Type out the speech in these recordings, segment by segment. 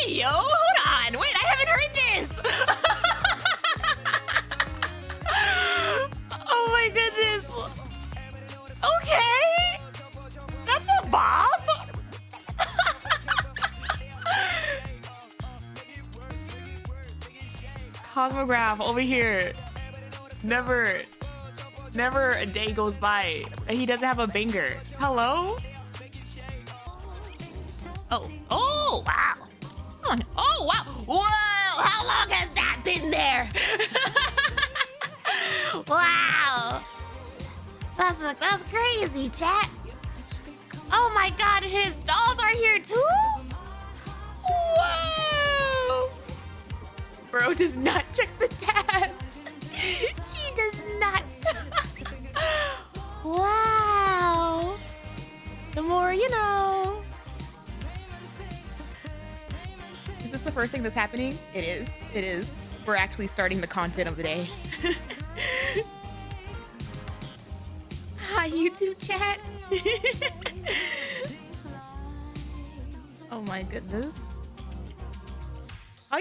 yo, hold on. Wait, I haven't heard this. Oh my goodness. Okay. That's a bob. Cosmograph over here. Never a day goes by that he doesn't have a banger. Hello? Oh, wow. Oh, wow. Whoa, how long has that been there? Wow. That's crazy, chat. Oh my God, his dolls are here too? Whoa. Bro does not check the tabs. She does not. Wow. The more you know. Is this the first thing that's happening? It is. It is. We're actually starting the content of the day. Hi, YouTube chat. Oh my goodness. How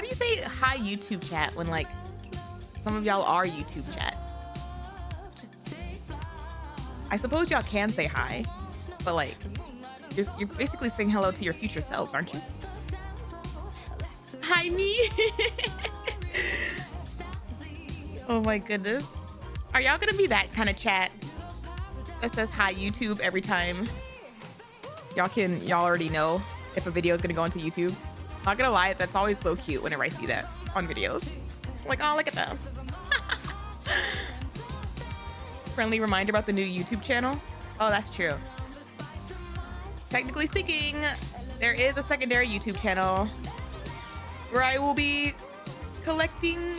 do you say hi YouTube chat when like some of y'all are YouTube chat? I suppose y'all can say hi, but like you're basically saying hello to your future selves, aren't you? Hi me. Oh my goodness. Are y'all gonna be that kind of chat that says hi YouTube every time? Y'all already know if a video is gonna go into YouTube. Not gonna lie, that's always so cute whenever I see that on videos. I'm like, oh, look at them. Friendly reminder about the new YouTube channel. Oh, that's true. Technically speaking, there is a secondary YouTube channel where I will be collecting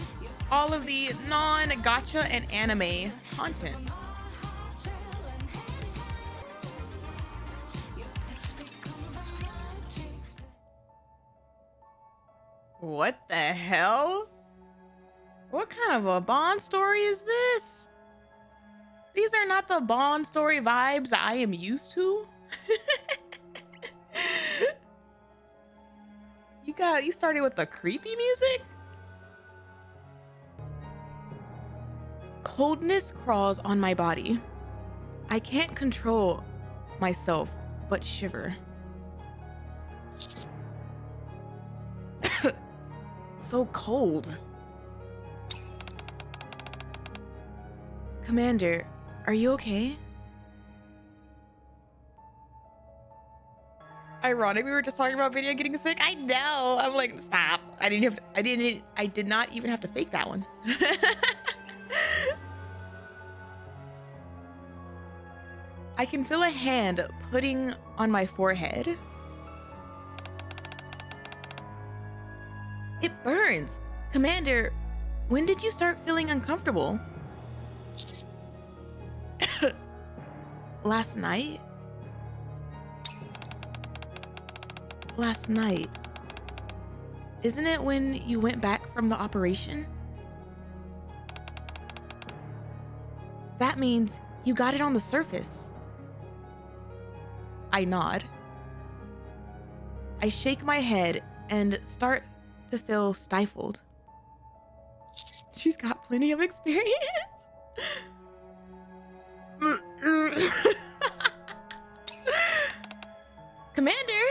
all of the non-gacha and anime content. What the hell? What kind of a Bond story is this? These are not the Bond story vibes I am used to. You started with the creepy music? Coldness crawls on my body. I can't control myself but shiver. So cold. Commander, are you okay? Ironic, we were just talking about video getting sick. I know. I'm like, stop. I did not even have to fake that one. I can feel a hand putting on my forehead. It burns. Commander, when did you start feeling uncomfortable? Last night? Last night. Isn't it when you went back from the operation? That means you got it on the surface. I nod. I shake my head and start to feel stifled. She's got plenty of experience. Commander!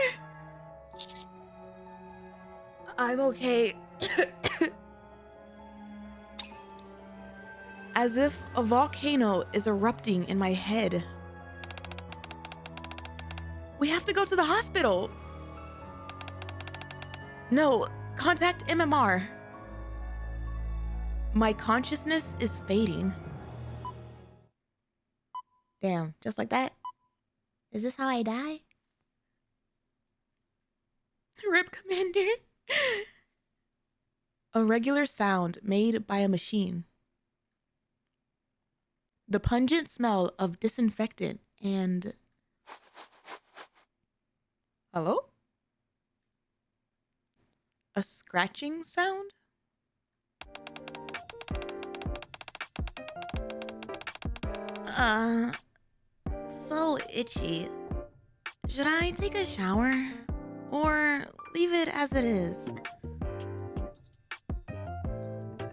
I'm okay. As if a volcano is erupting in my head. We have to go to the hospital. No, contact MMR. My consciousness is fading. Damn, just like that? Is this how I die? Rip, Commander. A regular sound made by a machine. The pungent smell of disinfectant and... Hello? A scratching sound? So itchy. Should I take a shower? Or Leave it as it is.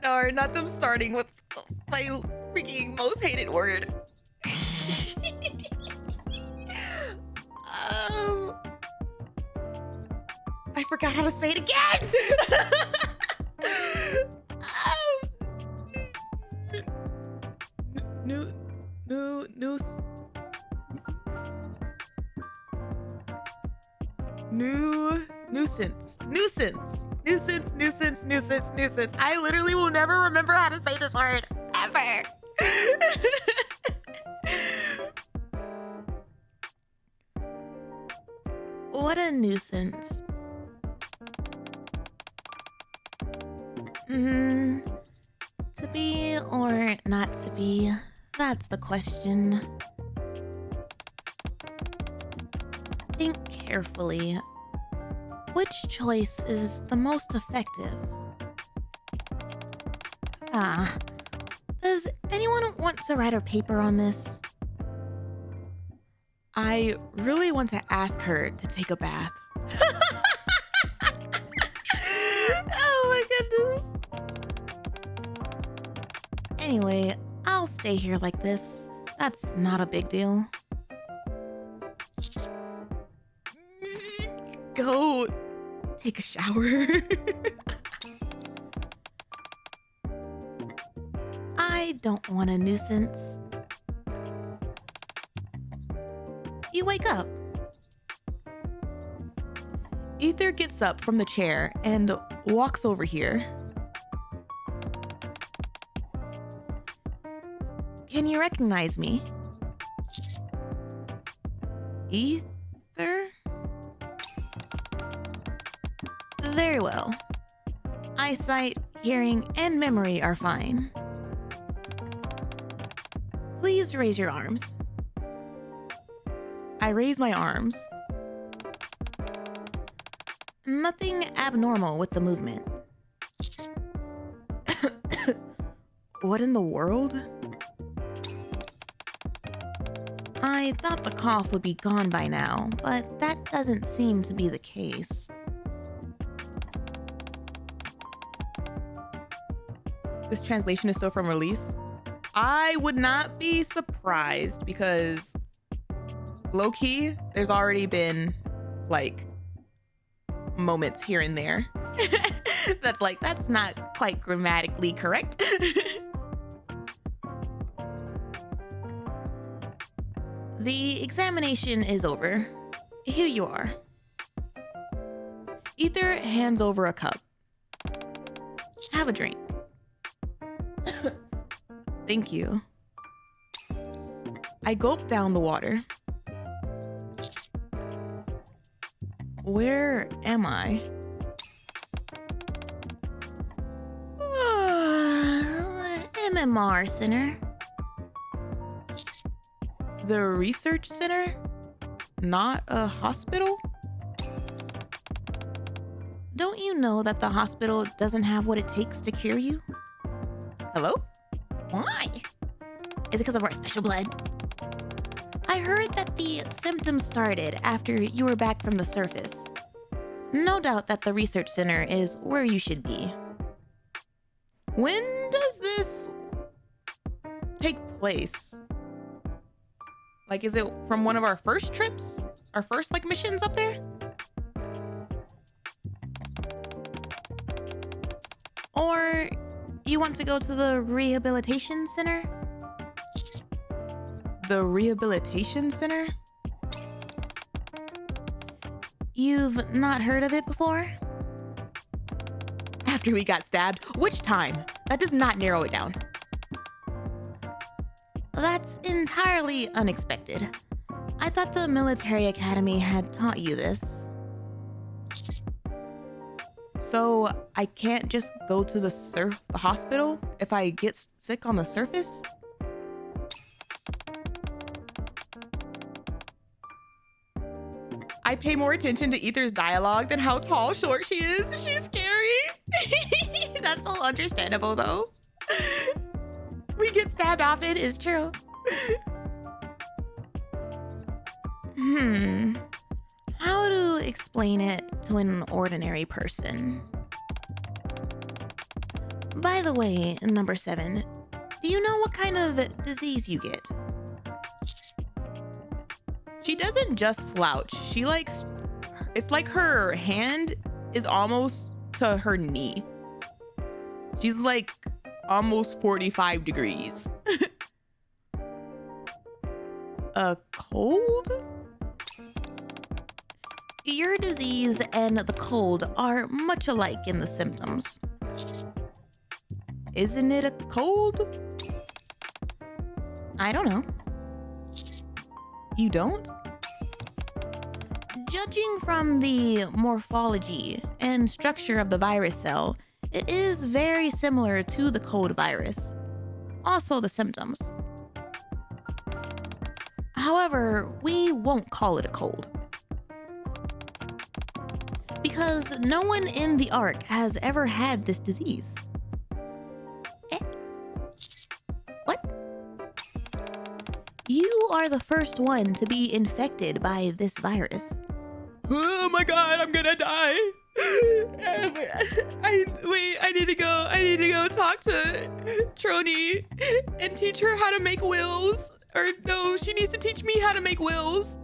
No, not them starting with my freaking most hated word. I forgot how to say it again. Nuisance. I literally will never remember how to say this word ever. What a nuisance. To be or not to be, that's the question. Think carefully. Which choice is the most effective? Does anyone want to write a paper on this? I really want to ask her to take a bath. Oh my goodness. Anyway, I'll stay here like this. That's not a big deal. Go take a shower. I don't want a nuisance. You wake up. Ether gets up from the chair and walks over here. Can you recognize me? Ether? Very well. Eyesight, hearing, and memory are fine. Please raise your arms. I raise my arms. Nothing abnormal with the movement. What in the world? I thought the cough would be gone by now, but that doesn't seem to be the case. This translation is still from release. I would not be surprised because low-key, there's already been like moments here and there that's not quite grammatically correct. The examination is over. Here you are. Ether hands over a cup. Have a drink. Thank you. I gulp down the water. Where am I? MMR Center. The research center? Not a hospital? Don't you know that the hospital doesn't have what it takes to cure you? Hello? Why? Is it because of our special blood? I heard that the symptoms started after you were back from the surface. No doubt that the research center is where you should be. When does this take place? Like, is it from one of our first trips? Our first, like, missions up there? Or you want to go to the rehabilitation center? The rehabilitation center? You've not heard of it before? After we got stabbed? Which time? That does not narrow it down. That's entirely unexpected. I thought the military academy had taught you this. So I can't just go to the hospital if I get sick on the surface? I pay more attention to Ether's dialogue than how tall, short she is. She's scary. That's all understandable though. We get stabbed often, it's true. How to explain it to an ordinary person? By the way, number 7, do you know what kind of disease you get? She doesn't just slouch. She it's like her hand is almost to her knee. She's like almost 45 degrees. A cold? Your disease and the cold are much alike in the symptoms. Isn't it a cold? I don't know. You don't? Judging from the morphology and structure of the virus cell, it is very similar to the cold virus. Also the symptoms. However, we won't call it a cold. Because no one in the Ark has ever had this disease. Eh? What? You are the first one to be infected by this virus. Oh my god, I'm gonna die. I need to go talk to Trony and teach her how to make wills. Or no, she needs to teach me how to make wills.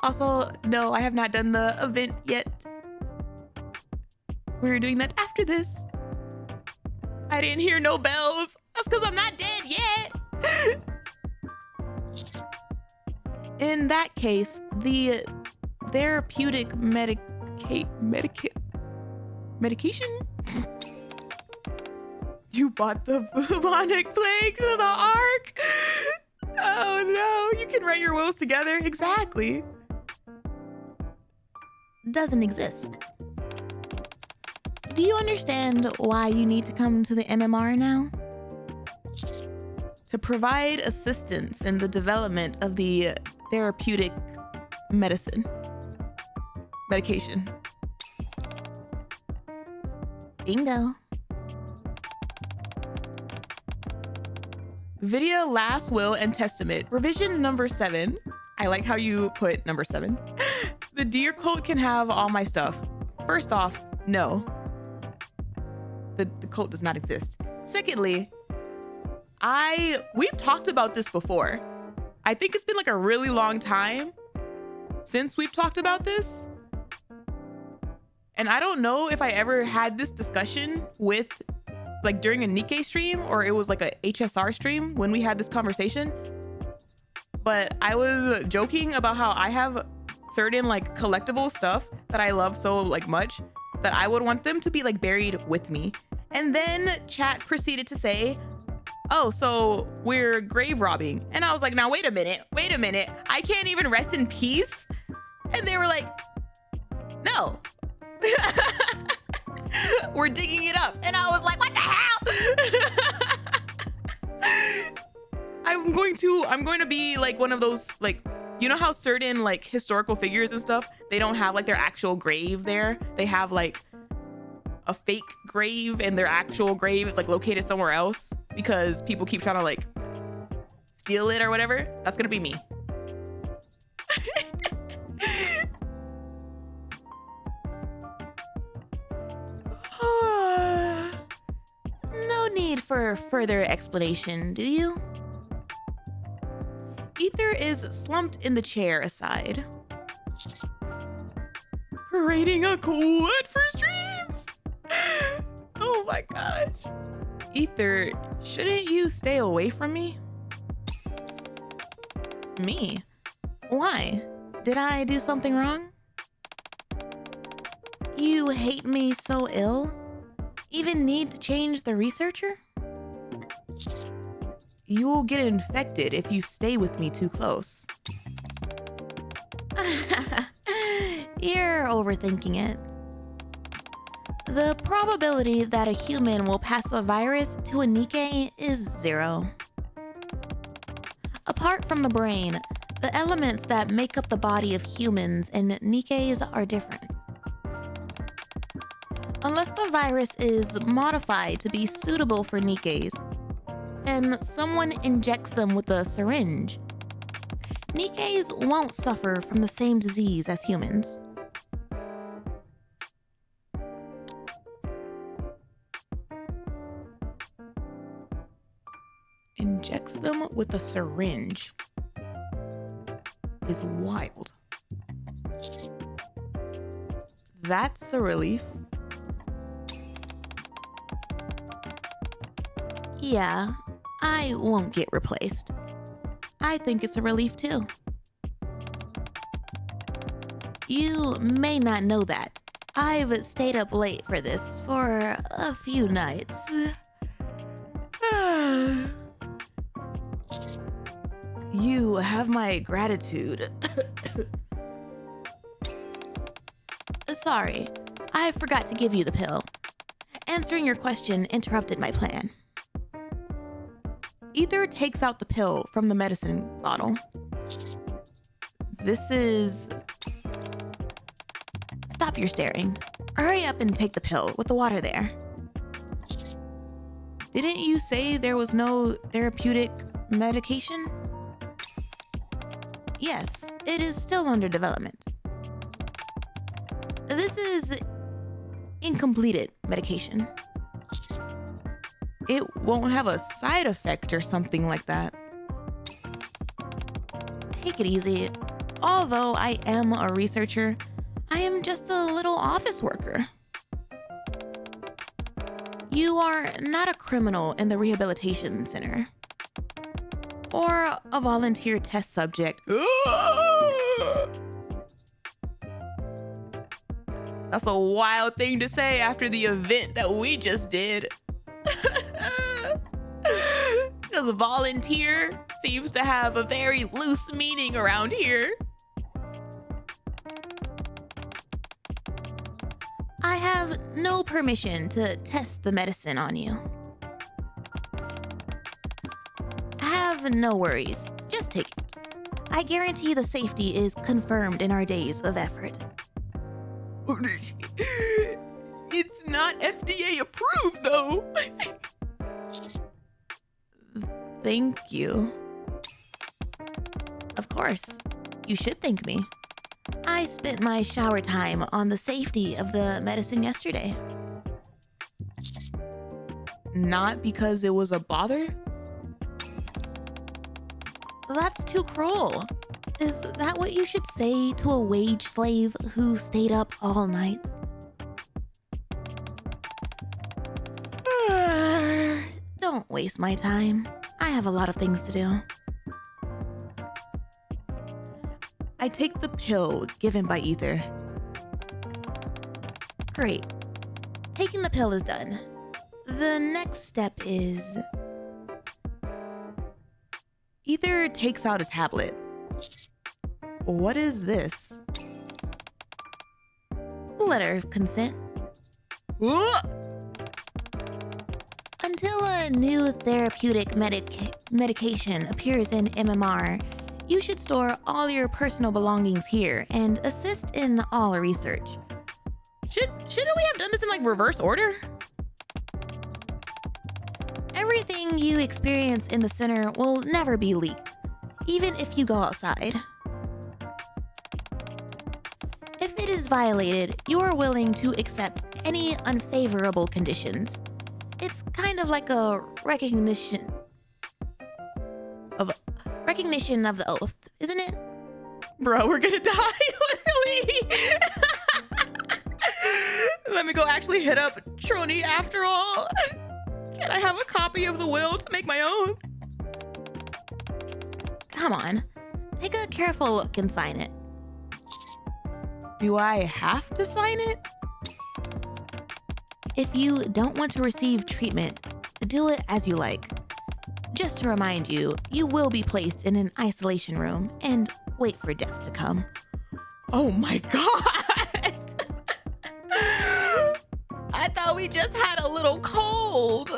Also, no, I have not done the event yet. We're doing that after this. I didn't hear no bells. That's because I'm not dead yet. In that case, the therapeutic medication? You bought the bubonic plague to the Ark? Oh no, you can write your wills together. Exactly. Doesn't exist. Do you understand why you need to come to the MMR now? To provide assistance in the development of the therapeutic medication. Bingo. Video Last Will and Testament, revision number 7. I like how you put number 7. The deer cult can have all my stuff. First off, no. The cult does not exist. Secondly, we've talked about this before. I think it's been like a really long time since we've talked about this. And I don't know if I ever had this discussion with like during a NIKKE stream or it was like a HSR stream when we had this conversation. But I was joking about how I have certain like collectible stuff that I love so like much that I would want them to be like buried with me. And then chat proceeded to say, oh, so we're grave robbing. And I was like, now wait a minute. I can't even rest in peace. And they were like, no. We're digging it up. And I was like, what the hell? I'm going to be like one of those, like, you know how certain like historical figures and stuff, they don't have like their actual grave there. They have like a fake grave and their actual grave is like located somewhere else because people keep trying to like steal it or whatever. That's gonna be me. No need for further explanation, do you? Ether is slumped in the chair aside. Parading a quad for streams. Oh my gosh. Ether, shouldn't you stay away from me? Me? Why? Did I do something wrong? You hate me so ill? Even need to change the researcher? You will get infected if you stay with me too close. You're overthinking it. The probability that a human will pass a virus to a NIKKE is 0. Apart from the brain, the elements that make up the body of humans and NIKKEs are different. Unless the virus is modified to be suitable for NIKKEs, and someone injects them with a syringe, NIKKEs won't suffer from the same disease as humans. Injects them with a syringe. Is wild. That's a relief. Yeah, I won't get replaced. I think it's a relief too. You may not know that. I've stayed up late for this for a few nights. You have my gratitude. Sorry, I forgot to give you the pill. Answering your question interrupted my plan. Ether takes out the pill from the medicine bottle. This is... Stop your staring. Hurry up and take the pill with the water there. Didn't you say there was no therapeutic medication? Yes, it is still under development. This is incompleted medication. It won't have a side effect or something like that. Take it easy. Although I am a researcher, I am just a little office worker. You are not a criminal in the rehabilitation center. Or a volunteer test subject. That's a wild thing to say after the event that we just did. Because volunteer seems to have a very loose meaning around here. I have no permission to test the medicine on you. Have no worries. Just take it. I guarantee the safety is confirmed in our days of effort. It's not FDA approved, though. Thank you. Of course. You should thank me. I spent my shower time on the safety of the medicine yesterday. Not because it was a bother? That's too cruel. Is that what you should say to a wage slave who stayed up all night? Don't waste my time. I have a lot of things to do. I take the pill given by Ether. Great. Taking the pill is done. The next step is... Ether takes out a tablet. What is this? Letter of consent. Until a new therapeutic medication appears in MMR, you should store all your personal belongings here and assist in all research. Shouldn't we have done this in like reverse order? Everything you experience in the center will never be leaked, even if you go outside. If it is violated, you are willing to accept any unfavorable conditions. It's kind of like a recognition of the oath, isn't it? Bro, we're gonna die, literally. Let me go actually hit up Trony after all. Can I have a copy of the will to make my own? Come on, take a careful look and sign it. Do I have to sign it? If you don't want to receive treatment, do it as you like. Just to remind you, you will be placed in an isolation room and wait for death to come. Oh my God! I thought we just had a little cold.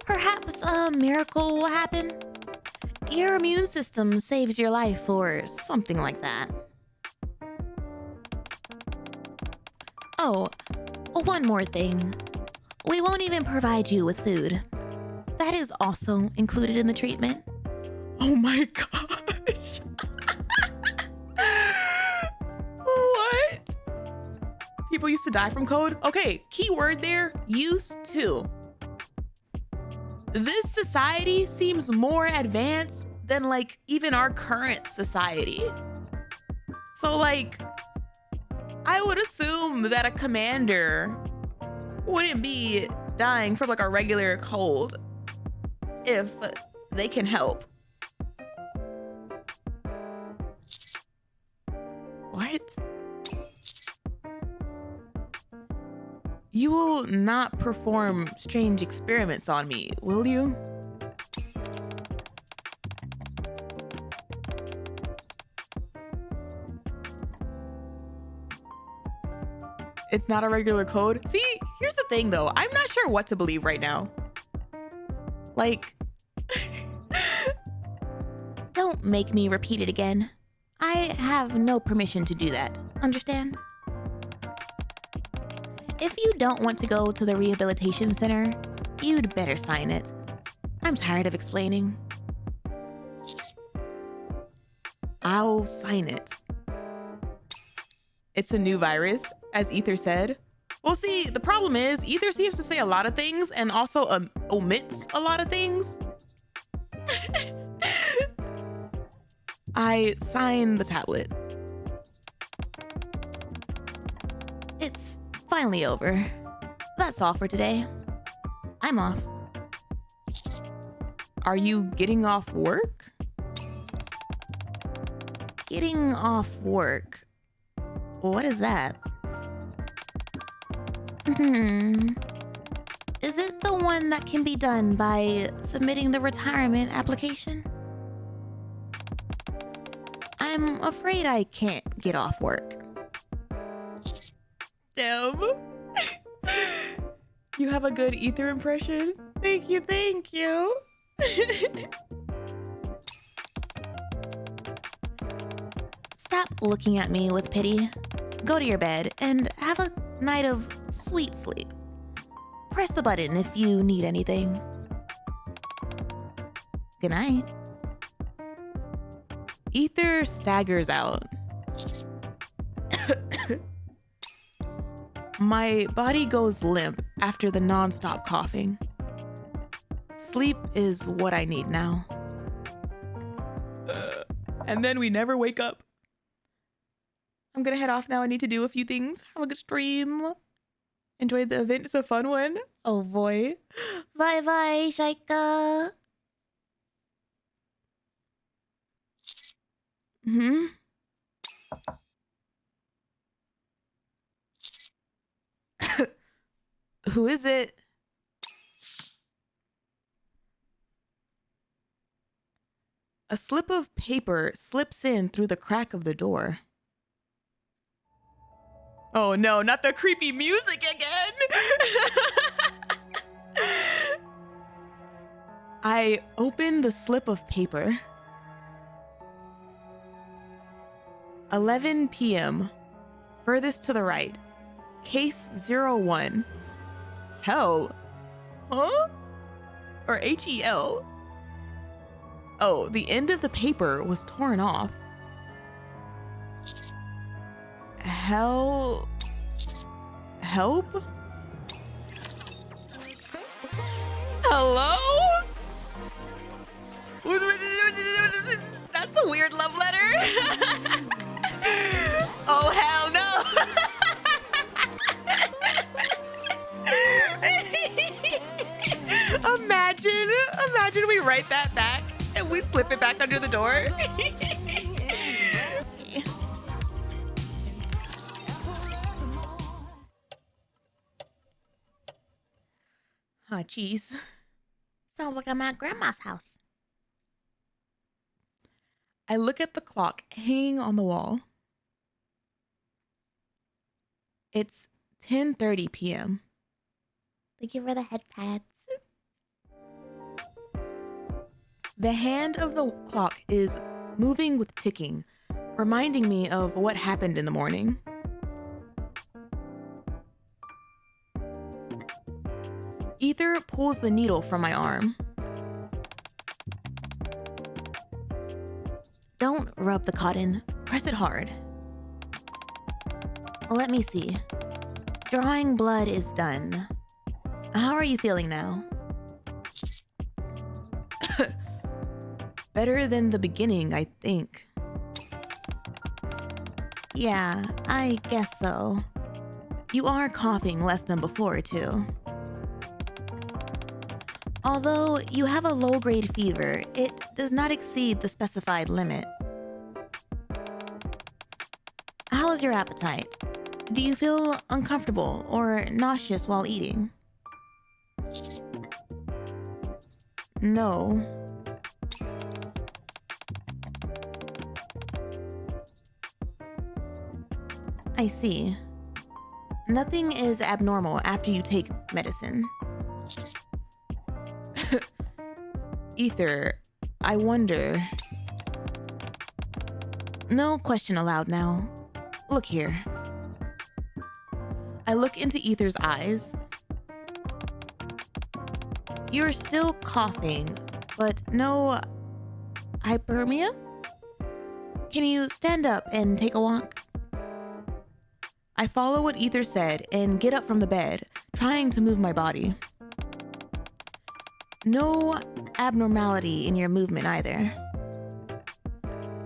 Perhaps a miracle will happen. Your immune system saves your life or something like that. Oh, one more thing. We won't even provide you with food. That is also included in the treatment. Oh my gosh. What? People used to die from code? Okay, keyword there, used to. This society seems more advanced than like even our current society. So like, I would assume that a commander wouldn't be dying from like a regular cold if they can help. What? You will not perform strange experiments on me, will you? It's not a regular code. See, here's the thing though. I'm not sure what to believe right now. Like, Don't make me repeat it again. I have no permission to do that. Understand? If you don't want to go to the rehabilitation center, you'd better sign it. I'm tired of explaining. I'll sign it. It's a new virus, as Ether said. Well, see, the problem is Ether seems to say a lot of things and also omits a lot of things. I sign the tablet. It's finally over. That's all for today. I'm off. Are you getting off work? Getting off work. What is that? Is it the one that can be done by submitting the retirement application? I'm afraid I can't get off work. Damn. You have a good Ether impression. Thank you, thank you. Stop looking at me with pity. Go to your bed and have a night of sweet sleep. Press the button if you need anything. Good night. Ether staggers out. My body goes limp after the non-stop coughing. Sleep is what I need now. And then we never wake up. I'm gonna head off now. I need to do a few things. Have a good stream. Enjoyed the event. It's a fun one. Oh boy. Bye bye, Shaika. Who is it? A slip of paper slips in through the crack of the door. Oh no, not the creepy music again! I open the slip of paper. 11 p.m. Furthest to the right. Case 01. Hell. Huh? Or H-E-L. Oh, the end of the paper was torn off. Help? Hello? That's a weird love letter. Oh, hell no. Imagine we write that back and we slip it back under the door. Ah, jeez. Sounds like I'm at Grandma's house. I look at the clock hanging on the wall. It's 10:30 p.m. Thank you for the head pads. The hand of the clock is moving with ticking, reminding me of what happened in the morning. Ether pulls the needle from my arm. Don't rub the cotton. Press it hard. Let me see. Drawing blood is done. How are you feeling now? Better than the beginning, I think. Yeah, I guess so. You are coughing less than before, too. Although you have a low-grade fever, it does not exceed the specified limit. How is your appetite? Do you feel uncomfortable or nauseous while eating? No. I see. Nothing is abnormal after you take medicine. Ether, I wonder. No question allowed now. Look here. I look into Ether's eyes. You're still coughing, but no hyperemia? Can you stand up and take a walk? I follow what Ether said and get up from the bed, trying to move my body. No abnormality in your movement either.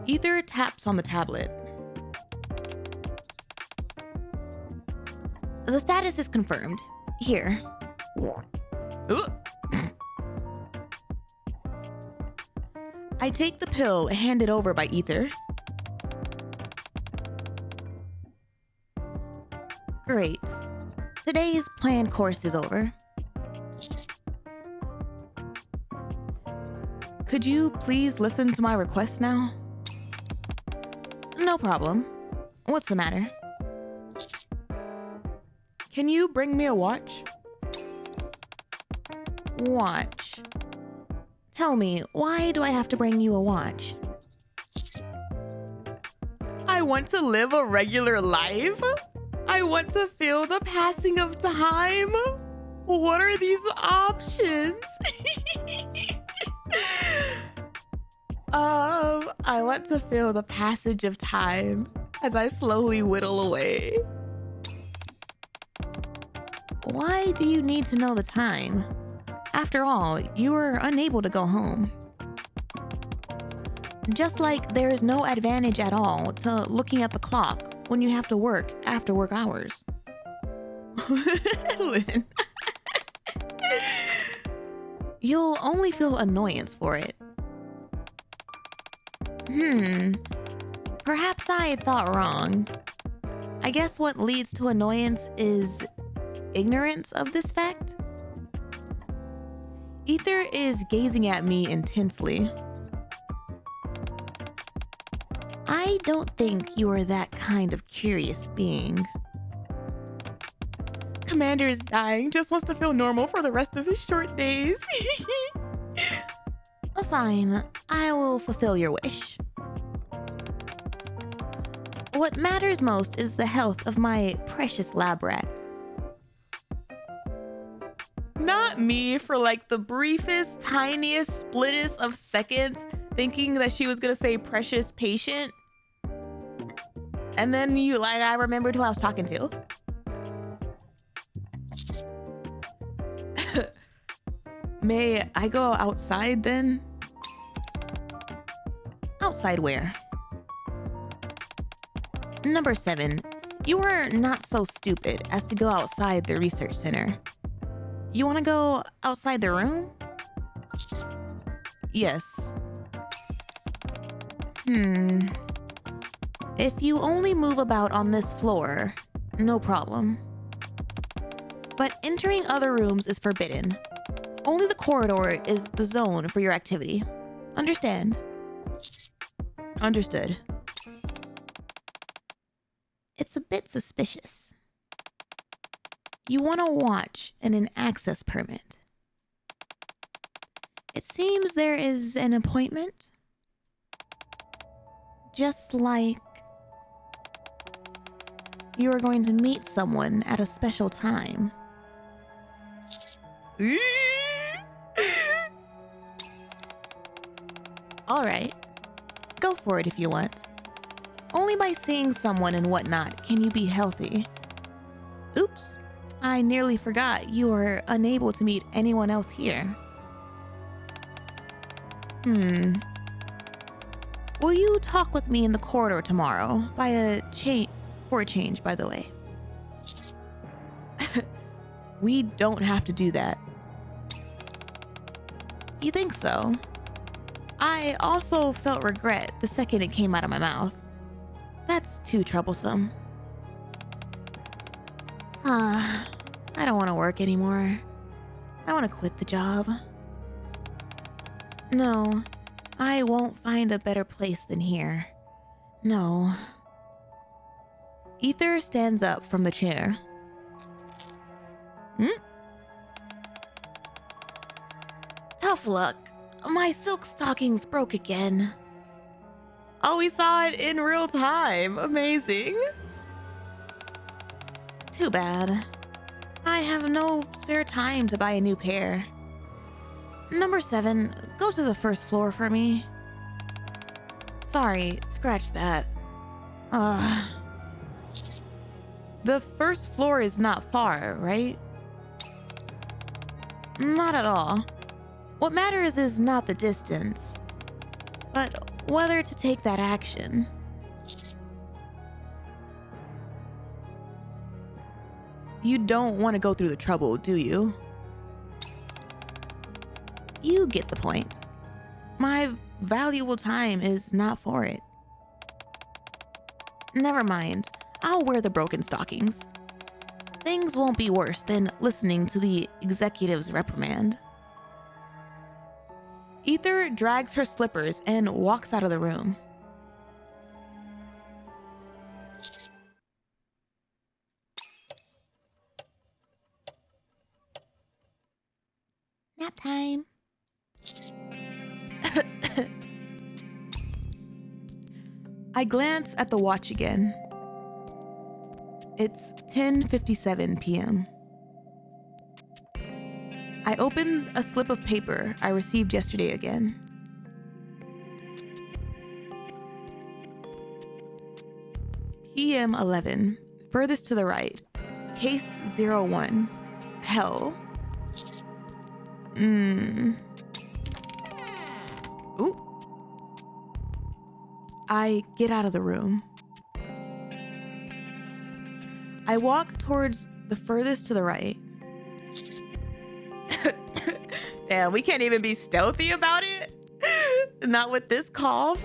Ether taps on the tablet. The status is confirmed. Here. I take the pill handed over by Ether. Great. Today's planned course is over. Could you please listen to my request now? No problem. What's the matter? Can you bring me a watch? Watch. Tell me, why do I have to bring you a watch? I want to live a regular life. I want to feel the passing of time. What are these options? I want to feel the passage of time as I slowly whittle away. Why do you need to know the time? After all, you were unable to go home. Just like there's no advantage at all to looking at the clock when you have to work after work hours. Lynn. You'll only feel annoyance for it. Perhaps I thought wrong. I guess what leads to annoyance is ignorance of this fact. Ether is gazing at me intensely. I don't think you are that kind of curious being. Commander is dying, just wants to feel normal for the rest of his short days. Fine, I will fulfill your wish. What matters most is the health of my precious lab rat. Not me for like the briefest, tiniest, splittest of seconds, thinking that she was gonna say precious patient. And then I remembered who I was talking to. May I go outside then? Outside where? Number 7. You were not so stupid as to go outside the research center. You want to go outside the room? Yes. If you only move about on this floor, no problem. But entering other rooms is forbidden. Only the corridor is the zone for your activity. Understand? Understood. It's a bit suspicious. You want a watch and an access permit. It seems there is an appointment. Just like you are going to meet someone at a special time. All right. go for it if you want. Only by seeing someone and whatnot can you be healthy. Oops, I nearly forgot you are unable to meet anyone else here. Will you talk with me in the corridor tomorrow for a change, by the way? We don't have to do that. You think so? I also felt regret the second it came out of my mouth. That's too troublesome. I don't want to work anymore. I want to quit the job. No, I won't find a better place than here. No. Ether stands up from the chair. Tough luck. My silk stockings broke again. Oh, we saw it in real time. Amazing. Too bad. I have no spare time to buy a new pair. Number 7, go to the first floor for me. Sorry, scratch that. The first floor is not far, right? Not at all. What matters is not the distance, but whether to take that action. You don't want to go through the trouble, do you? You get the point. My valuable time is not for it. Never mind. I'll wear the broken stockings. Things won't be worse than listening to the executive's reprimand. Ether drags her slippers and walks out of the room. Nap time. I glance at the watch again. It's 10:57 p.m. I open a slip of paper I received yesterday again. PM 11, furthest to the right. Case 01. Hell. Ooh. I get out of the room. I walk towards the furthest to the right. Damn, we can't even be stealthy about it. Not with this cough.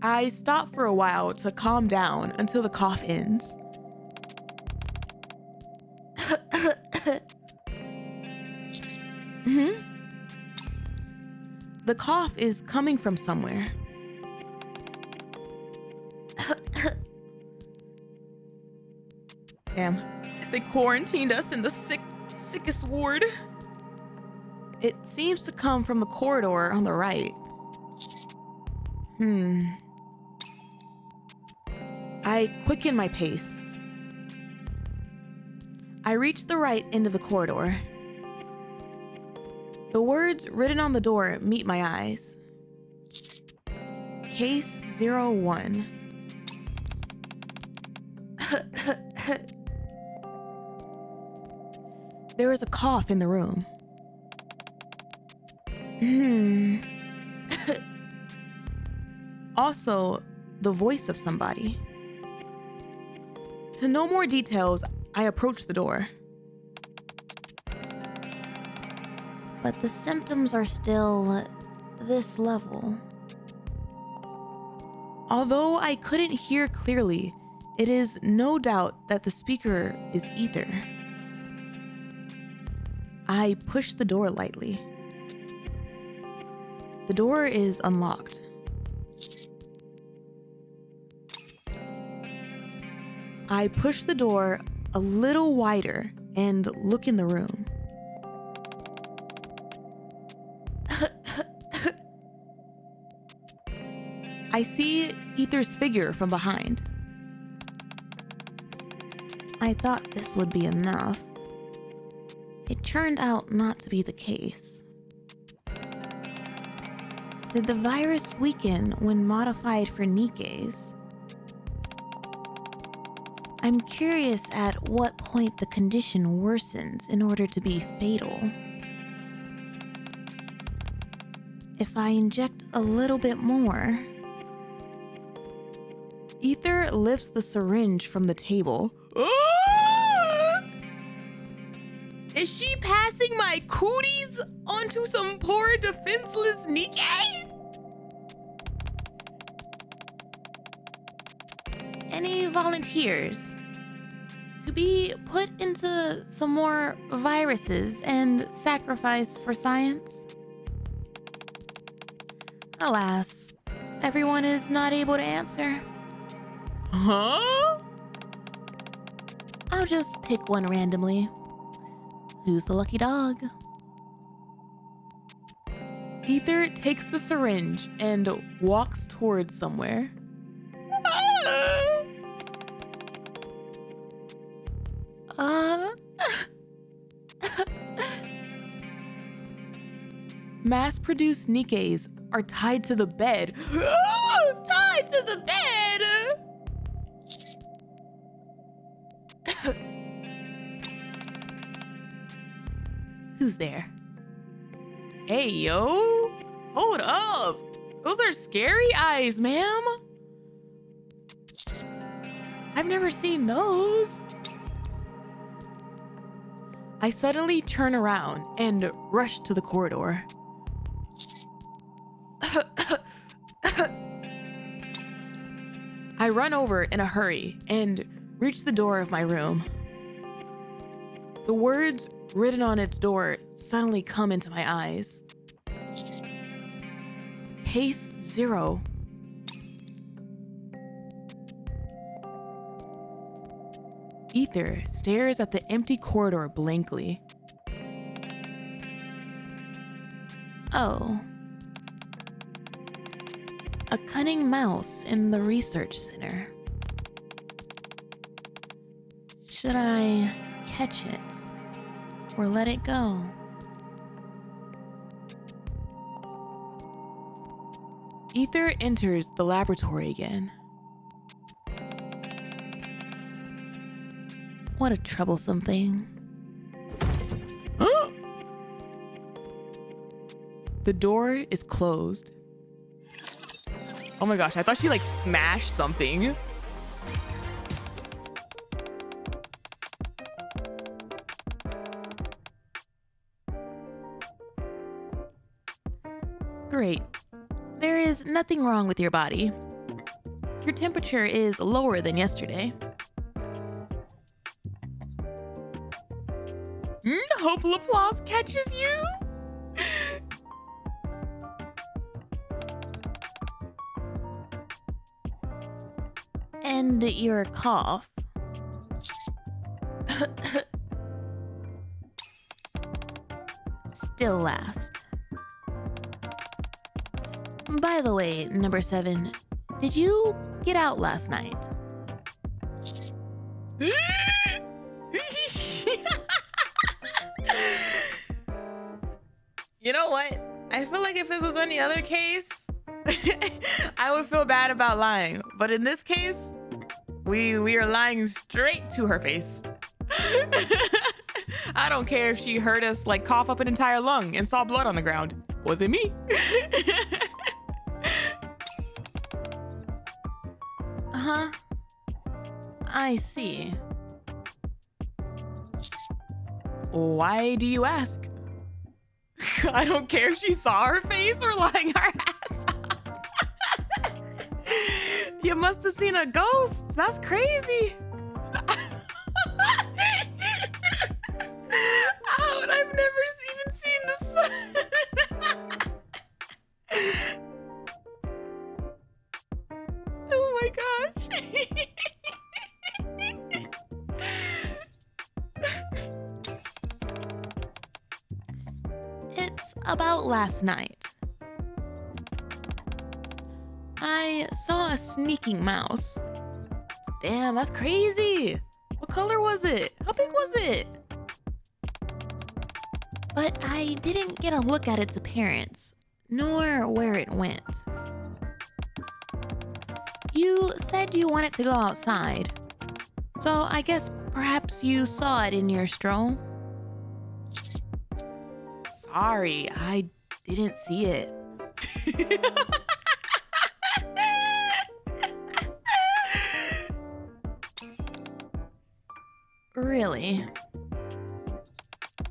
I stop for a while to calm down until the cough ends. The cough is coming from somewhere. Damn, they quarantined us in the sickest ward. It seems to come from the corridor on the right. I quicken my pace. I reach the right end of the corridor. The words written on the door meet my eyes. Case 01. There is a cough in the room. Also, the voice of somebody. To know more details, I approach the door. But the symptoms are still this level. Although I couldn't hear clearly, it is no doubt that the speaker is Ether. I push the door lightly. The door is unlocked. I push the door a little wider and look in the room. I see Ether's figure from behind. I thought this would be enough. It turned out not to be the case. Did the virus weaken when modified for NIKKEs? I'm curious at what point the condition worsens in order to be fatal. If I inject a little bit more... Ether lifts the syringe from the table. Is she passing my cooties onto some poor defenseless NIKKE? Any volunteers to be put into some more viruses and sacrificed for science? Alas, everyone is not able to answer. Huh? I'll just pick one randomly. Who's the lucky dog? Ether takes the syringe and walks towards somewhere. Mass-produced NIKKEs are tied to the bed. Tied to the bed! Who's there? Hey, yo! Hold up! Those are scary eyes, ma'am! I've never seen those. I suddenly turn around and rush to the corridor. I run over in a hurry and reach the door of my room. The words written on its door suddenly come into my eyes. Case 0. Ether stares at the empty corridor blankly. Oh. A cunning mouse in the research center. Should I catch it or let it go? Ether enters the laboratory again. What a troublesome thing. The door is closed. Oh my gosh, I thought she like smashed something. Great. There is nothing wrong with your body. Your temperature is lower than yesterday. Hope Laplace catches you. And your cough. Still last. By the way, number 7, did you get out last night? You know what? I feel like if this was any other case, I would feel bad about lying. But in this case, we are lying straight to her face. I don't care if she heard us like cough up an entire lung and saw blood on the ground. Was it me? Huh? I see. Why do you ask? I don't care if she saw her face or lying her ass off. You must have seen a ghost. That's crazy. Oh, and I've never even seen the sun. Oh my gosh. It's about last night. I saw a sneaking mouse. Damn, that's crazy. What color was it? How big was it? But I didn't get a look at its appearance. nor where it went. You said you wanted to go outside, so I guess perhaps you saw it in your stroll? Sorry, I didn't see it. Really?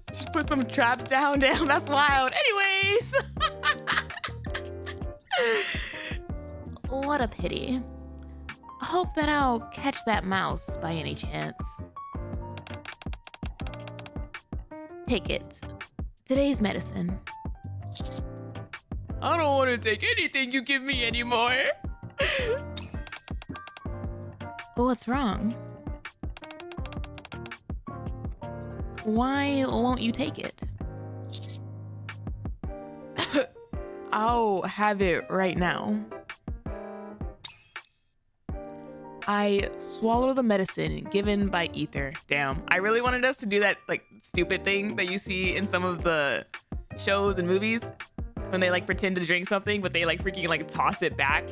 Just put some traps down. Damn, that's wild. Anyways. What a pity. Hope that I'll catch that mouse by any chance. Take it. Today's medicine. I don't want to take anything you give me anymore. What's wrong? Why won't you take it? I'll have it right now. I swallow the medicine given by Ether. Damn, I really wanted us to do that like stupid thing that you see in some of the shows and movies when they like pretend to drink something, but they like freaking like toss it back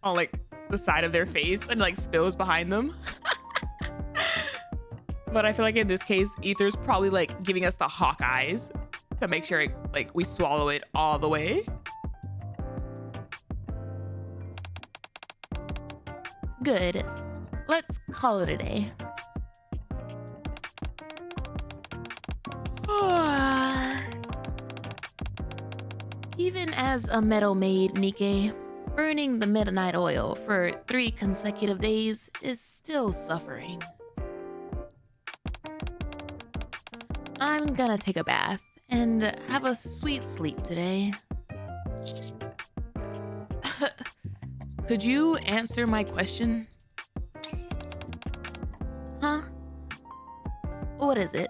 on like the side of their face and like spills behind them. But I feel like in this case, Ether's probably like giving us the hawk eyes to make sure like we swallow it all the way. Good. Let's call it a day. Even as a metal maid, NIKKE, burning the midnight oil for 3 consecutive days is still suffering. I'm gonna take a bath and have a sweet sleep today. Could you answer my question? Huh? What is it?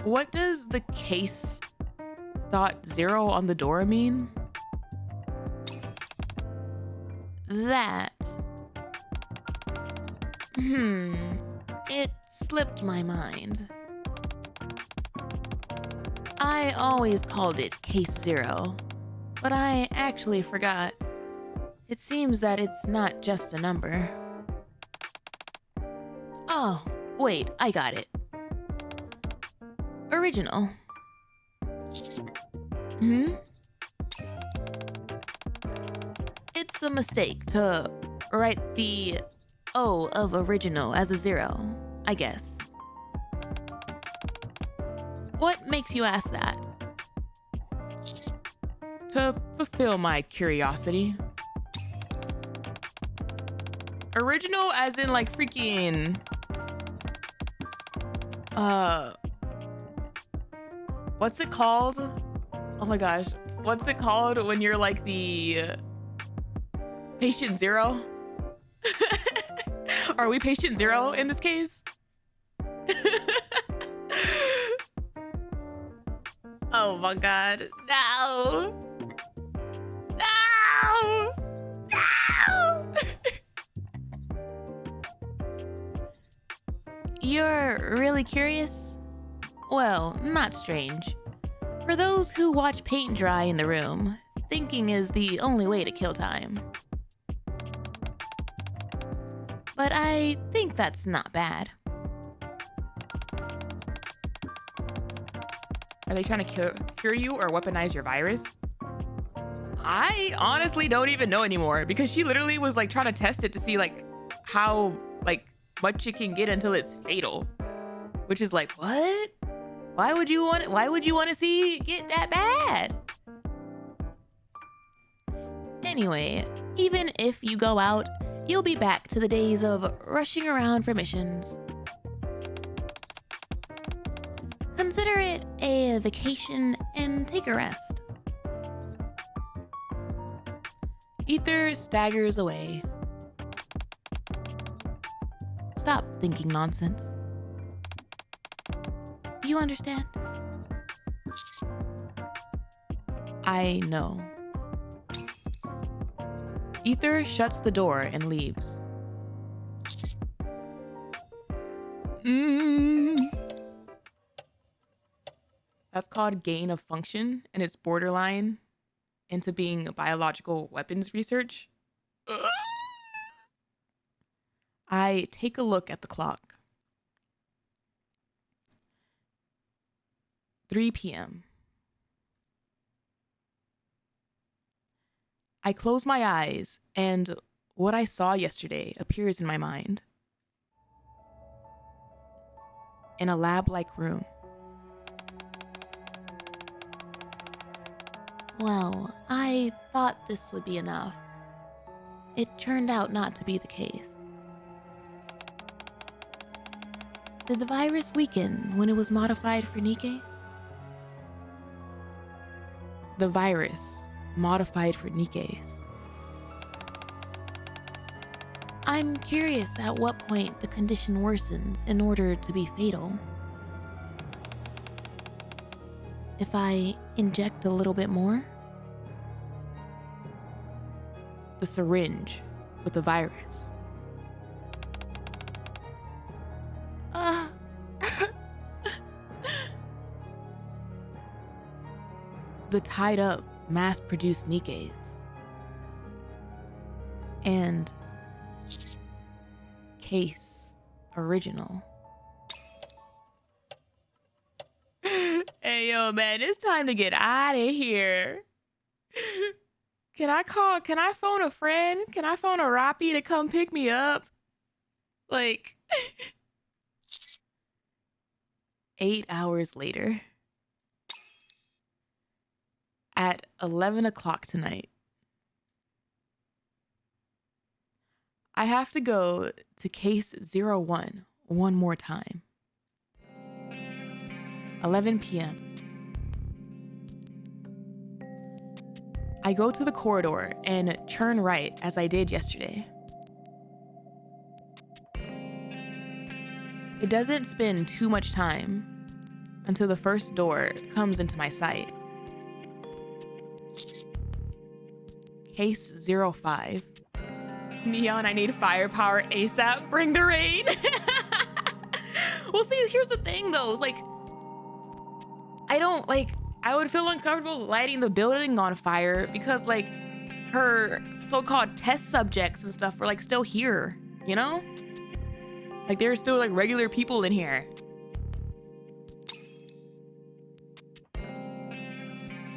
What does the case .0 on the door mean? That. It slipped my mind. I always called it Case 0, but I actually forgot. It seems that it's not just a number. Oh, wait, I got it. Original. It's a mistake to write the O of original as a 0, I guess. What makes you ask that? To fulfill my curiosity. Original as in like freaking what's it called? Oh my gosh. What's it called when you're like the patient 0? Are we patient 0 in this case? Oh my god. No. No. No. You're really curious? Well, not strange. For those who watch paint dry in the room, thinking is the only way to kill time. But I think that's not bad. Are they trying to cure you or weaponize your virus? I honestly don't even know anymore because she literally was like trying to test it to see like how like much it can get until it's fatal, which is like, what? Why would you want to see it get that bad? Anyway, even if you go out, you'll be back to the days of rushing around for missions. Consider it a vacation and take a rest. Ether staggers away. Stop thinking nonsense. Do you understand? I know. Ether shuts the door and leaves. That's called gain of function, and it's borderline into being biological weapons research. I take a look at the clock. 3 p.m. I close my eyes, and what I saw yesterday appears in my mind. In a lab-like room. Well, I thought this would be enough. It turned out not to be the case. Did the virus weaken when it was modified for NIKKEs? The virus modified for NIKKEs. I'm curious at what point the condition worsens in order to be fatal. If I inject a little bit more? The syringe with the virus. The tied up, mass-produced NIKKEs. And case original. Hey, yo, man, it's time to get out of here. Can I phone a friend? Can I phone a Rappi to come pick me up? Like, 8 hours later. At 11 o'clock tonight. I have to go to case 01 one more time. 11 p.m. I go to the corridor and turn right as I did yesterday. It doesn't spend too much time until the first door comes into my sight. Case 05. Neon, I need firepower ASAP. Bring the rain. Well, see, here's the thing though. It's like, I would feel uncomfortable lighting the building on fire because like her so-called test subjects and stuff were like still here, you know? Like there's still like regular people in here.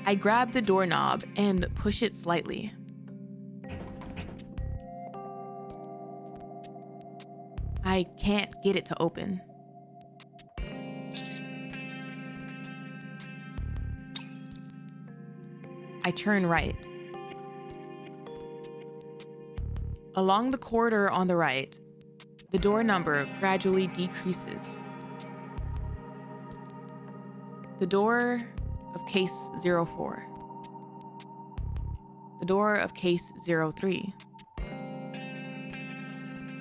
I grab the doorknob and push it slightly. I can't get it to open. I turn right. Along the corridor on the right, the door number gradually decreases. The door of case 04. The door of case 03.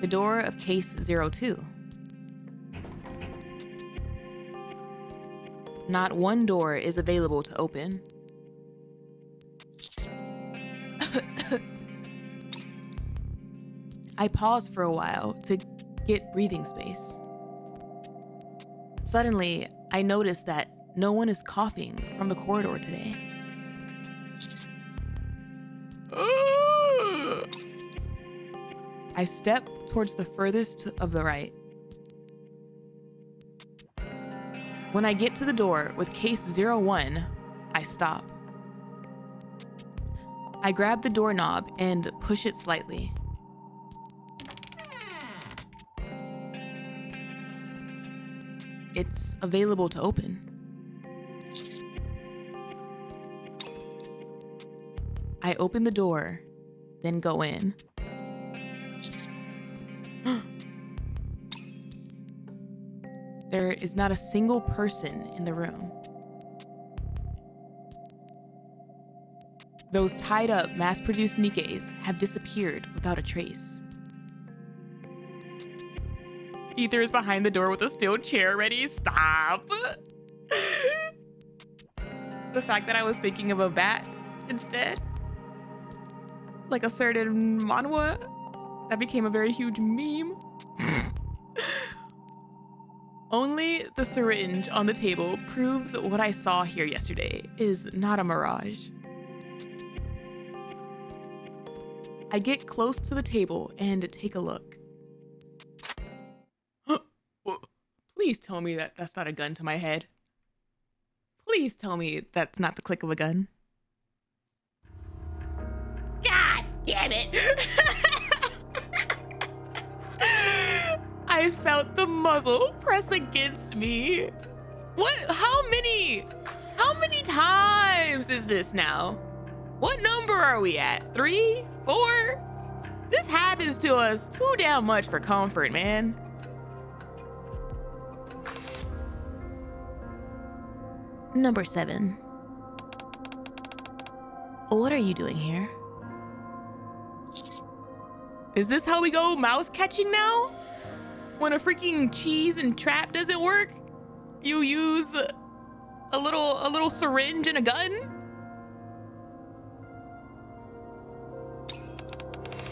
The door of case 02. Not one door is available to open. I pause for a while to get breathing space. Suddenly, I notice that no one is coughing from the corridor today. I step towards the furthest of the right. When I get to the door with case 01, I stop. I grab the doorknob and push it slightly. It's available to open. I open the door, then go in. There is not a single person in the room. Those tied up, mass-produced NIKKEs have disappeared without a trace. Ether is behind the door with a steel chair ready. Stop. The fact that I was thinking of a bat instead. Like a certain manhwa. That became a very huge meme. Only the syringe on the table proves what I saw here yesterday is not a mirage. I get close to the table and take a look. Please tell me that that's not a gun to my head. Please tell me that's not the click of a gun. God damn it! I felt the muzzle press against me. What? How many times is this now? What number are we at? 3? 4? This happens to us too damn much for comfort, man. Number 7. What are you doing here? Is this how we go mouse catching now? When a freaking cheese and trap doesn't work, you use a little syringe and a gun?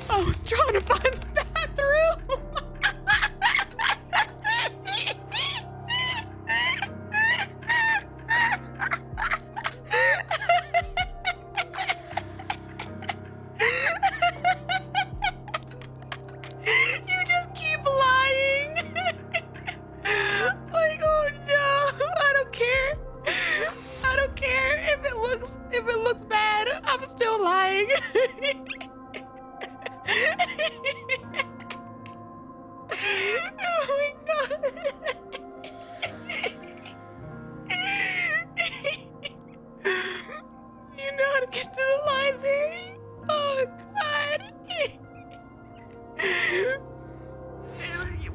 I was trying to find the bathroom.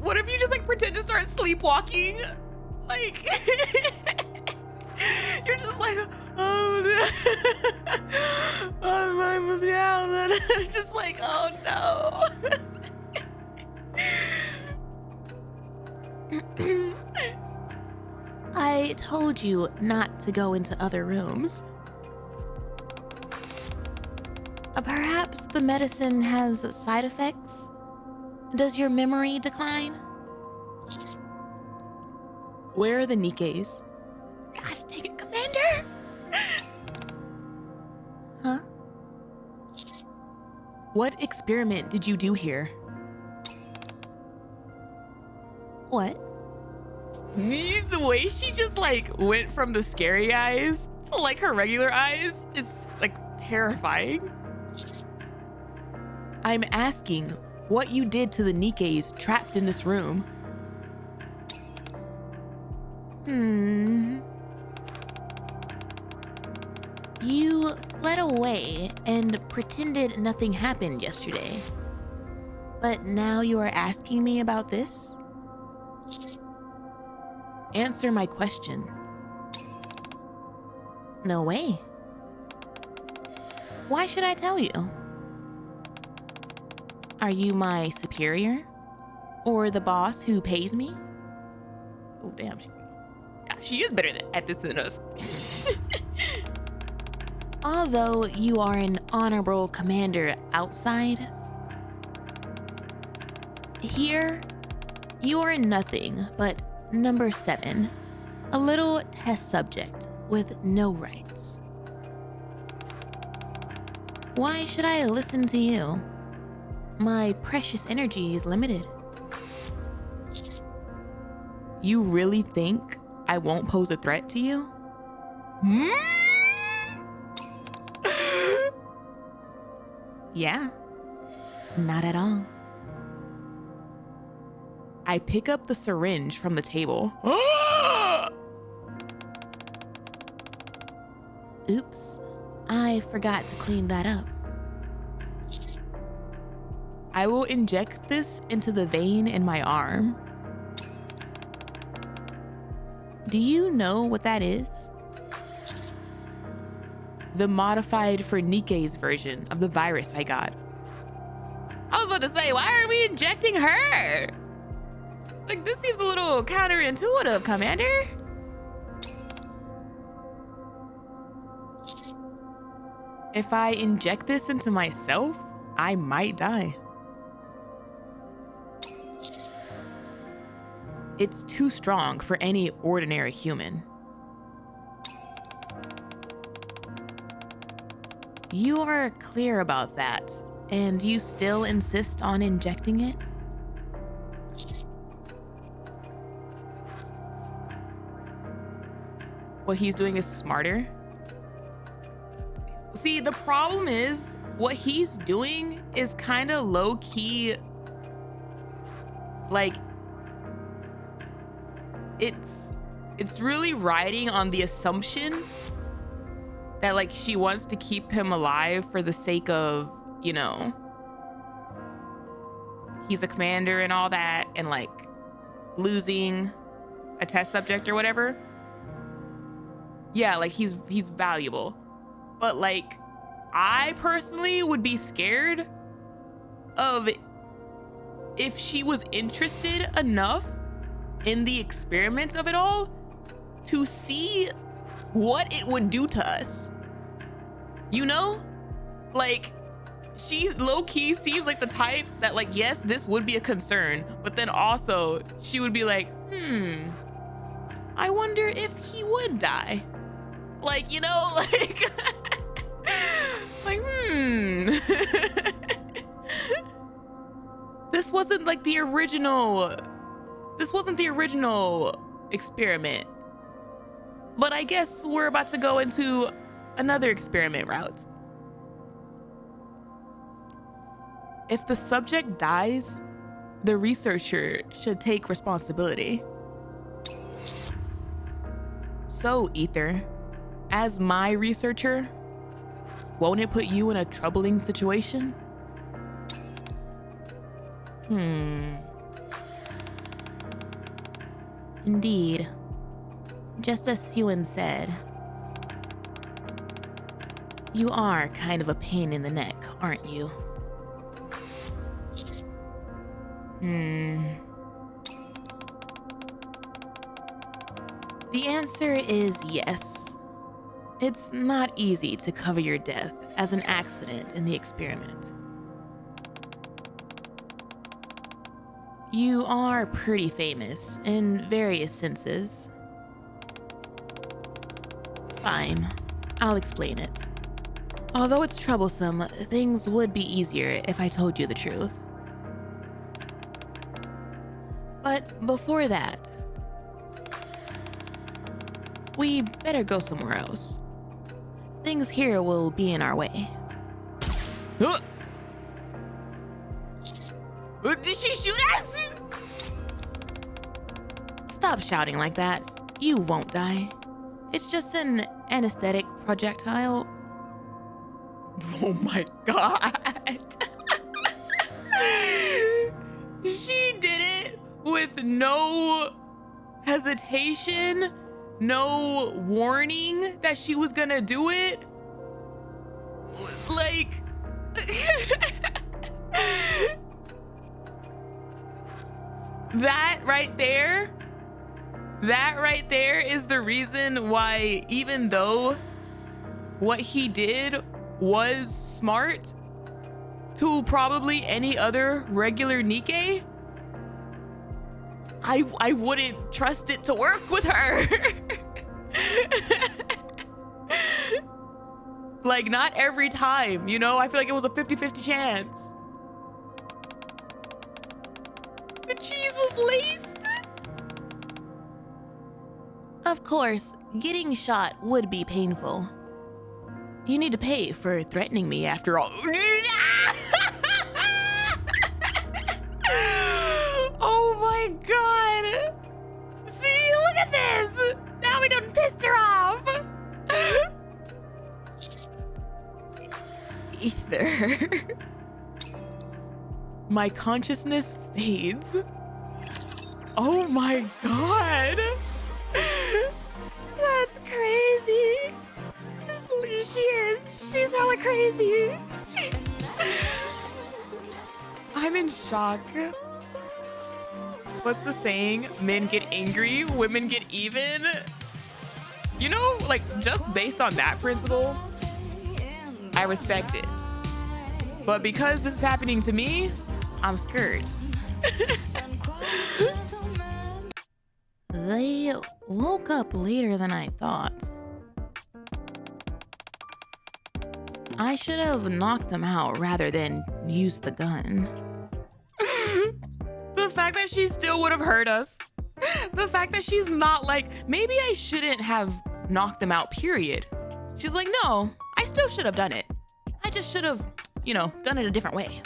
What if you just like pretend to start sleepwalking? Like, you're just like, oh, my mind was down. And it's just like, oh no. I told you not to go into other rooms. Perhaps the medicine has side effects? Does your memory decline? Where are the NIKKEs? God dang it, Commander! Huh? What experiment did you do here? What? The way she just like went from the scary eyes to like her regular eyes is like terrifying. I'm asking what you did to the NIKKEs trapped in this room. You fled away and pretended nothing happened yesterday. But now you are asking me about this? Answer my question. No way. Why should I tell you? Are you my superior? Or the boss who pays me? Oh, damn. She is better at this than us. Although you are an honorable commander outside, here, you are nothing but number 7, a little test subject with no rights. Why should I listen to you? My precious energy is limited. You really think I won't pose a threat to you? Yeah, not at all. I pick up the syringe from the table. Oops, I forgot to clean that up. I will inject this into the vein in my arm. Do you know what that is? The modified for NIKKE's version of the virus I got. I was about to say, why are we injecting her? Like, this seems a little counterintuitive, Commander. If I inject this into myself, I might die. It's too strong for any ordinary human. You are clear about that, and you still insist on injecting it? What he's doing is smarter. See, the problem is what he's doing is kind of low key. Like, it's really riding on the assumption that like she wants to keep him alive for the sake of, you know, he's a commander and all that, and like losing a test subject or whatever. Yeah, like he's valuable. But like, I personally would be scared of if she was interested enough in the experiment of it all to see what it would do to us. You know? Like, she low-key seems like the type that like, yes, this would be a concern, but then also she would be like, I wonder if he would die. Like, you know, like, like, This wasn't like the original, this wasn't the original experiment. But I guess we're about to go into another experiment route. If the subject dies, the researcher should take responsibility. So, Ether, as my researcher, won't it put you in a troubling situation? Indeed. Just as Jien said, you are kind of a pain in the neck, aren't you? The answer is yes. It's not easy to cover your death as an accident in the experiment. You are pretty famous in various senses. Fine, I'll explain it. Although it's troublesome, things would be easier if I told you the truth. But before that, we better go somewhere else. Things here will be in our way. Did she shoot us? Stop shouting like that. You won't die. It's just an anesthetic projectile. Oh my God. She did it with no hesitation, no warning that she was gonna do it. Like, that right there is the reason why, even though what he did was smart to probably any other regular NIKKE, I wouldn't trust it to work with her. Like, not every time, you know? I feel like it was a 50-50 chance. The cheese was laced. Of course, getting shot would be painful. You need to pay for threatening me after all. Oh my God. See, look at this. Now we done pissed her off. Ether. My consciousness fades. Oh my God. That's crazy. She's hella crazy. I'm in shock. What's the saying? Men get angry, women get even. You know, like, just based on that principle, I respect it. But because this is happening to me, I'm scared. They woke up later than I thought. I should have knocked them out rather than used the gun. The fact that she still would have hurt us. The fact that she's not like, maybe I shouldn't have knocked them out, period. She's like, no, I still should have done it. I just should have, done it a different way.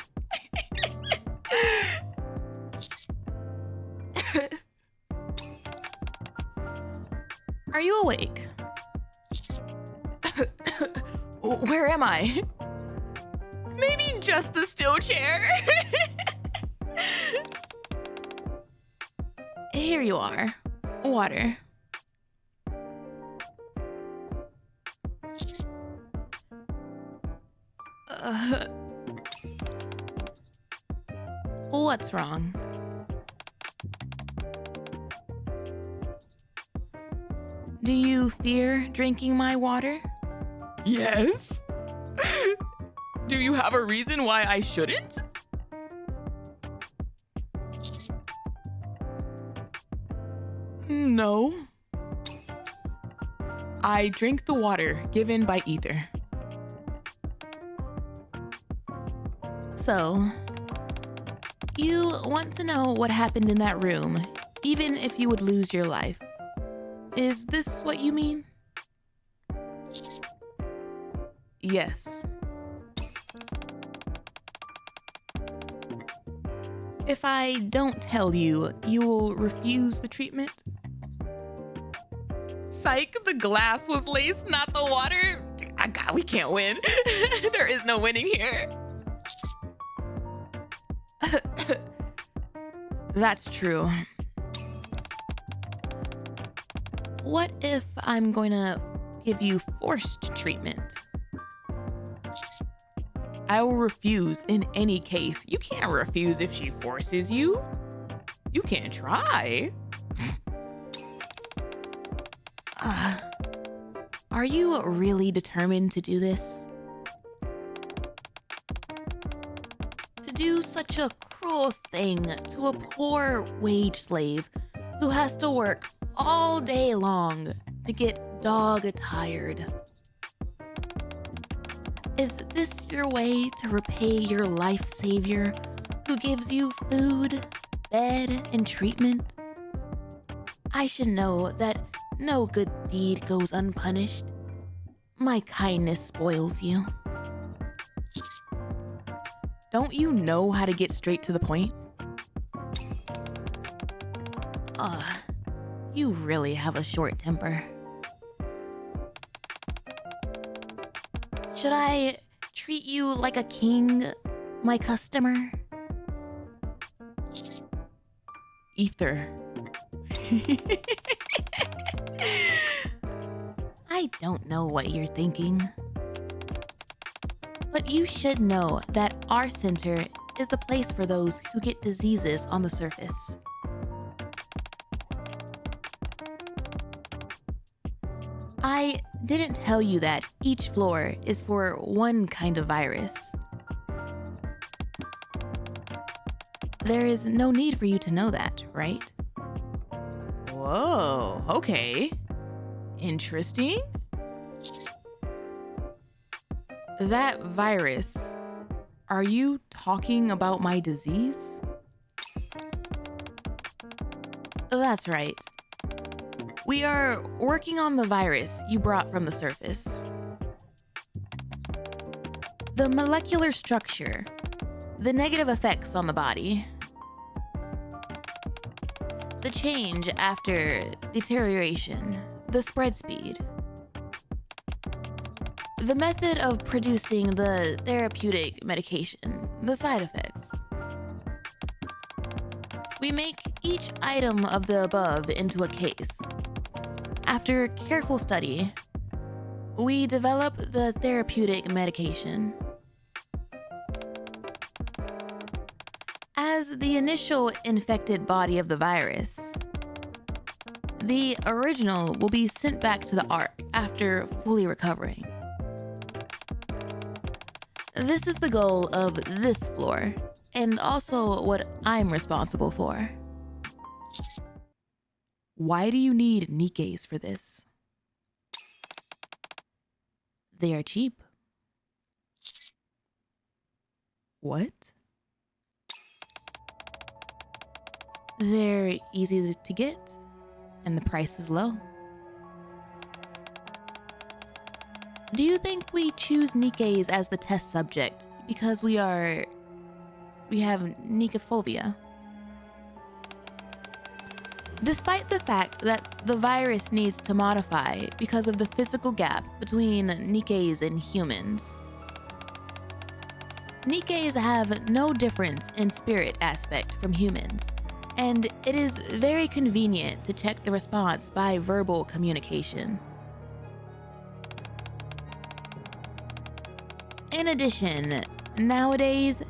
Are you awake? Where am I? Maybe just the steel chair. Here you are. Water. What's wrong? Do you fear drinking my water? Yes. Do you have a reason why I shouldn't? No. I drink the water given by Ether. So, you want to know what happened in that room, even if you would lose your life. Is this what you mean? Yes. If I don't tell you, you will refuse the treatment? Psych, the glass was laced, not the water. We can't win. There is no winning here. That's true. What if I'm going to give you forced treatment? I will refuse in any case. You can't refuse if she forces you. You can't try. Are you really determined to do this? To do such a cruel thing to a poor wage slave who has to work all day long to get dog-tired. Is this your way to repay your life savior who gives you food, bed, and treatment? I should know that no good deed goes unpunished. My kindness spoils you. Don't you know how to get straight to the point? You really have a short temper. Should I treat you like a king, my customer? Ether. I don't know what you're thinking. But you should know that our center is the place for those who get diseases on the surface. I didn't tell you that each floor is for one kind of virus. There is no need for you to know that, right? Whoa, okay. Interesting. That virus, are you talking about my disease? That's right. We are working on the virus you brought from the surface. The molecular structure, the negative effects on the body, the change after deterioration, the spread speed, the method of producing the therapeutic medication, the side effects. We make each item of the above into a case. After careful study, we develop the therapeutic medication. As the initial infected body of the virus, the original will be sent back to the Ark after fully recovering. This is the goal of this floor, and also what I'm responsible for. Why do you need NIKKEs for this? They are cheap. What? They're easy to get, and the price is low. Do you think we choose NIKKEs as the test subject because we have NIKKEphobia? Despite the fact that the virus needs to modify because of the physical gap between NIKKEs and humans. NIKKEs have no difference in spirit aspect from humans, and it is very convenient to check the response by verbal communication. In addition, nowadays,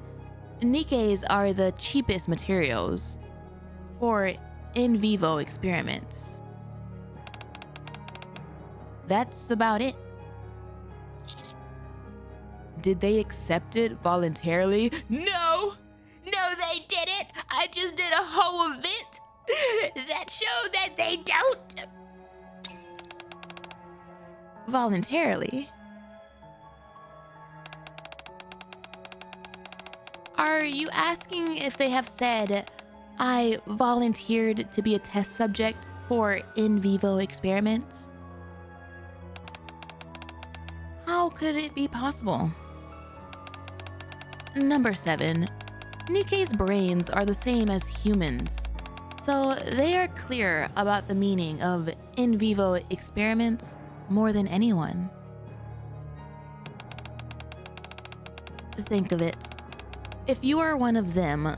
NIKKEs are the cheapest materials for in vivo experiments. That's about it. Did they accept it voluntarily? No, they didn't. I just did a whole event that showed that they don't. Voluntarily? Are you asking if they have said, I volunteered to be a test subject for in vivo experiments? How could it be possible? Number 7. NIKKE's brains are the same as humans, so they are clear about the meaning of in vivo experiments more than anyone. Think of it. If you are one of them,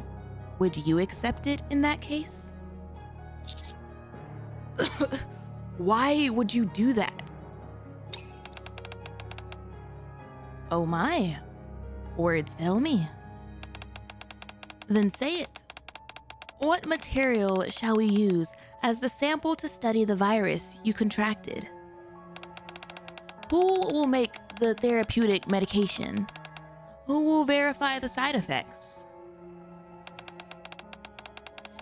would you accept it in that case? Why would you do that? Oh my, words fail me. Then say it. What material shall we use as the sample to study the virus you contracted? Who will make the therapeutic medication? Who will verify the side effects?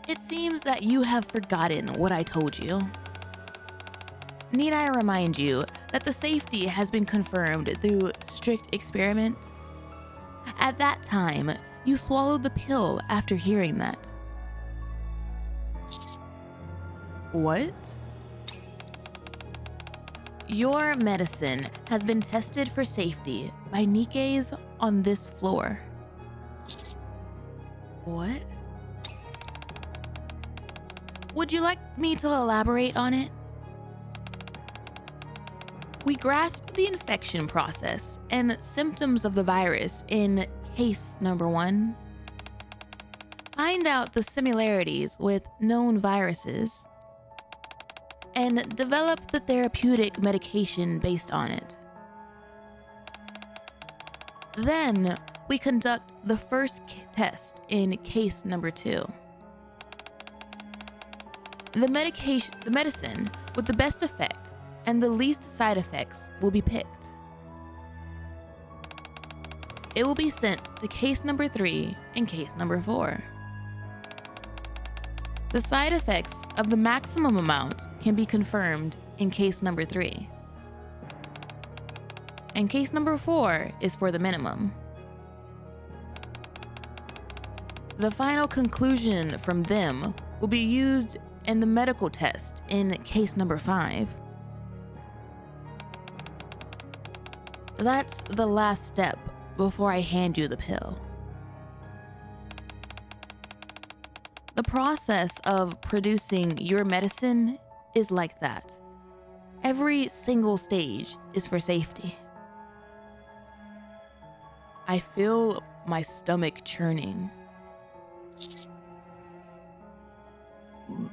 It seems that you have forgotten what I told you. Need I remind you that the safety has been confirmed through strict experiments? At that time, you swallowed the pill after hearing that. What? Your medicine has been tested for safety by NIKKEs on this floor. What? Would you like me to elaborate on it? We grasp the infection process and symptoms of the virus in case number 1. Find out the similarities with known viruses and develop the therapeutic medication based on it. Then we conduct the first test in case number 2. The medicine with the best effect and the least side effects will be picked. It will be sent to case number 3 and case number 4. The side effects of the maximum amount can be confirmed in case number 3. And case number 4 is for the minimum. The final conclusion from them will be used in the medical test in case number 5. That's the last step before I hand you the pill. The process of producing your medicine is like that. Every single stage is for safety. I feel my stomach churning.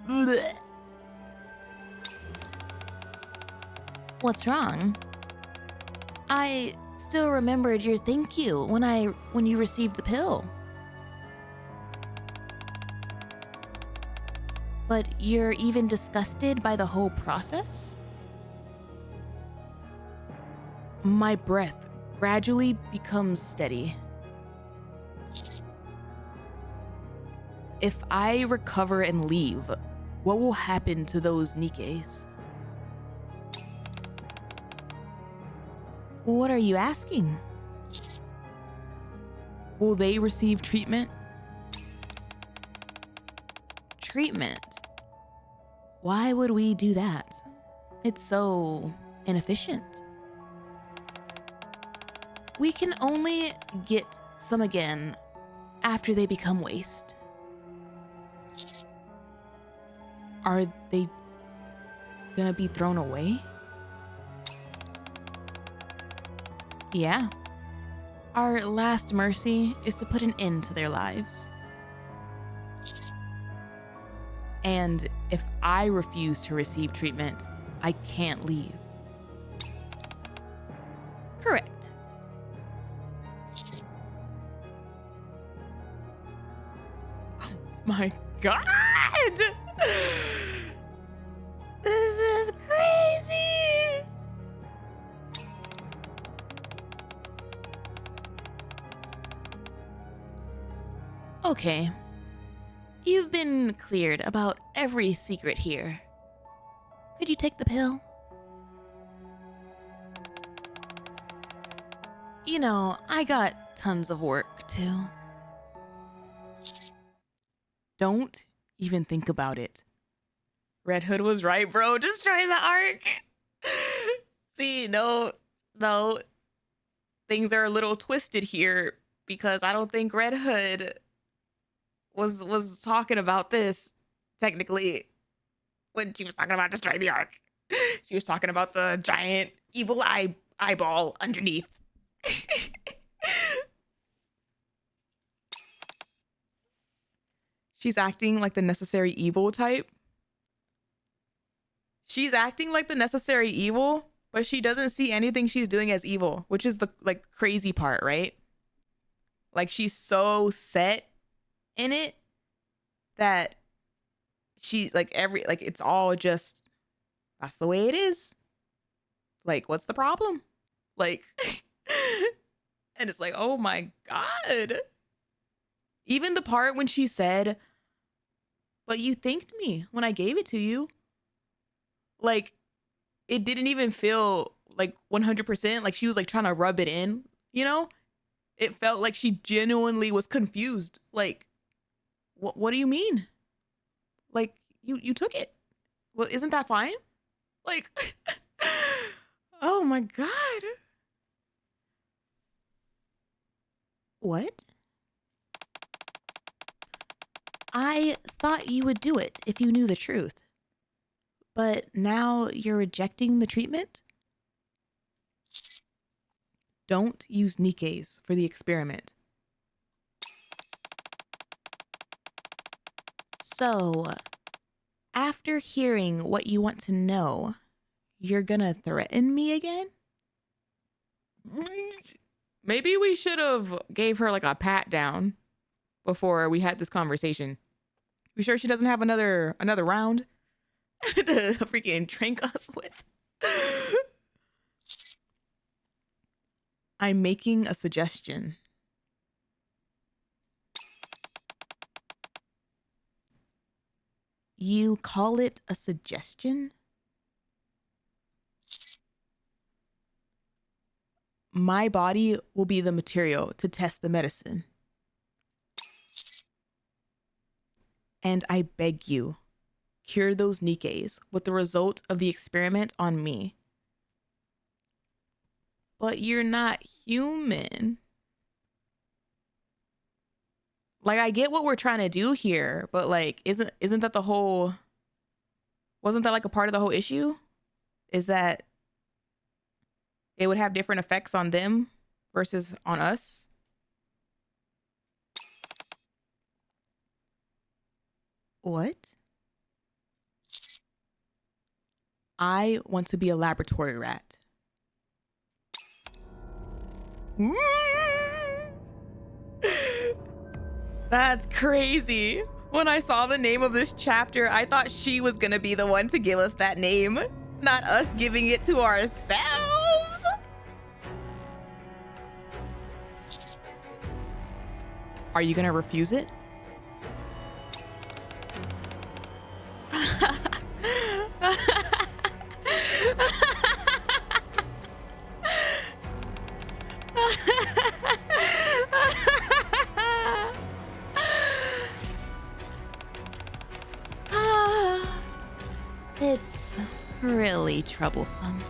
Blech. What's wrong? I still remembered your thank you when you received the pill. But you're even disgusted by the whole process? My breath gradually becomes steady. If I recover and leave, what will happen to those NIKKEs? What are you asking? Will they receive treatment? Treatment? Why would we do that? It's so inefficient. We can only get some again after they become waste. Are they gonna be thrown away? Yeah. Our last mercy is to put an end to their lives. And if I refuse to receive treatment, I can't leave. Correct. My God! This is crazy! Okay. You've been cleared about every secret here. Could you take the pill? You know, I got tons of work too. Don't even think about it. Red Hood was right, bro. Just try the arc. See, no. Things are a little twisted here because I don't think Red Hood was talking about this technically when she was talking about destroying the arc. She was talking about the giant evil eyeball underneath. She's acting like the necessary evil type. She's acting like the necessary evil, but she doesn't see anything she's doing as evil, which is the like crazy part, right? Like she's so set in it that she's like it's all just that's the way it is. Like, what's the problem? Like and it's like, oh my God. Even the part when she said, but you thanked me when I gave it to you. Like, it didn't even feel like 100%. Like she was like trying to rub it in, you know? It felt like she genuinely was confused. Like, what do you mean? Like, you took it. Well, isn't that fine? Like, oh my God. What? I thought you would do it if you knew the truth. But now you're rejecting the treatment? Don't use NIKKEs for the experiment. So, after hearing what you want to know, you're gonna threaten me again? Maybe we should have gave her like a pat down before we had this conversation. You sure she doesn't have another round to freaking drink us with? I'm making a suggestion. You call it a suggestion? My body will be the material to test the medicine. And I beg you, cure those NIKKEs with the result of the experiment on me. But you're not human. Like, I get what we're trying to do here, but like, isn't that the whole, wasn't that like a part of the whole issue? Is that it would have different effects on them versus on us? What? I want to be a laboratory rat. That's crazy. When I saw the name of this chapter, I thought she was gonna be the one to give us that name, not us giving it to ourselves. Are you gonna refuse it? really troublesome.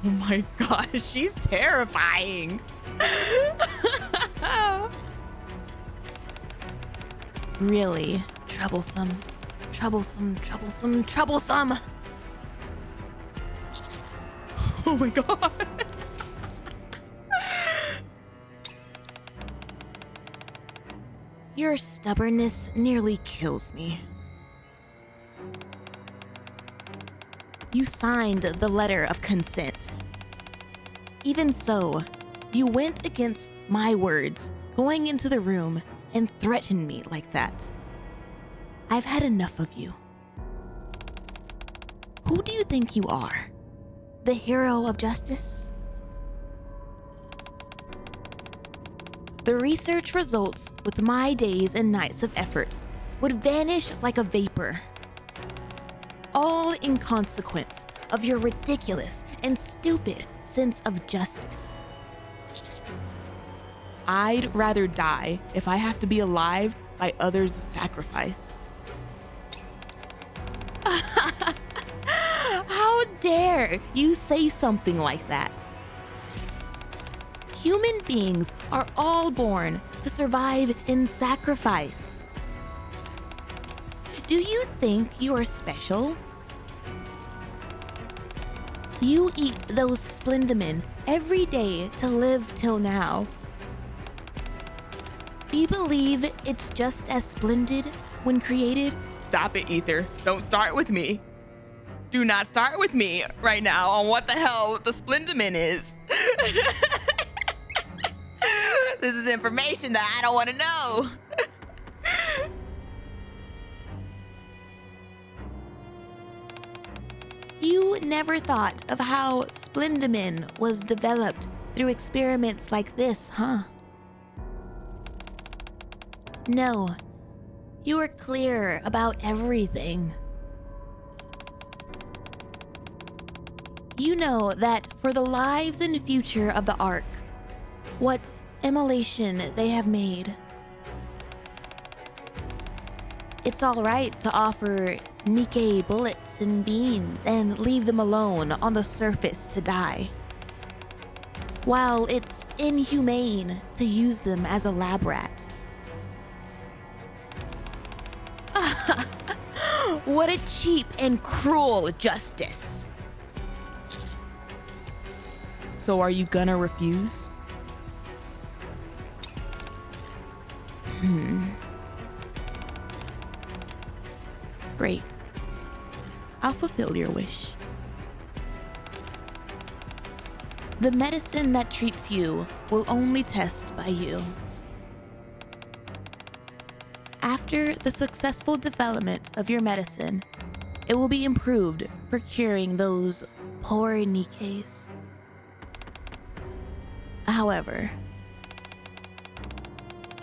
Oh my gosh, she's terrifying. Really troublesome. Troublesome, troublesome, troublesome. Oh my god. Your stubbornness nearly kills me. You signed the letter of consent. Even so, you went against my words, going into the room and threatened me like that. I've had enough of you. Who do you think you are? The hero of justice? The research results with my days and nights of effort would vanish like a vapor. All in consequence of your ridiculous and stupid sense of justice. I'd rather die if I have to be alive by others' sacrifice. How dare you say something like that? Human beings are all born to survive in sacrifice. Do you think you are special? You eat those Splendimen every day to live till now. Do you believe it's just as splendid when created? Stop it, Ether. Don't start with me. Do not start with me right now on what the hell the Splendimen is. This is information that I don't want to know. You never thought of how Splendimen was developed through experiments like this, huh? No, you are clear about everything. You know that for the lives and future of the Ark, what immolation they have made. It's all right to offer NIKKE bullets and beams and leave them alone on the surface to die, while it's inhumane to use them as a lab rat. What a cheap and cruel justice. So are you gonna refuse? Great. I'll fulfill your wish. The medicine that treats you will only test by you. After the successful development of your medicine, it will be improved for curing those poor NIKKEs. However,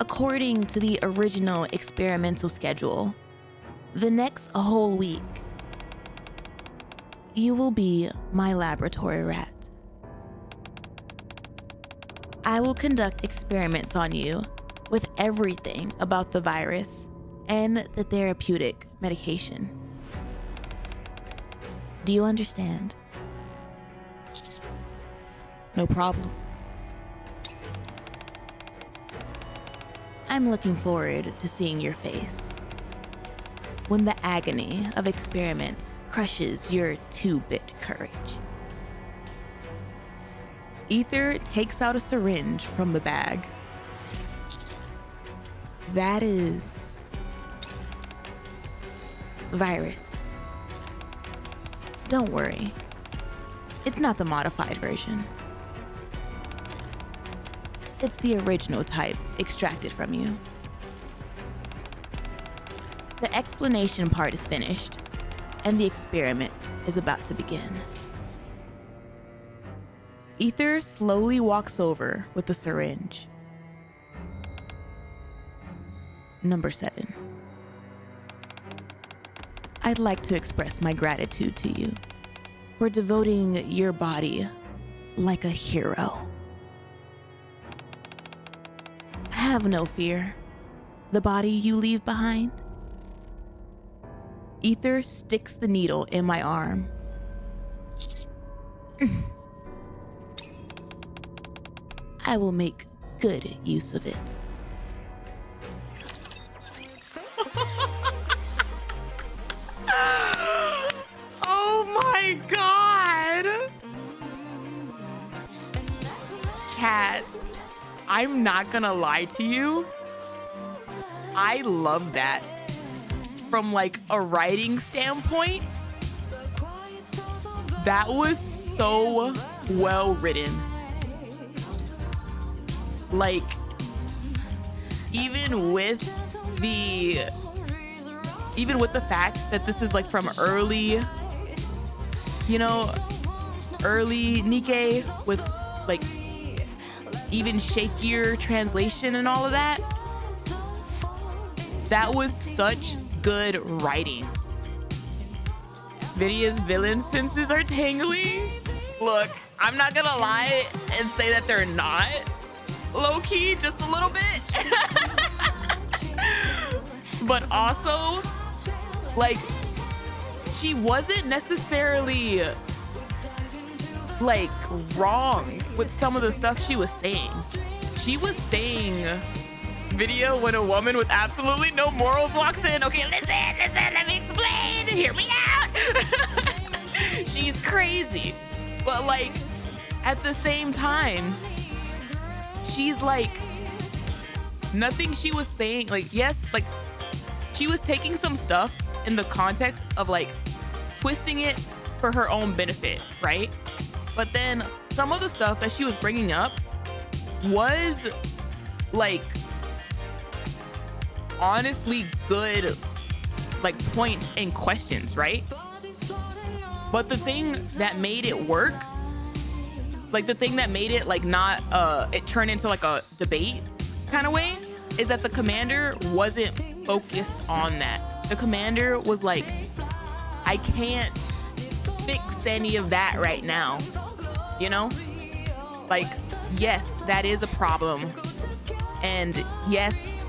according to the original experimental schedule, the next whole week, you will be my laboratory rat. I will conduct experiments on you with everything about the virus and the therapeutic medication. Do you understand? No problem. I'm looking forward to seeing your face when the agony of experiments crushes your 2-bit courage. Ether takes out a syringe from the bag. That is virus. Don't worry. It's not the modified version. It's the original type extracted from you. The explanation part is finished, and the experiment is about to begin. Ether slowly walks over with the syringe. Number 7. I'd like to express my gratitude to you for devoting your body like a hero. Have no fear. The body you leave behind? Ether sticks the needle in my arm. I will make good use of it. Oh my god! Cat, I'm not gonna lie to you. I love that. From like a writing standpoint, that was so well written. Like, even with the fact that this is like from early, you know, early NIKKE with like even shakier translation and all of that, that was such good writing. Vidia's villain senses are tingling. Look, I'm not gonna lie and say that they're not low-key, just a little bit. But also, like, she wasn't necessarily like wrong with some of the stuff she was saying. She was saying, Vidia, when a woman with absolutely no morals walks in, okay, listen, let me explain, hear me out. She's crazy. But like, at the same time, she's like, nothing she was saying, like, yes, like, she was taking some stuff in the context of like twisting it for her own benefit, right? But then some of the stuff that she was bringing up was like honestly good like points and questions, right? But the thing that made it work, like the thing that made it like not it turned into like a debate kind of way, is that the commander wasn't focused on that. The commander was like, I can't fix any of that right now, you know? Like, yes, that is a problem, and yes,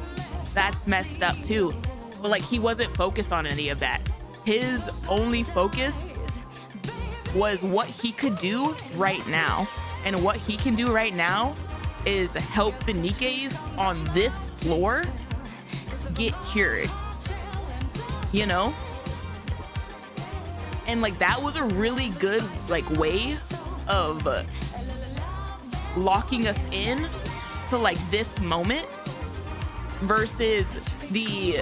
that's messed up too, but like, he wasn't focused on any of that. His only focus was what he could do right now, and what he can do right now is help the NIKKEs on this floor get cured, you know? And like, that was a really good like way of locking us in to like this moment versus the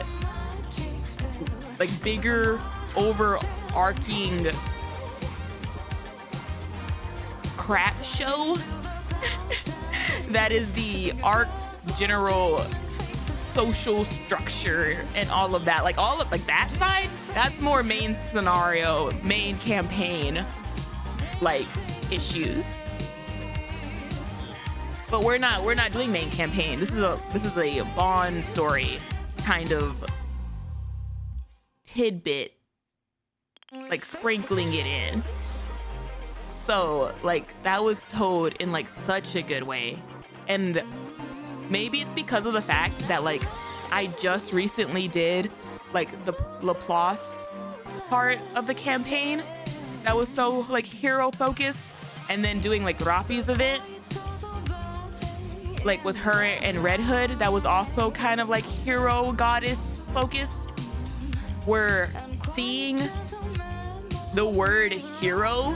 like bigger overarching crap show that is the arc's general social structure and all of that. Like, all of like that side, that's more main scenario, main campaign like issues. But we're not doing main campaign. This is a Bond story kind of tidbit, like sprinkling it in. So like, that was told in like such a good way. And maybe it's because of the fact that like, I just recently did like the Laplace part of the campaign that was so like hero focused, and then doing like Rapi's event like with her and Red Hood that was also kind of like hero goddess focused. We're seeing the word hero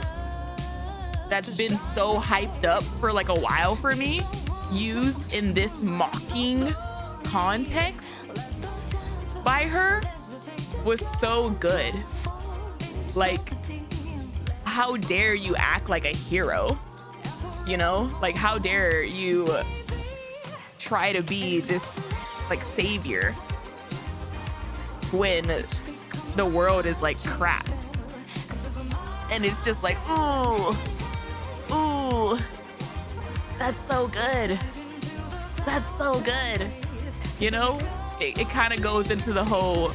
that's been so hyped up for like a while for me used in this mocking context by her was so good. Like, how dare you act like a hero, you know? Like, how dare you try to be this like savior when the world is like crap. And it's just like, ooh, that's so good. That's so good. You know, it kind of goes into the whole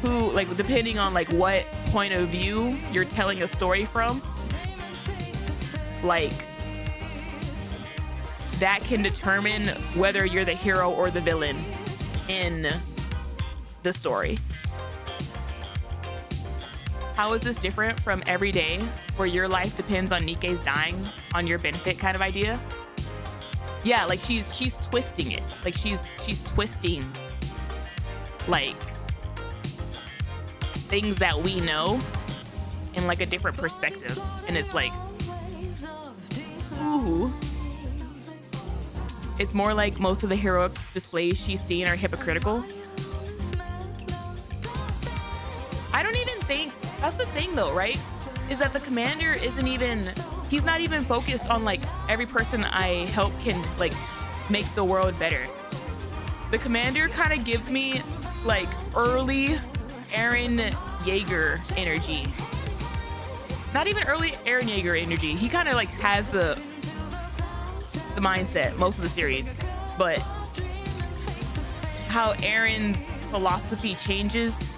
who, like, depending on like what point of view you're telling a story from, like, that can determine whether you're the hero or the villain in the story. how is this different from every day where your life depends on NIKKE's dying on your benefit kind of idea? Yeah, like she's twisting it. Like she's twisting like things that we know in like a different perspective. And it's like, ooh. It's more like most of the heroic displays she's seen are hypocritical. I don't even think, that's the thing though, right? Is that the commander isn't even, he's not even focused on like every person I help can like make the world better. The commander kind of gives me like early Eren Yeager energy. Not even early Eren Yeager energy. He kind of like has the mindset most of the series, but how Eren's philosophy changes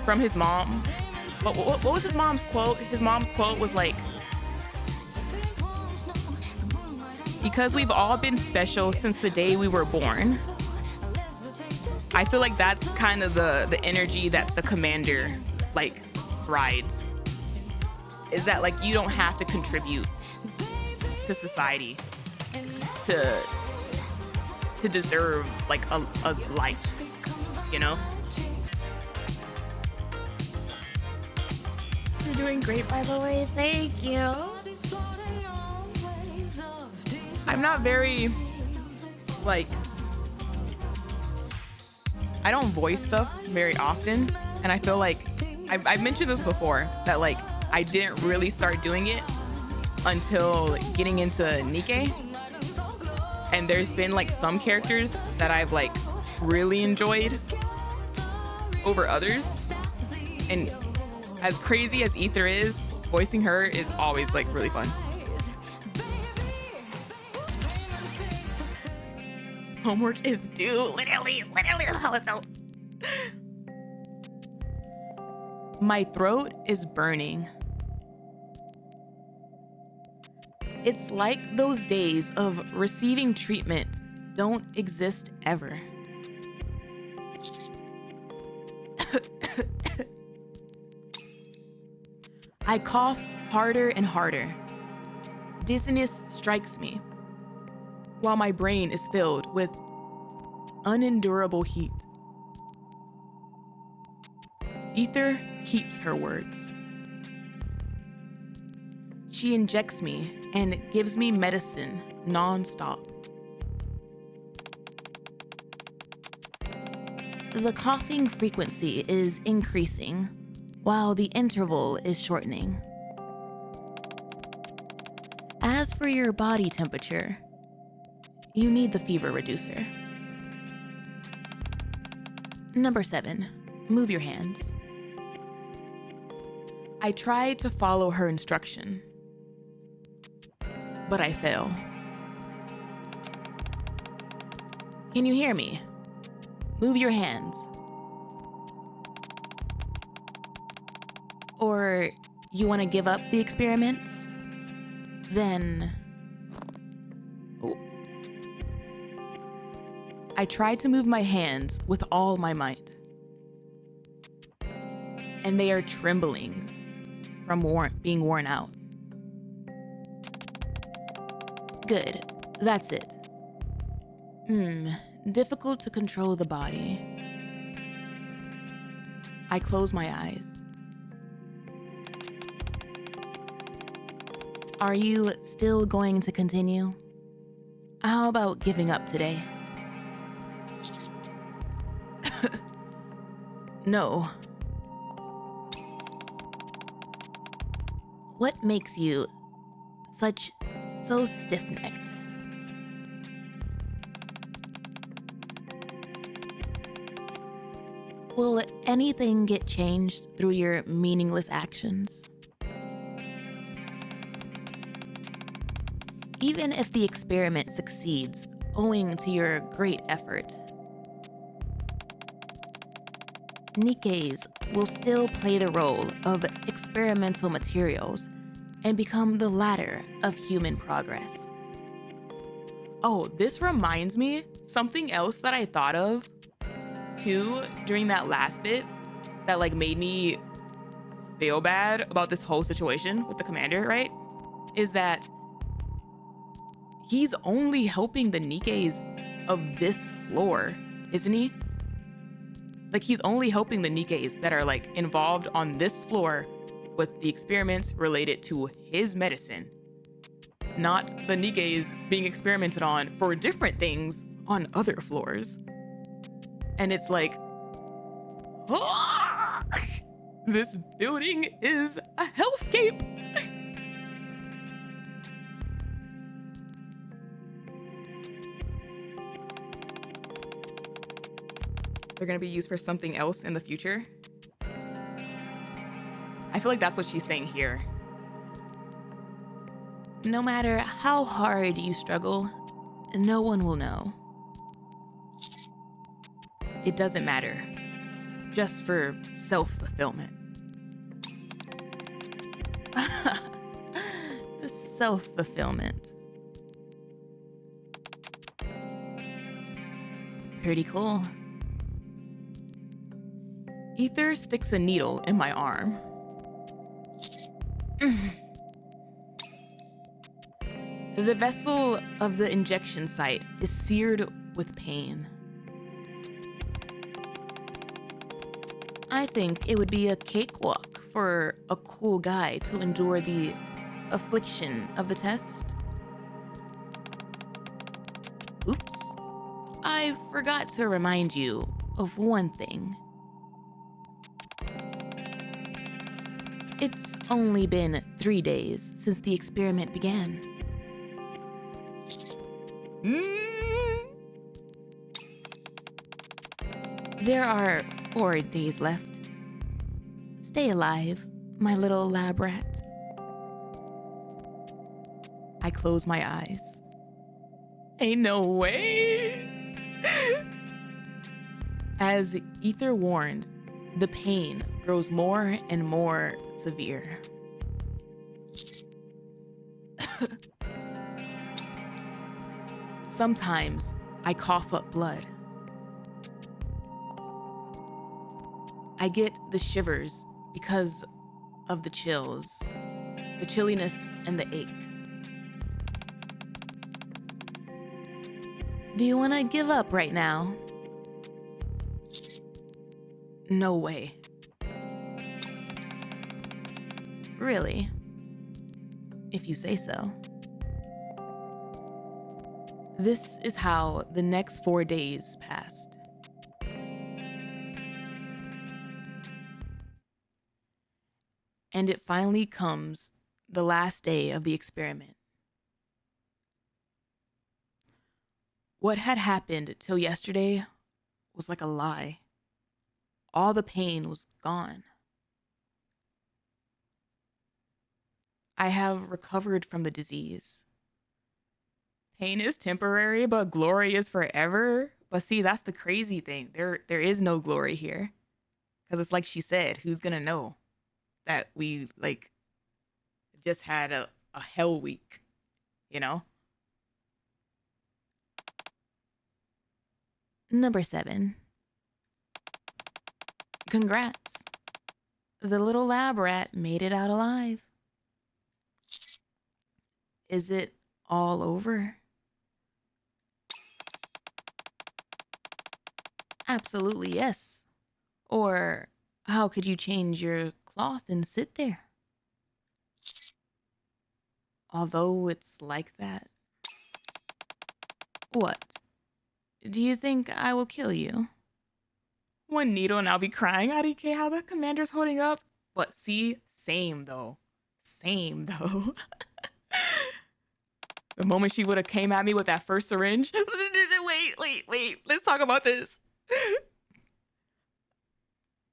from his mom. What was his mom's quote? His mom's quote was like, because we've all been special since the day we were born. I feel like that's kind of the energy that the commander like rides. Is that like you don't have to contribute to society to deserve like a life, you know? You're doing great, by the way. Thank you. I'm not very like, I don't voice stuff very often, and I feel like I've mentioned this before that like I didn't really start doing it until getting into NIKKE, and there's been like some characters that I've like really enjoyed over others, and as crazy as Ether is, voicing her is always like really fun. Homework is due. Literally that's how it felt. My throat is burning. It's like those days of receiving treatment don't exist ever. I cough harder and harder. Dizziness strikes me, while my brain is filled with unendurable heat. Ether keeps her words. She injects me and gives me medicine non-stop. The coughing frequency is increasing, while the interval is shortening. As for your body temperature, you need the fever reducer. Number 7, move your hands. I tried to follow her instruction, but I fail. Can you hear me? Move your hands. Or you want to give up the experiments? Then... Oh. I tried to move my hands with all my might, and they are trembling from being worn out. Good, that's it. Difficult to control the body. I close my eyes. Are you still going to continue? How about giving up today? No. What makes you so stiff-necked? Will anything get changed through your meaningless actions? Even if the experiment succeeds owing to your great effort, NIKKEs will still play the role of experimental materials and become the ladder of human progress. Oh, this reminds me something else that I thought of too, during that last bit, that like made me feel bad about this whole situation with the commander, right? Is that he's only helping the Nikkes of this floor, isn't he? Like he's only helping the Nikkes that are like involved on this floor with the experiments related to his medicine, not the Nikkes being experimented on for different things on other floors. And it's like, ah! This building is a hellscape. They're gonna be used for something else in the future. I feel like that's what she's saying here. No matter how hard you struggle, no one will know. It doesn't matter. Just for self-fulfillment. Self-fulfillment. Pretty cool. Ether sticks a needle in my arm. The vessel of the injection site is seared with pain. I think it would be a cakewalk for a cool guy to endure the affliction of the test. Oops. I forgot to remind you of one thing. It's only been 3 days since the experiment began. There are 4 days left. Stay alive, my little lab rat. I close my eyes. Ain't no way. As Ether warned, the pain grows more and more severe. Sometimes I cough up blood. I get the shivers because of the chills, the chilliness and the ache. Do you want to give up right now? No way. Really? If you say so. This is how the next 4 days passed. And it finally comes, the last day of the experiment. What had happened till yesterday was like a lie. All the pain was gone. I have recovered from the disease. Pain is temporary, but glory is forever. But see, that's the crazy thing. There is no glory here. Because it's like she said, who's gonna know that we like just had a hell week, you know? Number 7. Congrats. The little lab rat made it out alive. Is it all over? Absolutely, yes. Or how could you change your cloth and sit there? Although it's like that. What? Do you think I will kill you? One needle and I'll be crying. IDK, how the commander's holding up. But see, same though. Same though. The moment she would have came at me with that first syringe. Wait. Let's talk about this.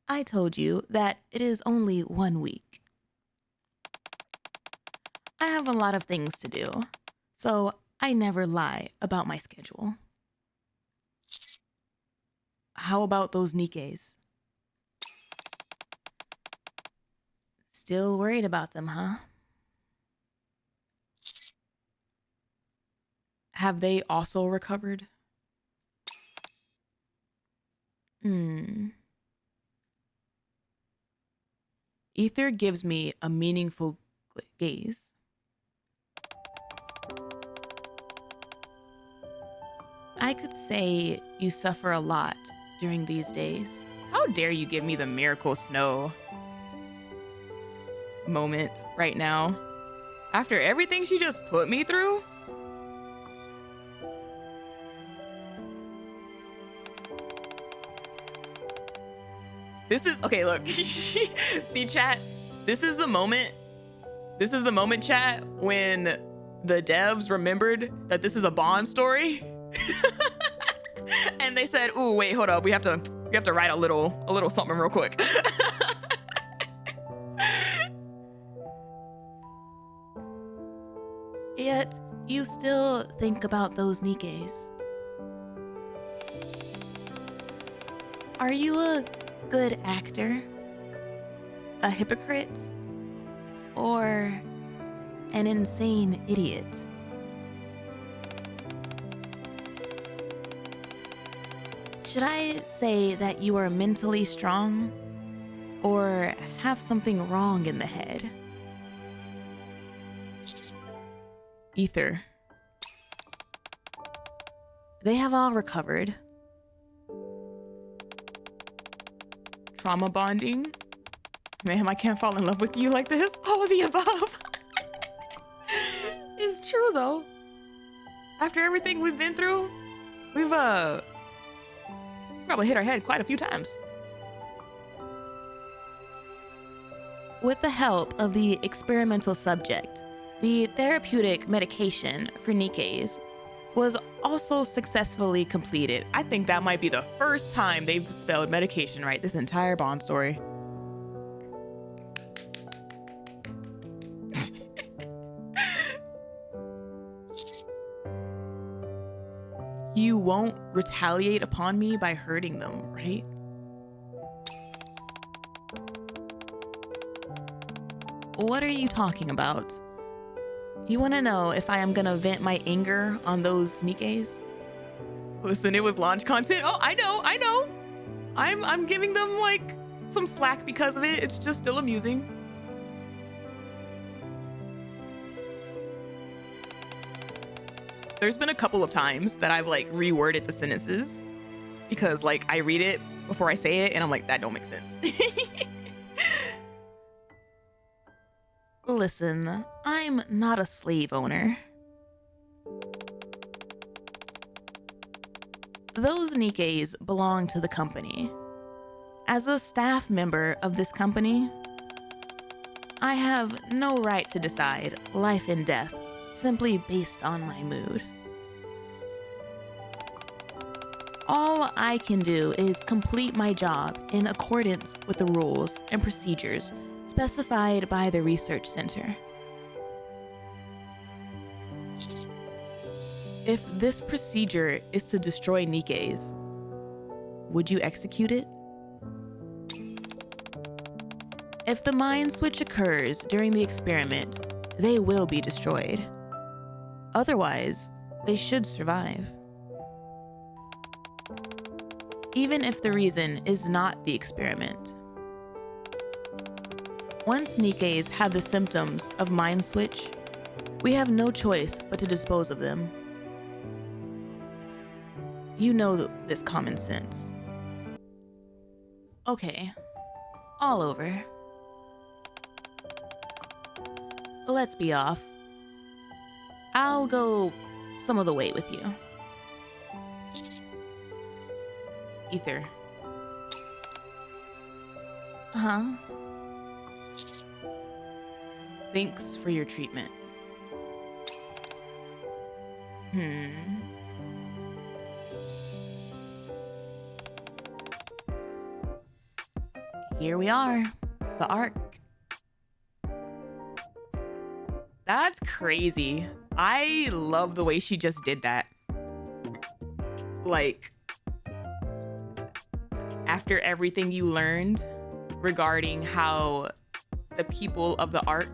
I told you that it is only 1 week. I have a lot of things to do, so I never lie about my schedule. How about those Nikkes? Still worried about them, huh? Have they also recovered? Ether gives me a meaningful gaze. I could say you suffer a lot during these days. How dare you give me the miracle snow moment right now? After everything she just put me through? This is, okay, look. See, chat? This is the moment, chat, when the devs remembered that this is a Bond story. And they said, ooh, wait, hold up. We have to write a little something real quick. Yet, you still think about those NIKKEs. Are you a good actor? A hypocrite? Or an insane idiot? Should I say that you are mentally strong? Or have something wrong in the head? Ether. They have all recovered. Trauma bonding. Ma'am, I can't fall in love with you like this. All of the above. It's true though. After everything we've been through, we've probably hit our head quite a few times. With the help of the experimental subject, the therapeutic medication for NIKKEs Was also successfully completed. I think that might be the first time they've spelled medication right this entire Bond story. You won't retaliate upon me by hurting them, right? What are you talking about? You want to know if I am gonna vent my anger on those NIKKEs? Listen, it was launch content. Oh, I know. I'm giving them like some slack because of it. It's just still amusing. There's been a couple of times that I've like reworded the sentences because like I read it before I say it and I'm like, that don't make sense. Listen, I'm not a slave owner. Those NIKKEs belong to the company. As a staff member of this company, I have no right to decide life and death simply based on my mood. All I can do is complete my job in accordance with the rules and procedures specified by the research center. If this procedure is to destroy NIKKEs, would you execute it? If the mind switch occurs during the experiment, they will be destroyed. Otherwise, they should survive. Even if the reason is not the experiment. Once NIKKEs have the symptoms of mind switch, we have no choice but to dispose of them. You know this common sense. Okay, all over. Let's be off. I'll go some of the way with you. Ether. Huh? Thanks for your treatment. Here we are, the Ark. That's crazy. I love the way she just did that. Like, after everything you learned regarding how the people of the Ark,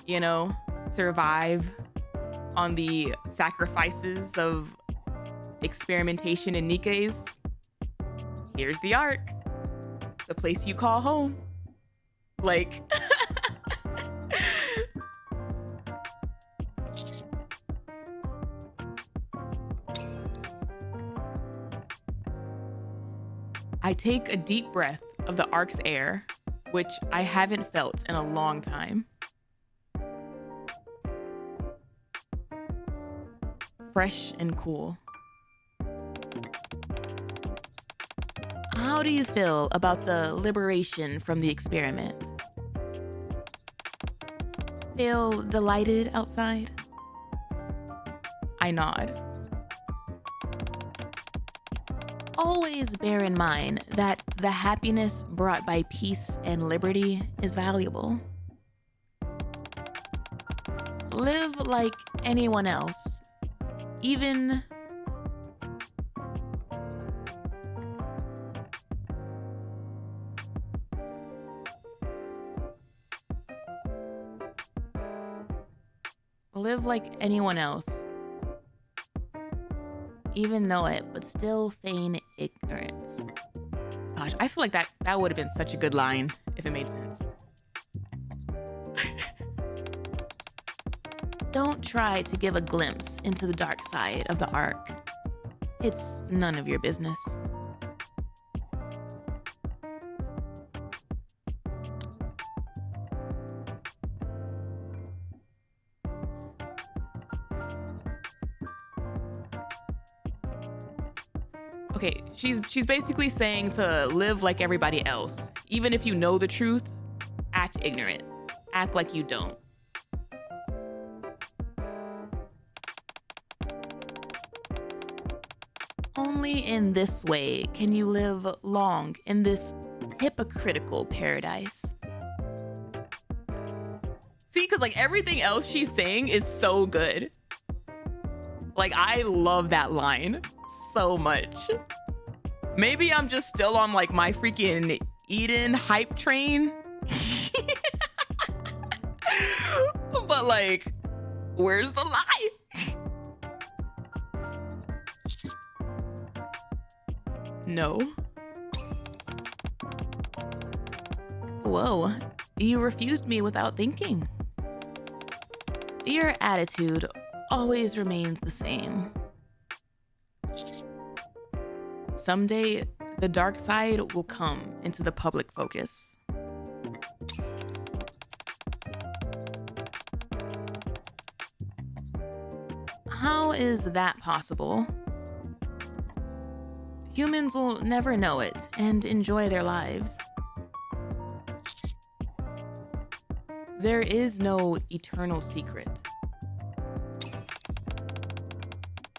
you know, survive on the sacrifices of experimentation in NIKKEs, here's the Ark, the place you call home. Like, I take a deep breath of the Ark's air, which I haven't felt in a long time. Fresh and cool. How do you feel about the liberation from the experiment? Feel delighted outside? I nod. Always bear in mind that the happiness brought by peace and liberty is valuable. Live like anyone else, even live like anyone else. Even know it, but still feign ignorance. Gosh, I feel like that would have been such a good line if it made sense. Don't try to give a glimpse into the dark side of the Ark. It's none of your business. Okay, she's basically saying to live like everybody else. Even if you know the truth, act ignorant. Act like you don't. Only in this way can you live long in this hypocritical paradise. See, because like everything else she's saying is so good. Like, I love that line so much. Maybe I'm just still on like my freaking Eden hype train. But like, where's the lie? No. Whoa, you refused me without thinking. Your attitude always remains the same. Someday, the dark side will come into the public focus. How is that possible? Humans will never know it and enjoy their lives. There is no eternal secret.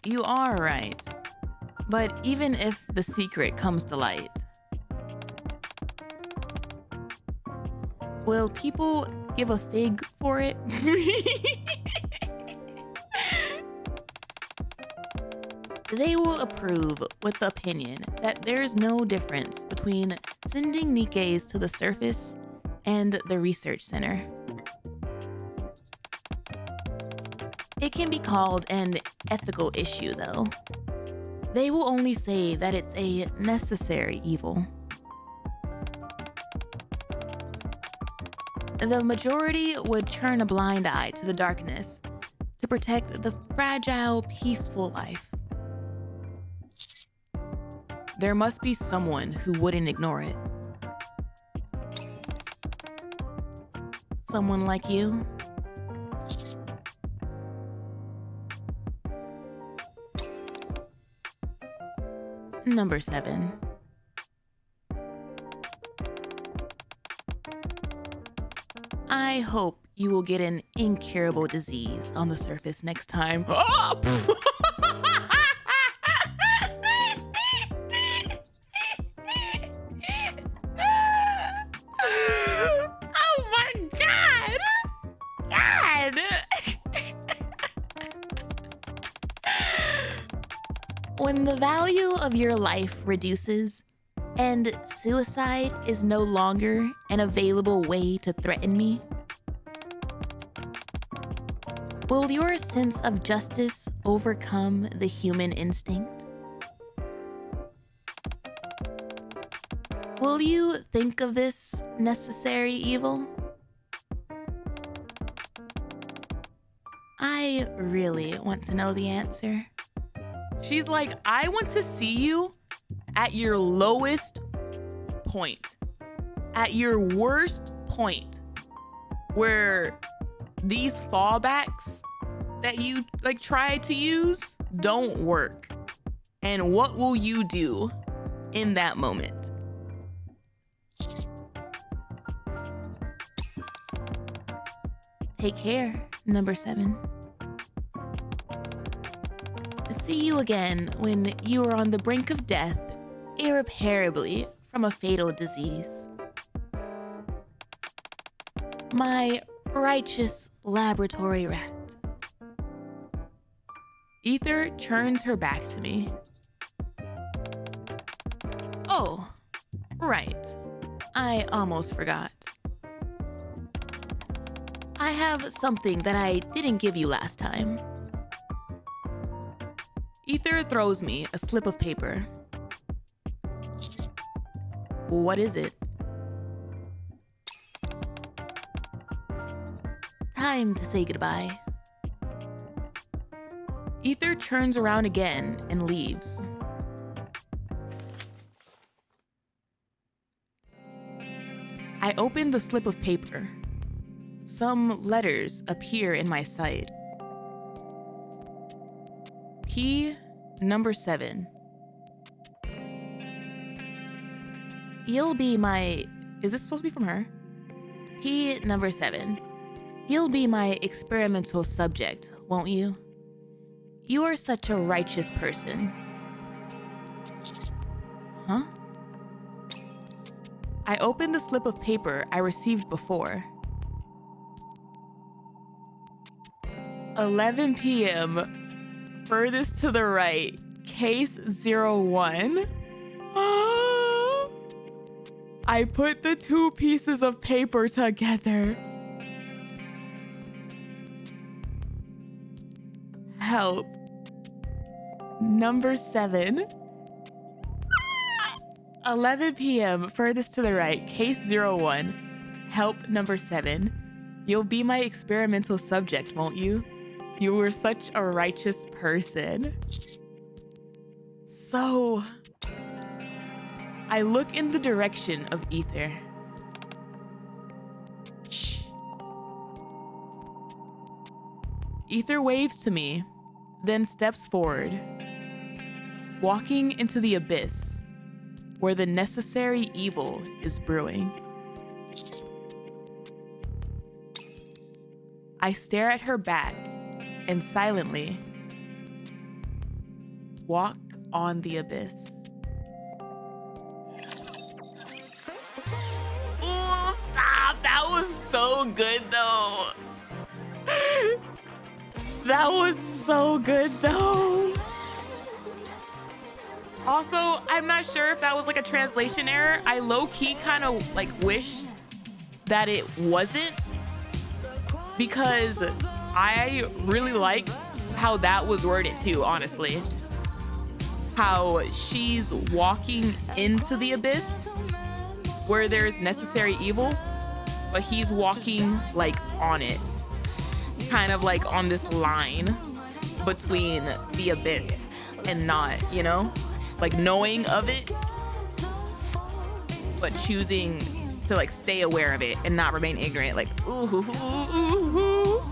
You are right. But even if the secret comes to light, will people give a fig for it? They will approve with the opinion that there's no difference between sending NIKKEs to the surface and the research center. It can be called an ethical issue, though. They will only say that it's a necessary evil. The majority would turn a blind eye to the darkness to protect the fragile, peaceful life. There must be someone who wouldn't ignore it. Someone like you. Number 7. I hope you will get an incurable disease on the surface next time. Oh! Oh my God! God! When the value of your life reduces and suicide is no longer an available way to threaten me, will your sense of justice overcome the human instinct? Will you think of this necessary evil? I really want to know the answer. She's like, I want to see you at your lowest point, at your worst point, where these fallbacks that you like try to use don't work. And what will you do in that moment? Take care, number 7. See you again when you are on the brink of death, irreparably from a fatal disease. My righteous laboratory rat. Ether turns her back to me. Oh, right. I almost forgot. I have something that I didn't give you last time. Ether throws me a slip of paper. What is it? Time to say goodbye. Ether turns around again and leaves. I open the slip of paper. Some letters appear in my sight. P number 7. You'll be my... Is this supposed to be from her? P number 7. You'll be my experimental subject, won't you? You are such a righteous person. Huh? I open the slip of paper I received before. 11 p.m. Furthest to the right, case 01. I put the 2 pieces of paper together. Help. Number 7. 11 p.m. Furthest to the right, case 01. Help number 7. You'll be my experimental subject, won't you? You were such a righteous person. So, I look in the direction of Ether. Shh. Ether waves to me, then steps forward, walking into the abyss where the necessary evil is brewing. I stare at her back and silently walk on the abyss. Ooh, stop! That was so good though. That was so good though. Also, I'm not sure if that was like a translation error. I low-key kind of like wish that it wasn't, because I really like how that was worded too, honestly. How she's walking into the abyss where there's necessary evil, but he's walking like on it. Kind of like on this line between the abyss and not, you know? Like knowing of it, but choosing to like stay aware of it and not remain ignorant. Like, ooh, ooh, ooh, ooh, ooh.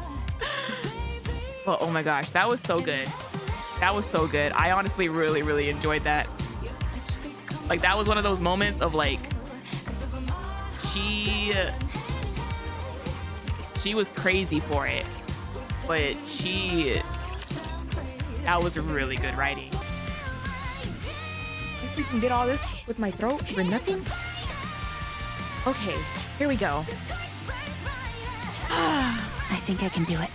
But oh my gosh, that was so good. That was so good. I honestly really, really enjoyed that. Like that was one of those moments of like, she was crazy for it, but that was really good writing. Guess we can get all this with my throat for nothing. Okay, here we go. I think I can do it.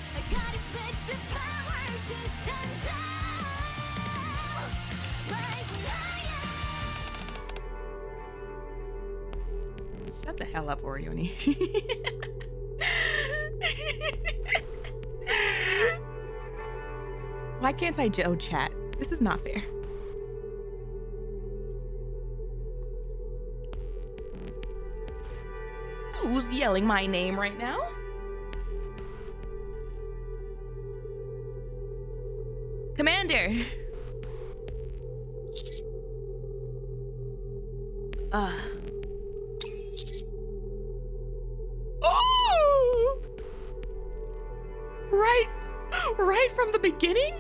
Shut the hell up, Orioni. Why can't I Joe chat? This is not fair. yelling my name right now. Commander. Oh! Right from the beginning?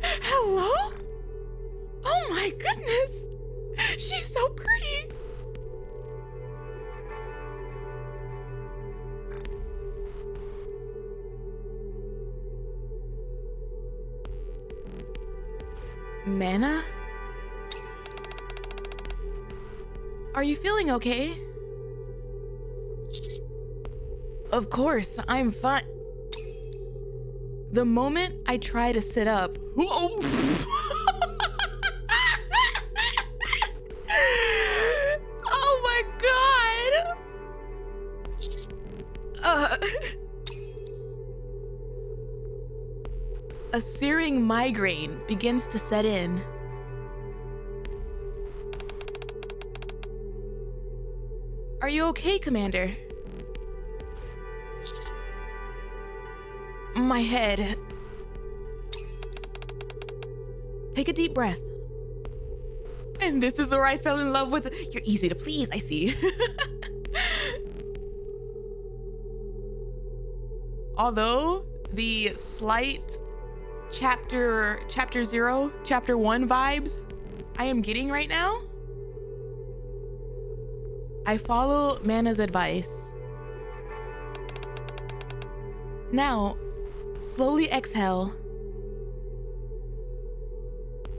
Hello? Oh my goodness. She's so pretty. Manaaaaa? Are you feeling okay? Of course, I'm fine. The moment I try to sit up, oh, oh my God. A searing migraine begins to set in. Are you okay, Commander? My head. Take a deep breath. And this is where I fell in love with. You're easy to please, I see. Although the slight chapter 0, chapter 1 vibes I am getting right now, I follow Manaaa's advice. Now, slowly exhale.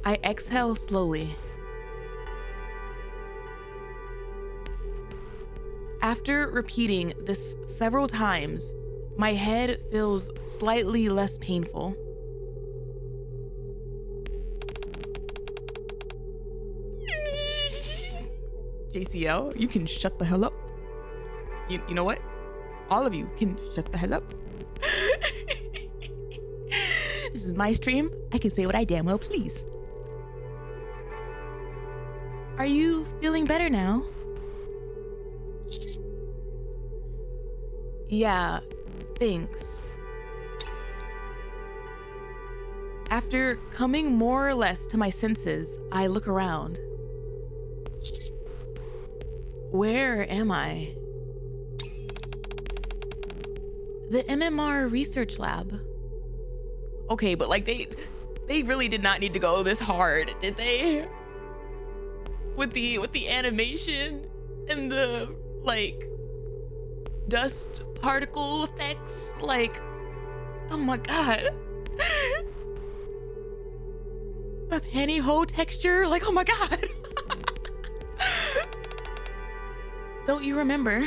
I exhale slowly. After repeating this several times, my head feels slightly less painful. JCL, you can shut the hell up. You know what? All of you can shut the hell up. This is my stream. I can say what I damn well please. Are you feeling better now? Yeah, thanks. After coming more or less to my senses, I look around. Where am I? The MMR research lab. Okay, but like they really did not need to go this hard, did they? With the animation and the like dust particle effects, like, oh my God. The pantyhose texture, like, oh my God. Don't you remember?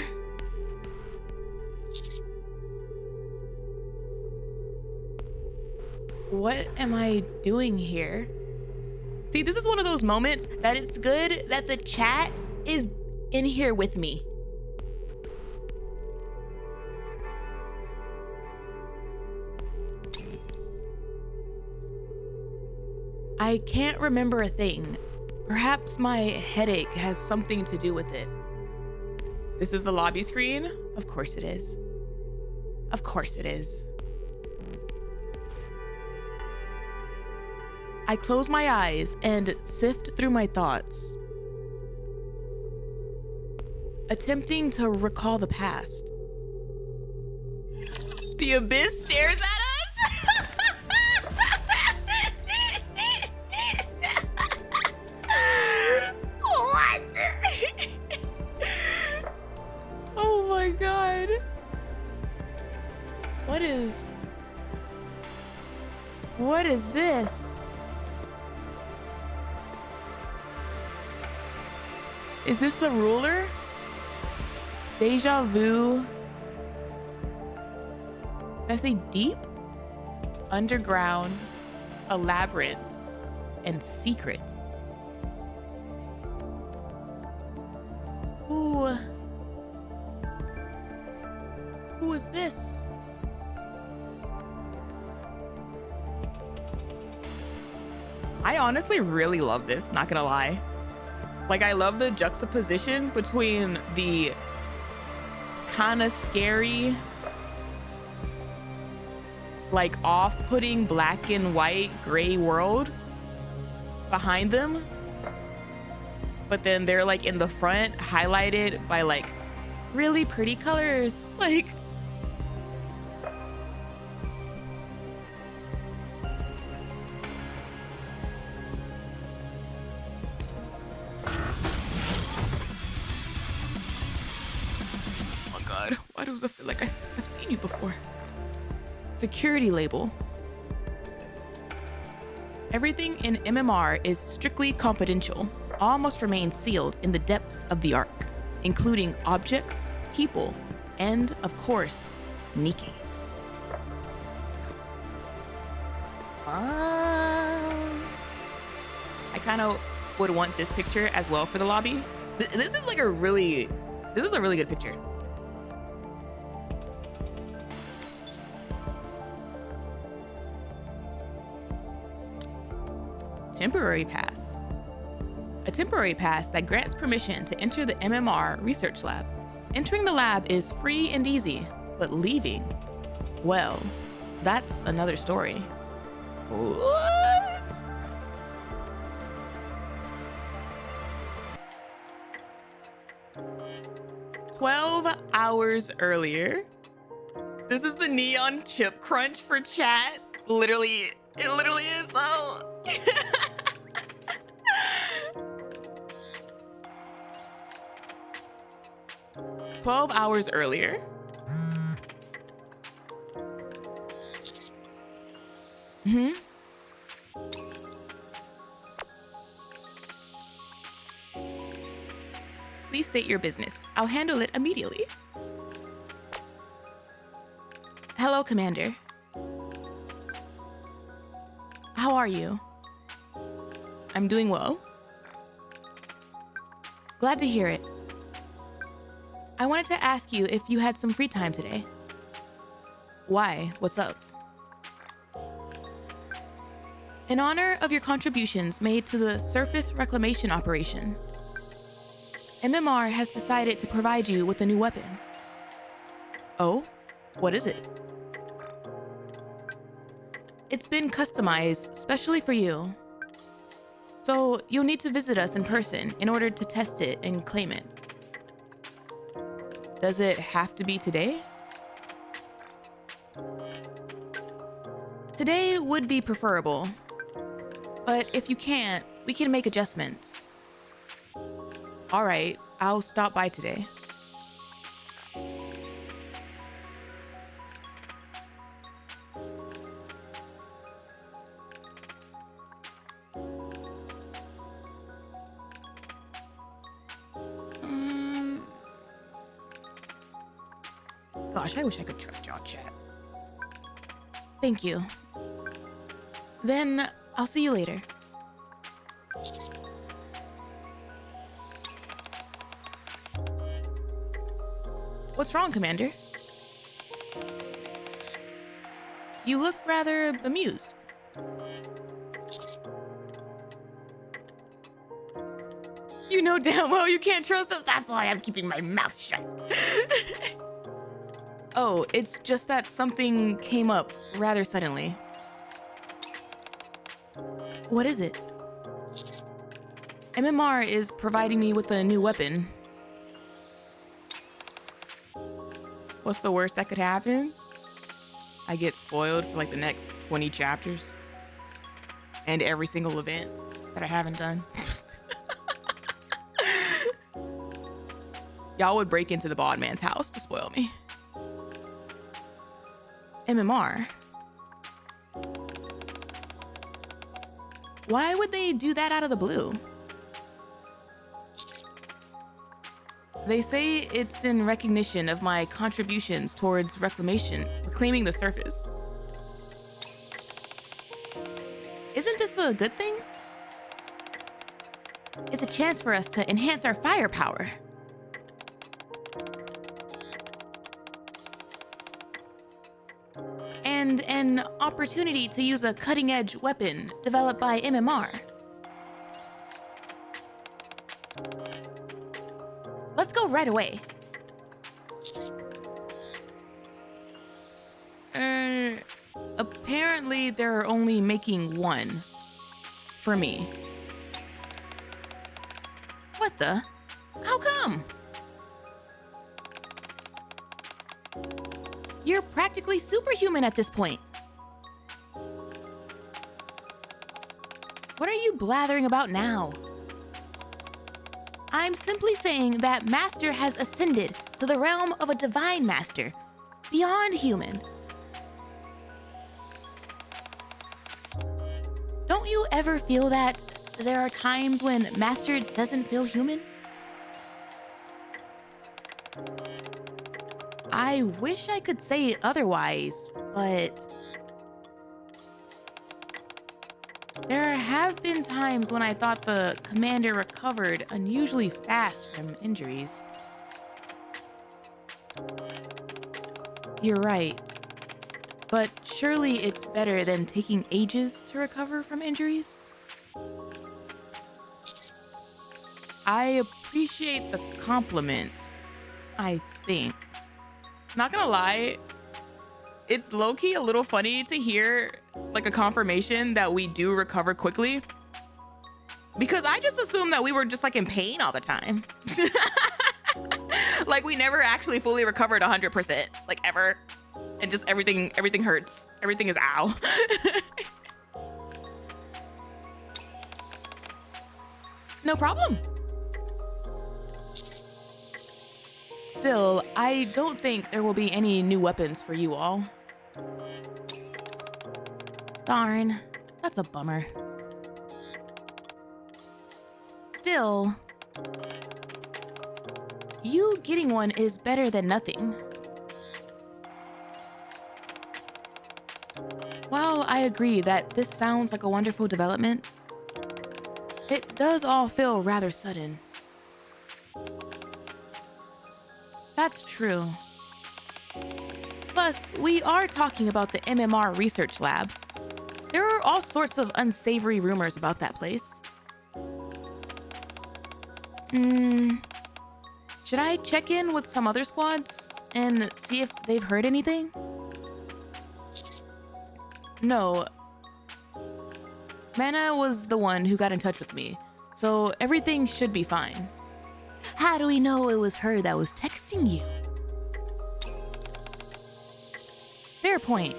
What am I doing here? See, this is one of those moments that it's good that the chat is in here with me. I can't remember a thing. Perhaps my headache has something to do with it. This is the lobby screen? Of course it is. Of course it is. I close my eyes and sift through my thoughts, attempting to recall the past. The abyss stares at us? What? Oh my God. What is this? Is this the ruler? Deja vu. That's a deep, underground, a labyrinth, and secret. Who is this? I honestly really love this, not gonna lie. Like, I love the juxtaposition between the kind of scary, like off-putting black and white gray world behind them. But then they're like in the front highlighted by like really pretty colors. Like, oh God, why does it feel like I've seen you before? Security label. Everything in MMR is strictly confidential. All must remain sealed in the depths of the Ark, including objects, people, and, of course, NIKKEs. I kind of would want this picture as well for the lobby. This is a really good picture. Temporary pass. A temporary pass that grants permission to enter the MMR research lab. Entering the lab is free and easy, but leaving, well, that's another story. What? "12 hours earlier." This is the neon chip crunch for chat. Literally, it literally is though. 12 hours earlier. Please state your business. I'll handle it immediately. Hello, Commander. How are you? I'm doing well. Glad to hear it. I wanted to ask you if you had some free time today. Why? What's up? In honor of your contributions made to the surface reclamation operation, MMR has decided to provide you with a new weapon. Oh? What is it? It's been customized specially for you. So you'll need to visit us in person in order to test it and claim it. Does it have to be today? Today would be preferable, but if you can't, we can make adjustments. All right, I'll stop by today. Gosh, I wish I could trust y'all, chat. Thank you. Then I'll see you later. What's wrong, Commander? You look rather bemused. You know damn well you can't trust us. That's why I'm keeping my mouth shut. Oh, it's just that something came up rather suddenly. What is it? MMR is providing me with a new weapon. What's the worst that could happen? I get spoiled for like the next 20 chapters. And every single event that I haven't done. Y'all would break into the bald man's house to spoil me. MMR. Why would they do that out of the blue? They say it's in recognition of my contributions towards reclaiming the surface. Isn't this a good thing? It's a chance for us to enhance our firepower. And an opportunity to use a cutting-edge weapon developed by MMR. Let's go right away. apparently they're only making one for me. What the? How come? You're practically superhuman at this point. What are you blathering about now? I'm simply saying that Master has ascended to the realm of a divine master, beyond human. Don't you ever feel that there are times when Master doesn't feel human? I wish I could say otherwise, but there have been times when I thought the commander recovered unusually fast from injuries. You're right, but surely it's better than taking ages to recover from injuries? I appreciate the compliment, I think. Not gonna lie, it's low-key a little funny to hear like a confirmation that we do recover quickly, because I just assumed that we were just like in pain all the time. Like we never actually fully recovered 100%, like ever, and just everything hurts. Everything is ow. No problem. Still, I don't think there will be any new weapons for you all. Darn, that's a bummer. Still, you getting one is better than nothing. While I agree that this sounds like a wonderful development, it does all feel rather sudden. That's true. Plus, we are talking about the MMR research lab. There are all sorts of unsavory rumors about that place. Should I check in with some other squads and see if they've heard anything? No. Manaaaaa was the one who got in touch with me, so everything should be fine. How do we know it was her that was texting you? Fair point.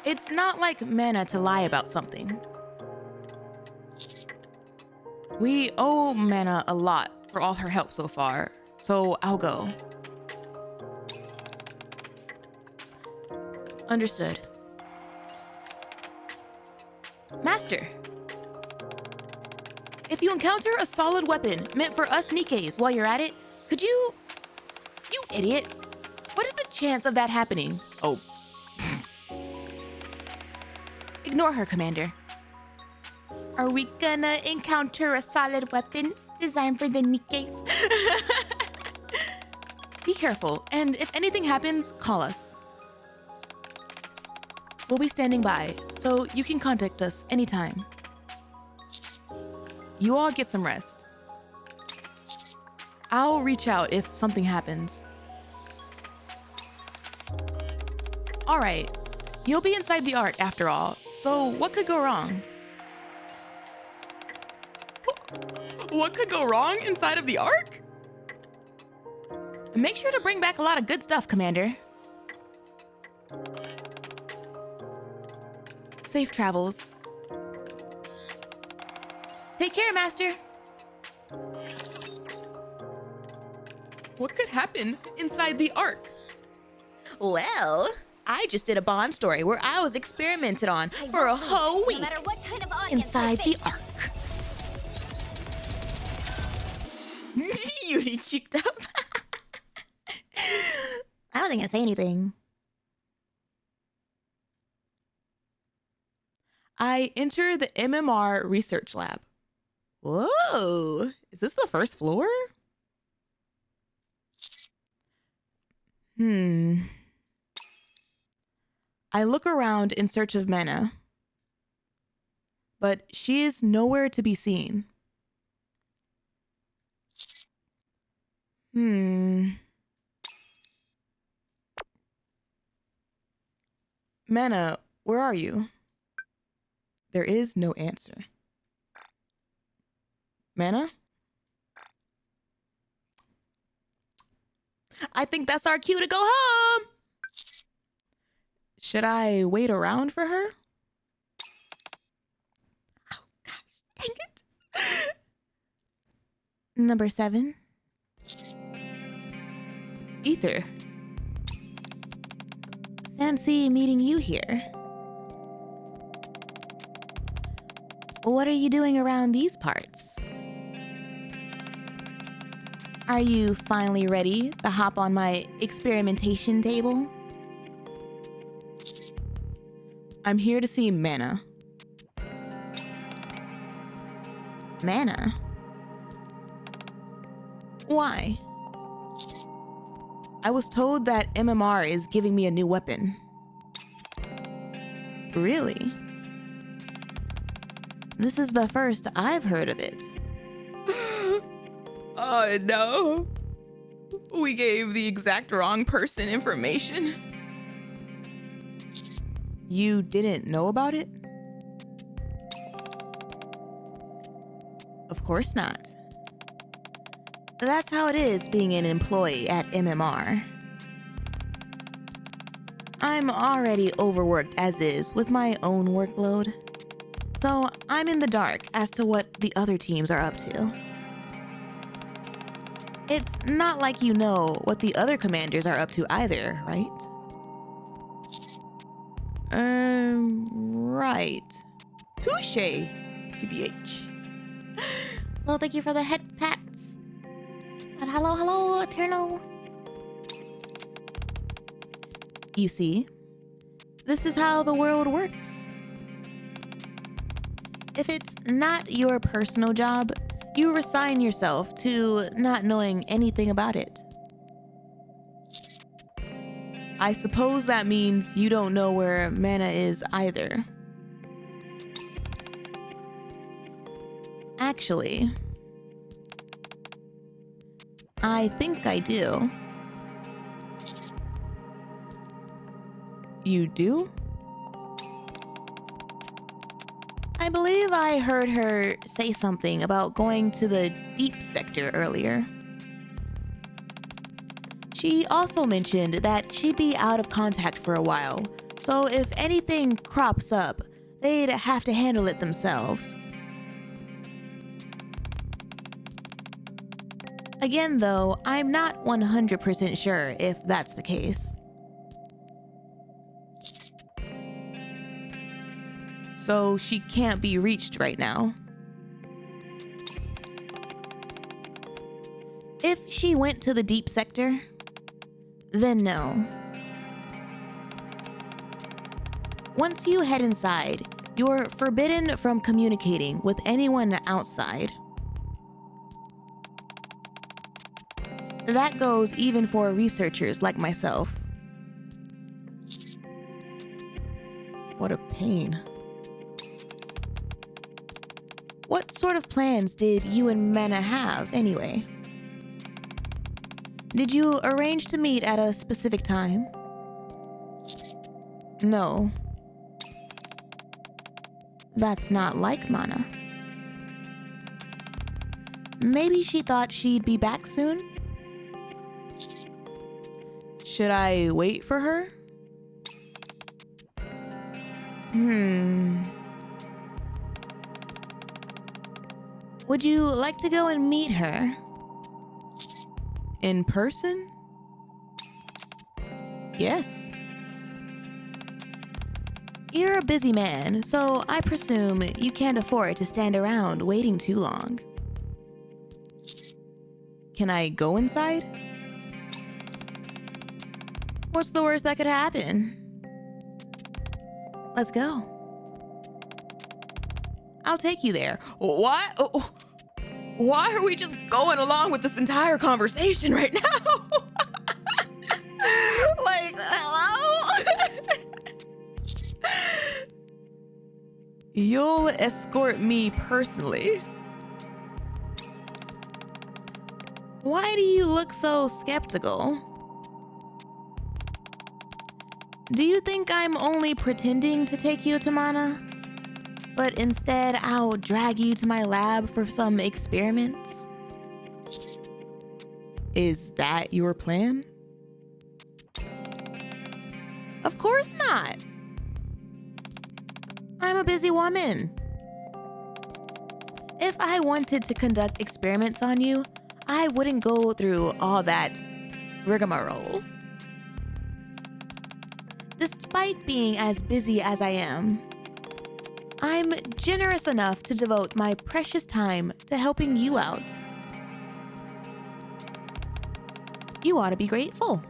It's not like Manaaaaa to lie about something. We owe Manaaaaa a lot for all her help so far, so I'll go. Understood. Master, if you encounter a solid weapon meant for us NIKKEs while you're at it, could you... You idiot. What is the chance of that happening? Oh. Ignore her, Commander. Are we gonna encounter a solid weapon designed for the NIKKEs? Be careful, and if anything happens, call us. We'll be standing by, so you can contact us anytime. You all get some rest. I'll reach out if something happens. All right, you'll be inside the Ark after all, so what could go wrong? What could go wrong inside of the Ark? Make sure to bring back a lot of good stuff, Commander. Safe travels. Take care, Master. What could happen inside the Ark? Well, I just did a Bond story where I was experimented on for a whole week No matter what kind of audience inside I the face. Ark. You cheeked up. I wasn't gonna say anything. I enter the MMR research lab. Whoa, is this the first floor? I look around in search of Manaaaaa, but she is nowhere to be seen. Manaaaaa, where are you? There is no answer. Manaaaaa? I think that's our cue to go home. Should I wait around for her? Oh, gosh, dang it. Number 7. Ether. Fancy meeting you here. What are you doing around these parts? Are you finally ready to hop on my experimentation table? I'm here to see Manaaaaa. Manaaaaa? Why? I was told that MMR is giving me a new weapon. Really? This is the first I've heard of it. Oh no. We gave the exact wrong person information. You didn't know about it? Of course not. That's how it is being an employee at MMR. I'm already overworked as is with my own workload, so I'm in the dark as to what the other teams are up to. It's not like you know what the other commanders are up to either, right? Right. Touche, TBH. So thank you for the head pats. But hello, Eternal. You see, this is how the world works. If it's not your personal job, you resign yourself to not knowing anything about it. I suppose that means you don't know where Manaaaaa is either. Actually, I think I do. You do? I believe I heard her say something about going to the deep sector earlier. She also mentioned that she'd be out of contact for a while, so if anything crops up, they'd have to handle it themselves. Again, though, I'm not 100% sure if that's the case. So she can't be reached right now. If she went to the deep sector, then no. Once you head inside, you're forbidden from communicating with anyone outside. That goes even for researchers like myself. What a pain. What sort of plans did you and Manaaaaa have, anyway? Did you arrange to meet at a specific time? No. That's not like Manaaaaa. Maybe she thought she'd be back soon? Should I wait for her? Would you like to go and meet her? In person? Yes. You're a busy man, so I presume you can't afford to stand around waiting too long. Can I go inside? What's the worst that could happen? Let's go. I'll take you there. What? Oh, why are we just going along with this entire conversation right now? Like, hello? You'll escort me personally. Why do you look so skeptical? Do you think I'm only pretending to take you to Mana? But instead, I'll drag you to my lab for some experiments? Is that your plan? Of course not. I'm a busy woman. If I wanted to conduct experiments on you, I wouldn't go through all that rigmarole. Despite being as busy as I am, I'm generous enough to devote my precious time to helping you out. You ought to be grateful.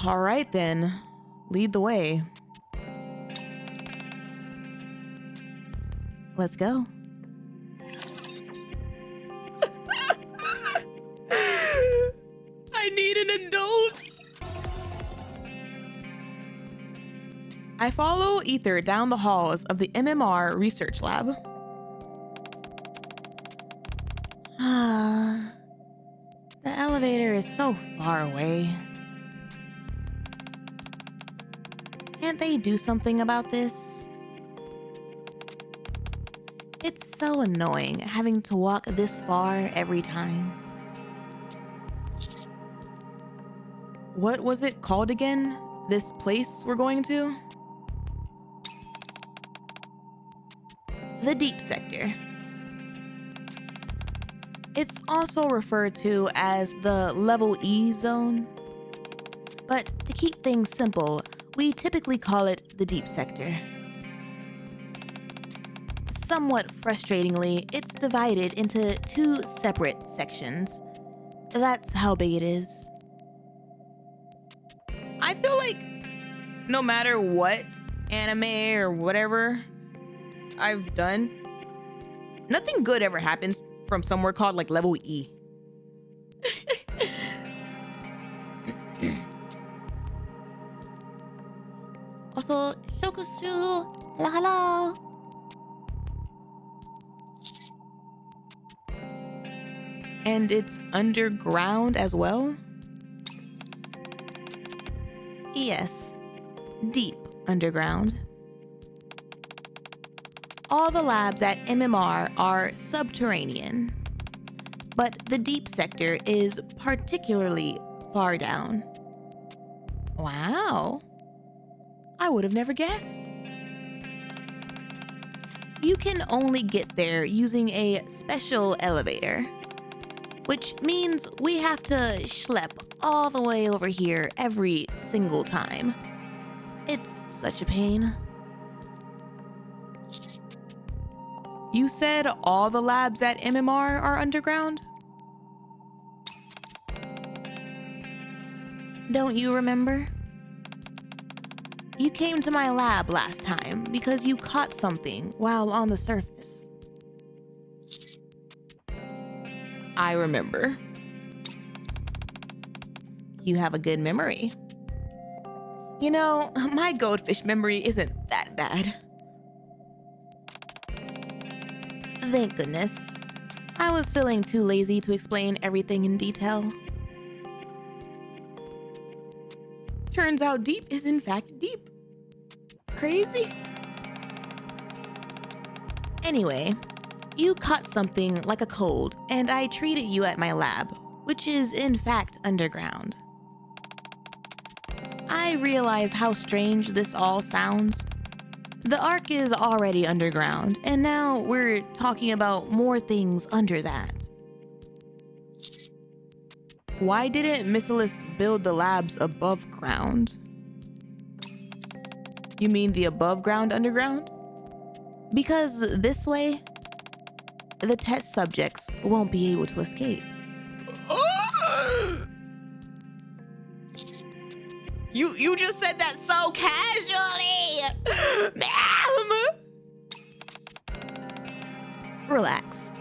All right then, lead the way. Let's go. I need an adult. I follow Ether down the halls of the MMR research lab. The elevator is so far away. Can't they do something about this? It's so annoying having to walk this far every time. What was it called again? This place we're going to? The deep sector. It's also referred to as the level E zone. But to keep things simple, we typically call it the deep sector. Somewhat frustratingly, it's divided into 2 separate sections. That's how big it is. I feel like no matter what anime or whatever I've done, nothing good ever happens from somewhere called like level E. Also, shokushu, hello. And it's underground as well? Yes, deep underground. All the labs at MMR are subterranean, but the deep sector is particularly far down. Wow. I would have never guessed. You can only get there using a special elevator, which means we have to schlep all the way over here every single time. It's such a pain. You said all the labs at MMR are underground? Don't you remember? You came to my lab last time because you caught something while on the surface. I remember. You have a good memory. You know, my goldfish memory isn't that bad. Thank goodness. I was feeling too lazy to explain everything in detail. Turns out deep is in fact deep. Crazy. Anyway, you caught something like a cold, and I treated you at my lab, which is in fact underground. I realize how strange this all sounds. The Ark is already underground, and now we're talking about more things under that. Why didn't Missilus build the labs above ground? You mean the above ground underground? Because this way, the test subjects won't be able to escape. You just said that so casually! Ma'am! Relax.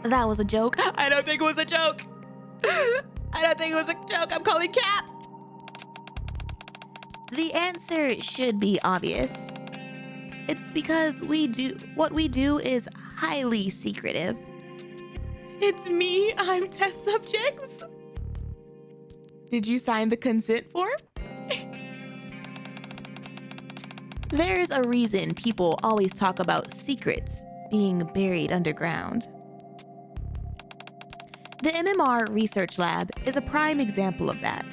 That was a joke. I don't think it was a joke. I don't think it was a joke. I'm calling Cap. The answer should be obvious. It's because what we do is highly secretive. It's me. I'm test subjects. Did you sign the consent form? There's a reason people always talk about secrets being buried underground. The MMR Research Lab is a prime example of that.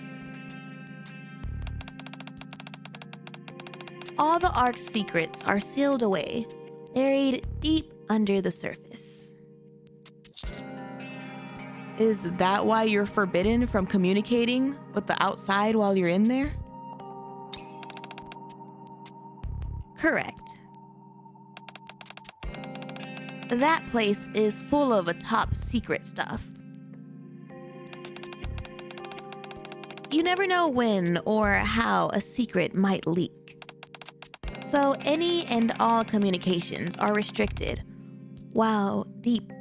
All the ARC's secrets are sealed away, buried deep under the surface. Is that why you're forbidden from communicating with the outside while you're in there? Correct. That place is full of a top secret stuff. You never know when or how a secret might leak. So any and all communications are restricted while deep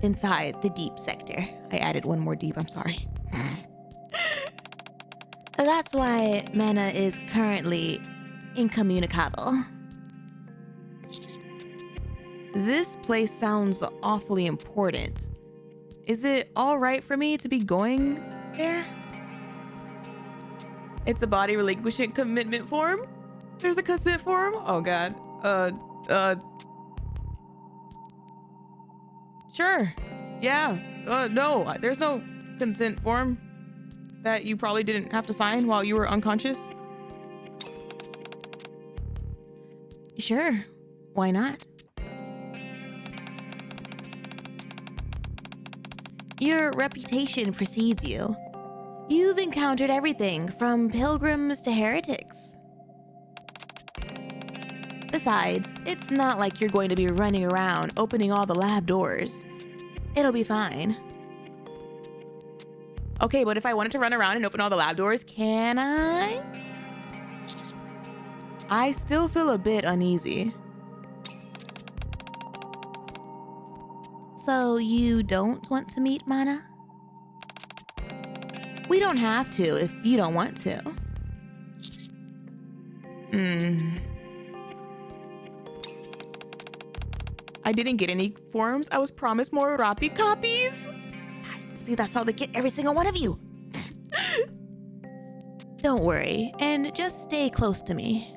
inside the deep sector. I added one more deep, I'm sorry. That's why Manaaaaa is currently incommunicado. This place sounds awfully important. Is it all right for me to be going there? It's a body relinquishment commitment form? There's a consent form? Oh God. Sure. Yeah. No, there's no consent form that you probably didn't have to sign while you were unconscious. Sure. Why not? Your reputation precedes you. You've encountered everything from pilgrims to heretics. Besides, it's not like you're going to be running around opening all the lab doors. It'll be fine. Okay, but if I wanted to run around and open all the lab doors, can I? I still feel a bit uneasy. So you don't want to meet Manaaaaa? We don't have to if you don't want to. I didn't get any forms. I was promised more Rappi copies. See, that's how they get every single one of you. Don't worry, and just stay close to me.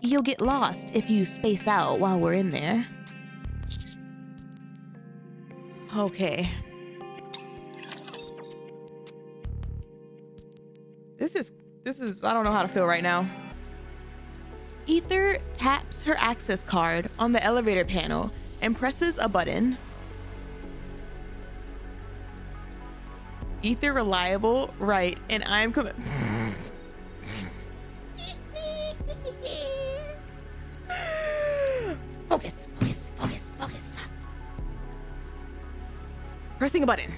You'll get lost if you space out while we're in there. Okay. This is, I don't know how to feel right now. Ether taps her access card on the elevator panel and presses a button. Ether reliable, right, and I'm Focus. Pressing a button.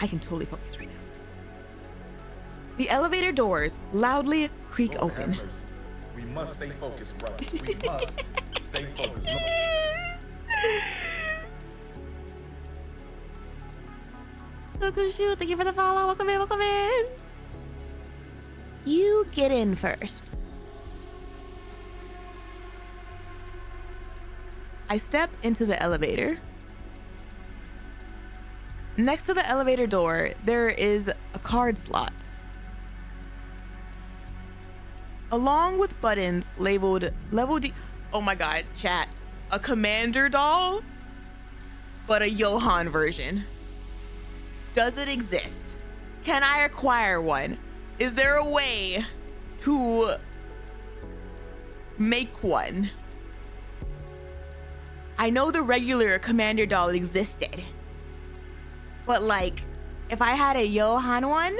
I can totally focus right now. The elevator doors loudly creak open. We must stay focused, brothers. We must stay focused. Shoot, thank you for the follow. Welcome in. You get in first. I step into the elevator. Next to the elevator door, there is a card slot. Along with buttons labeled level D. Oh my God, chat. A commander doll, but a Johan version. Does it exist? Can I acquire one? Is there a way to make one? I know the regular commander doll existed, but like, if I had a Johan one,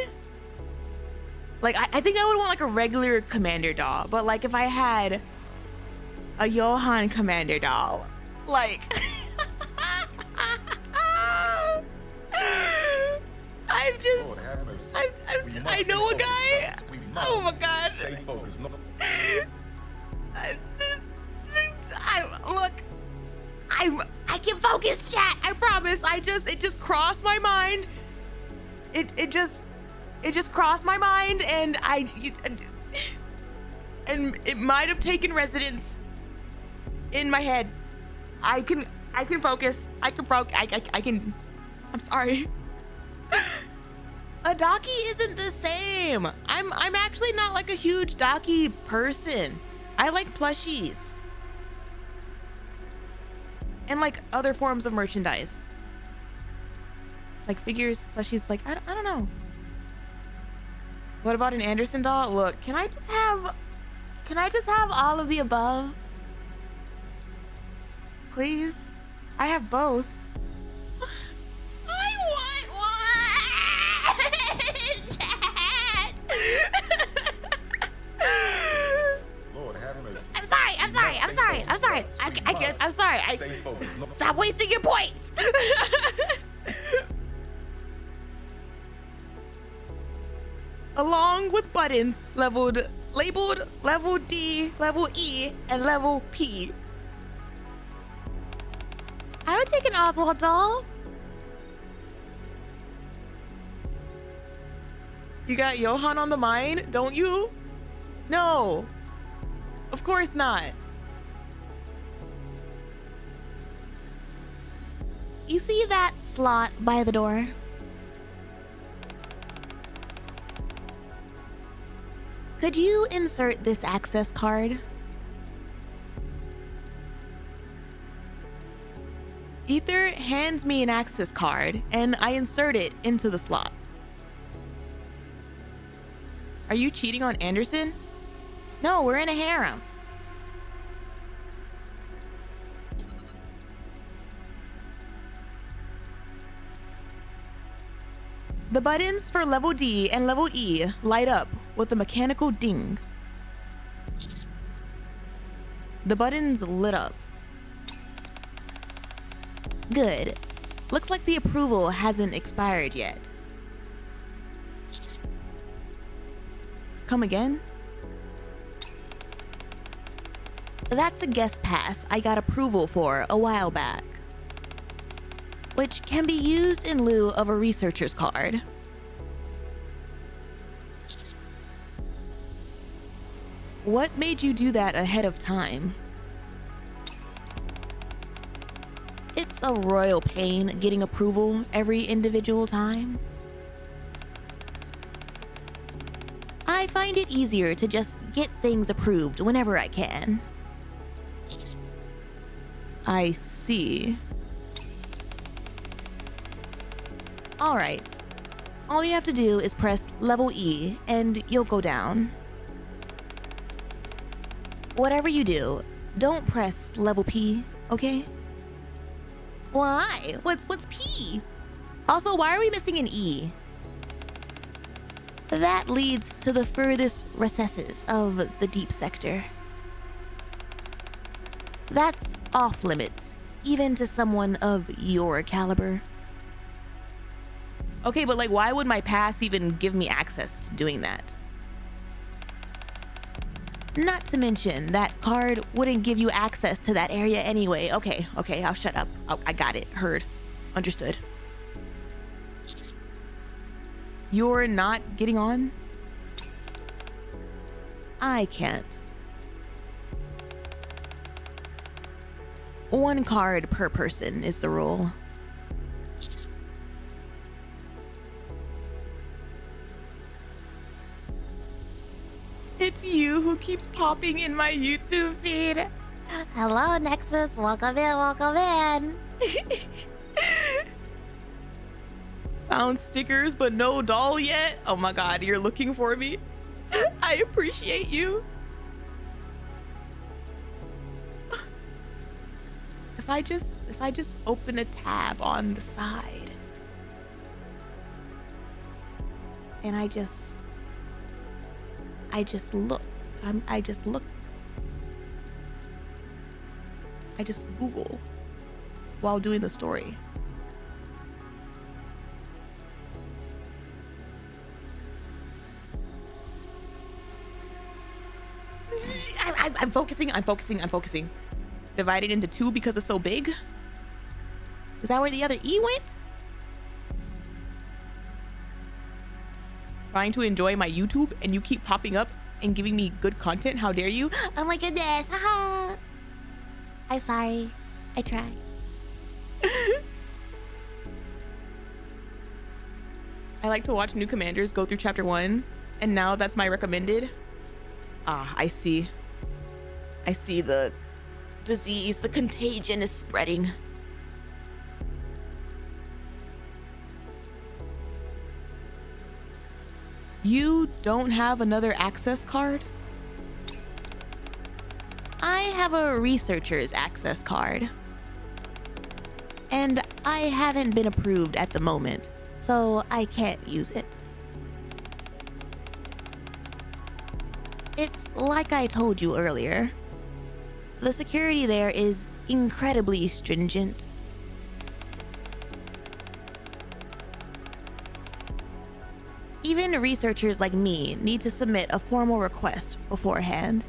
like I think I would want like a regular commander doll, but like if I had a Johan commander doll, like I know a guy. Oh my God. Stay focused. I can focus, chat. I promise. It just crossed my mind. It just crossed my mind, and and it might have taken residence in my head. I can I can focus. I can. I'm sorry. A Daki isn't the same. I'm actually not like a huge Daki person. I like plushies. And like other forms of merchandise. Like figures, plushies, like, I don't know. What about an Anderson doll? Look, can I just have all of the above? Please? I have both. I want one! Chat! Lord have mercy. I'm sorry. I'm sorry. Stay focused. No- Stop wasting your points. Along with buttons labeled level D, level E, and level P. I would take an Oswald doll. You got Johan on the mind, don't you? No. Of course not. You see that slot by the door? Could you insert this access card? Ether hands me an access card and I insert it into the slot. Are you cheating on Anderson? No, we're in a harem. The buttons for level D and level E light up with a mechanical ding. The buttons lit up. Good. Looks like the approval hasn't expired yet. Come again? That's a guest pass I got approval for a while back, which can be used in lieu of a researcher's card. What made you do that ahead of time? It's a royal pain getting approval every individual time. I find it easier to just get things approved whenever I can. I see. All right. All you have to do is press level E and you'll go down. Whatever you do, don't press level P, okay? Why? What's P? Also, why are we missing an E? That leads to the furthest recesses of the deep sector. That's off limits, even to someone of your caliber. Okay, but like, why would my pass even give me access to doing that? Not to mention, that card wouldn't give you access to that area anyway. Okay, I'll shut up. I got it. Heard. Understood. You're not getting on? I can't. One card per person is the rule. It's you who keeps popping in my YouTube feed. Hello, Nexus. Welcome in. Found stickers, but no doll yet. Oh my God, you're looking for me. I appreciate you. If I just open a tab on the side and I just look. I just Google while doing the story. I'm focusing. Divided into two because it's so big? Is that where the other E went? Trying to enjoy my YouTube and you keep popping up and giving me good content? How dare you? Oh my goodness. Haha. I'm sorry. I tried. I like to watch new commanders go through chapter 1, and now that's my recommended. Ah, I see. I see the disease, the contagion is spreading. You don't have another access card? I have a researcher's access card. And I haven't been approved at the moment, so I can't use it. It's like I told you earlier. The security there is incredibly stringent. Even researchers like me need to submit a formal request beforehand.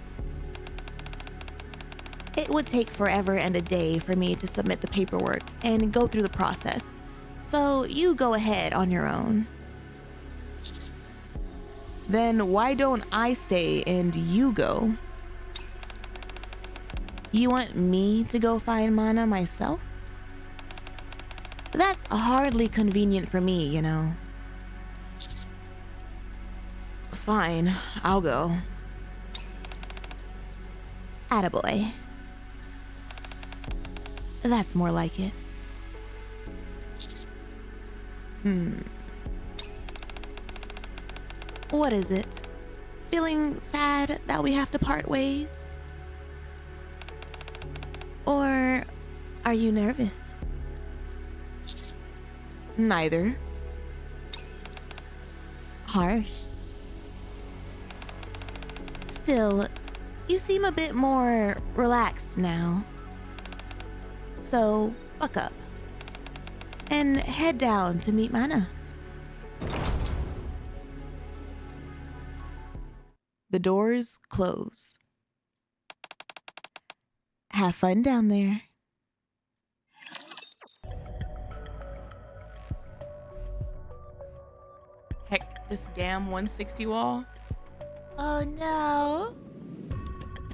It would take forever and a day for me to submit the paperwork and go through the process, so you go ahead on your own. Then why don't I stay and you go? You want me to go find Mana myself? That's hardly convenient for me, you know. Fine, I'll go. Attaboy. That's more like it. What is it? Feeling sad that we have to part ways? Or are you nervous? Neither. Harsh. Still, you seem a bit more relaxed now. So, buck up. And head down to meet Mana. The doors close. Have fun down there. Heck, this damn 160 wall. Oh no.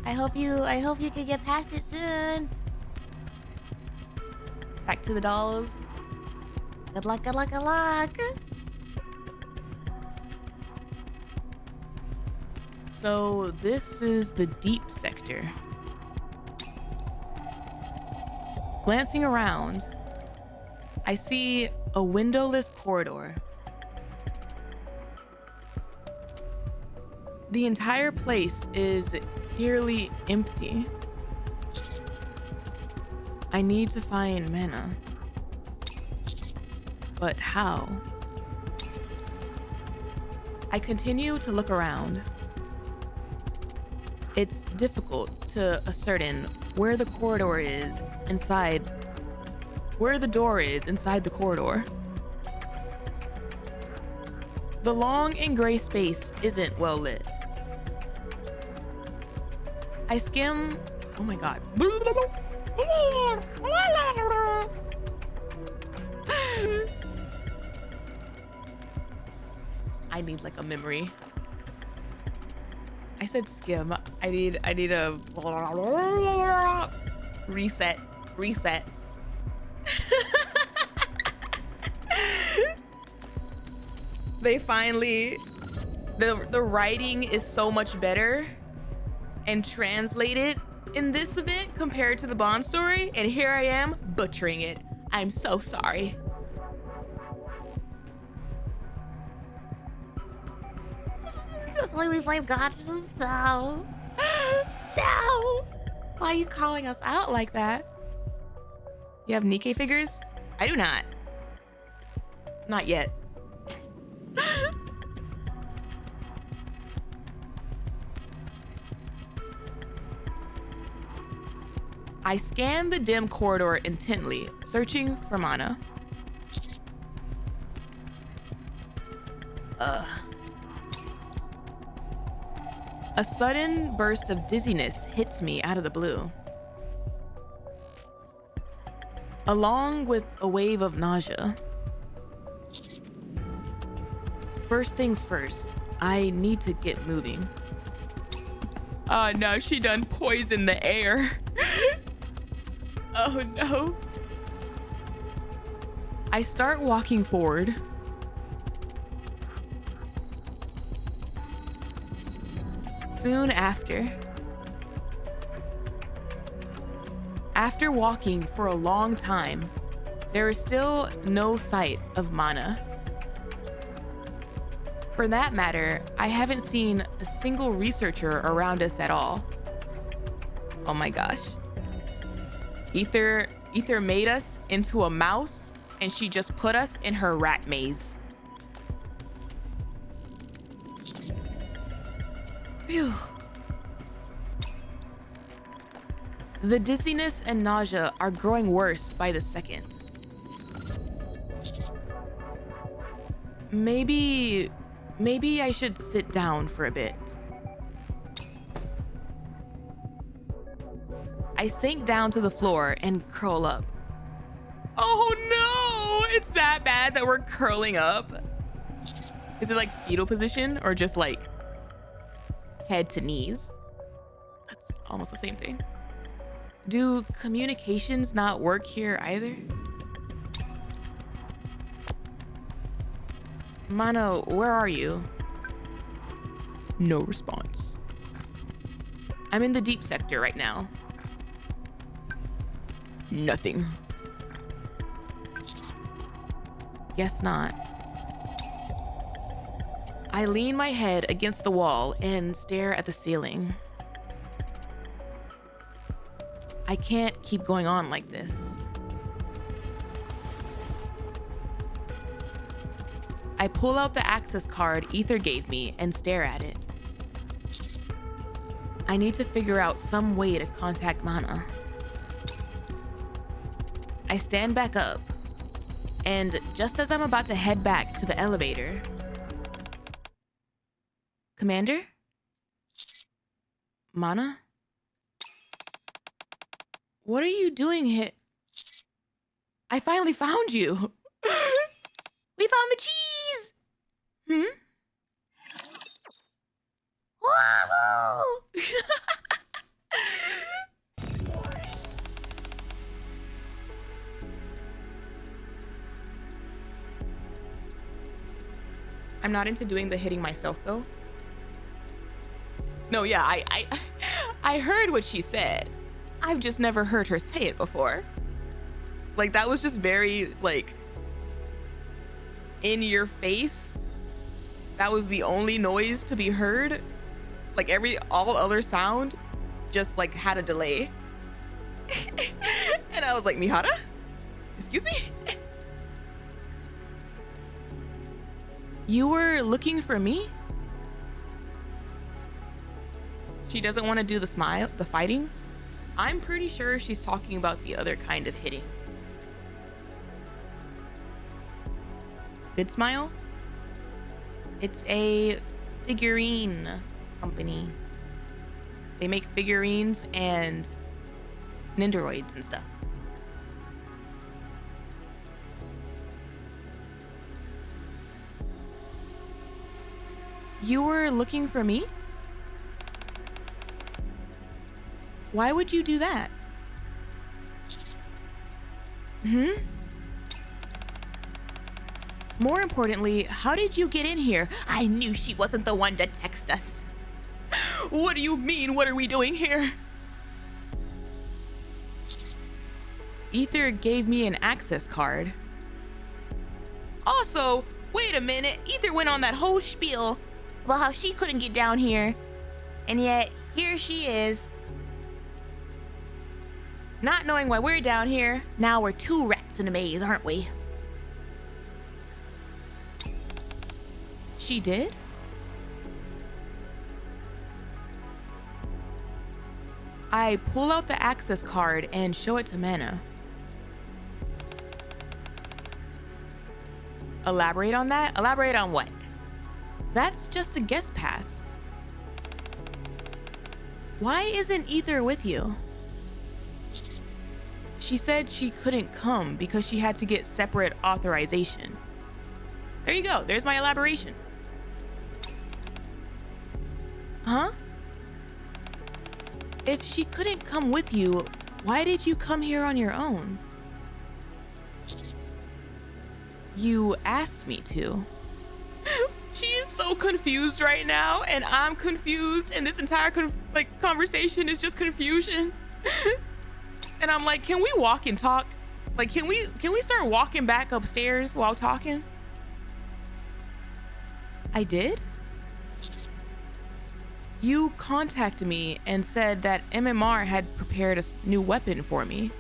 I hope you can get past it soon. Back to the dolls. Good luck, good luck, good luck. So this is the deep sector. Glancing around, I see a windowless corridor. The entire place is eerily empty. I need to find Mana. But how? I continue to look around. It's difficult to ascertain where the corridor is inside, where the door is inside the corridor. The long and gray space isn't well lit. I skim, oh my God. I need like a memory. I said skim. I need a reset. They finally, the writing is so much better and translated in this event compared to the Bond story, and here I am butchering it. I'm so sorry. That's why we blame God for so. No! Why are you calling us out like that? You have NIKKE figures? I do not. Not yet. I scan the dim corridor intently, searching for Mana. A sudden burst of dizziness hits me out of the blue, along with a wave of nausea. First things first, I need to get moving. Oh no, she done poisoned the air. Oh no. I start walking forward. Soon after walking for a long time, there is still no sight of Mana. For that matter, I haven't seen a single researcher around us at all. Oh my gosh. Ether made us into a mouse and she just put us in her rat maze. Phew. The dizziness and nausea are growing worse by the second. Maybe I should sit down for a bit. I sink down to the floor and curl up. Oh no, it's that bad that we're curling up. Is it like fetal position or just like head to knees? That's almost the same thing. Do communications not work here either? Mana, where are you? No response. I'm in the deep sector right now. Nothing. Guess not. I lean my head against the wall and stare at the ceiling. I can't keep going on like this. I pull out the access card Ether gave me and stare at it. I need to figure out some way to contact Mana. I stand back up, and just as I'm about to head back to the elevator, Commander? Mana? What are you doing here? I finally found you. We found the cheese. Whoa! I'm not into doing the hitting myself though. No, yeah, I heard what she said. I've just never heard her say it before. Like that was just very like in your face. That was the only noise to be heard. Like all other sound just like had a delay. And I was like, Mihara? Excuse me? You were looking for me? She doesn't want to do the fighting. I'm pretty sure she's talking about the other kind of hitting. Good Smile? It's a figurine company. They make figurines and Nindoroids and stuff. You were looking for me? Why would you do that? More importantly, how did you get in here? I knew she wasn't the one to text us. What do you mean? What are we doing here? Ether gave me an access card. Also, wait a minute. Ether went on that whole spiel about how she couldn't get down here. And yet, here she is. Not knowing why we're down here. Now we're two rats in a maze, aren't we? She did? I pull out the access card and show it to Mana. Elaborate on that? Elaborate on what? That's just a guest pass. Why isn't Ether with you? She said she couldn't come because she had to get separate authorization. There you go. There's my elaboration. Huh? If she couldn't come with you, why did you come here on your own? you asked me to. She is so confused right now, and I'm confused, and this entire conversation is just confusion. And I'm like, can we walk and talk? Like, can we start walking back upstairs while talking? I did? You contacted me and said that MMR had prepared a new weapon for me.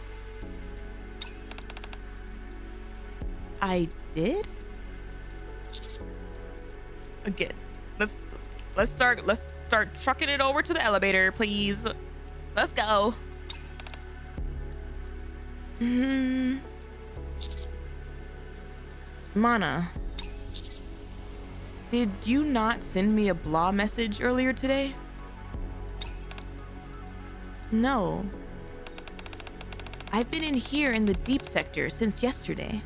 I did? Again, let's start trucking it over to the elevator, please. Let's go. Mana, did you not send me a blah message earlier today? No. I've been in here in the deep sector since yesterday,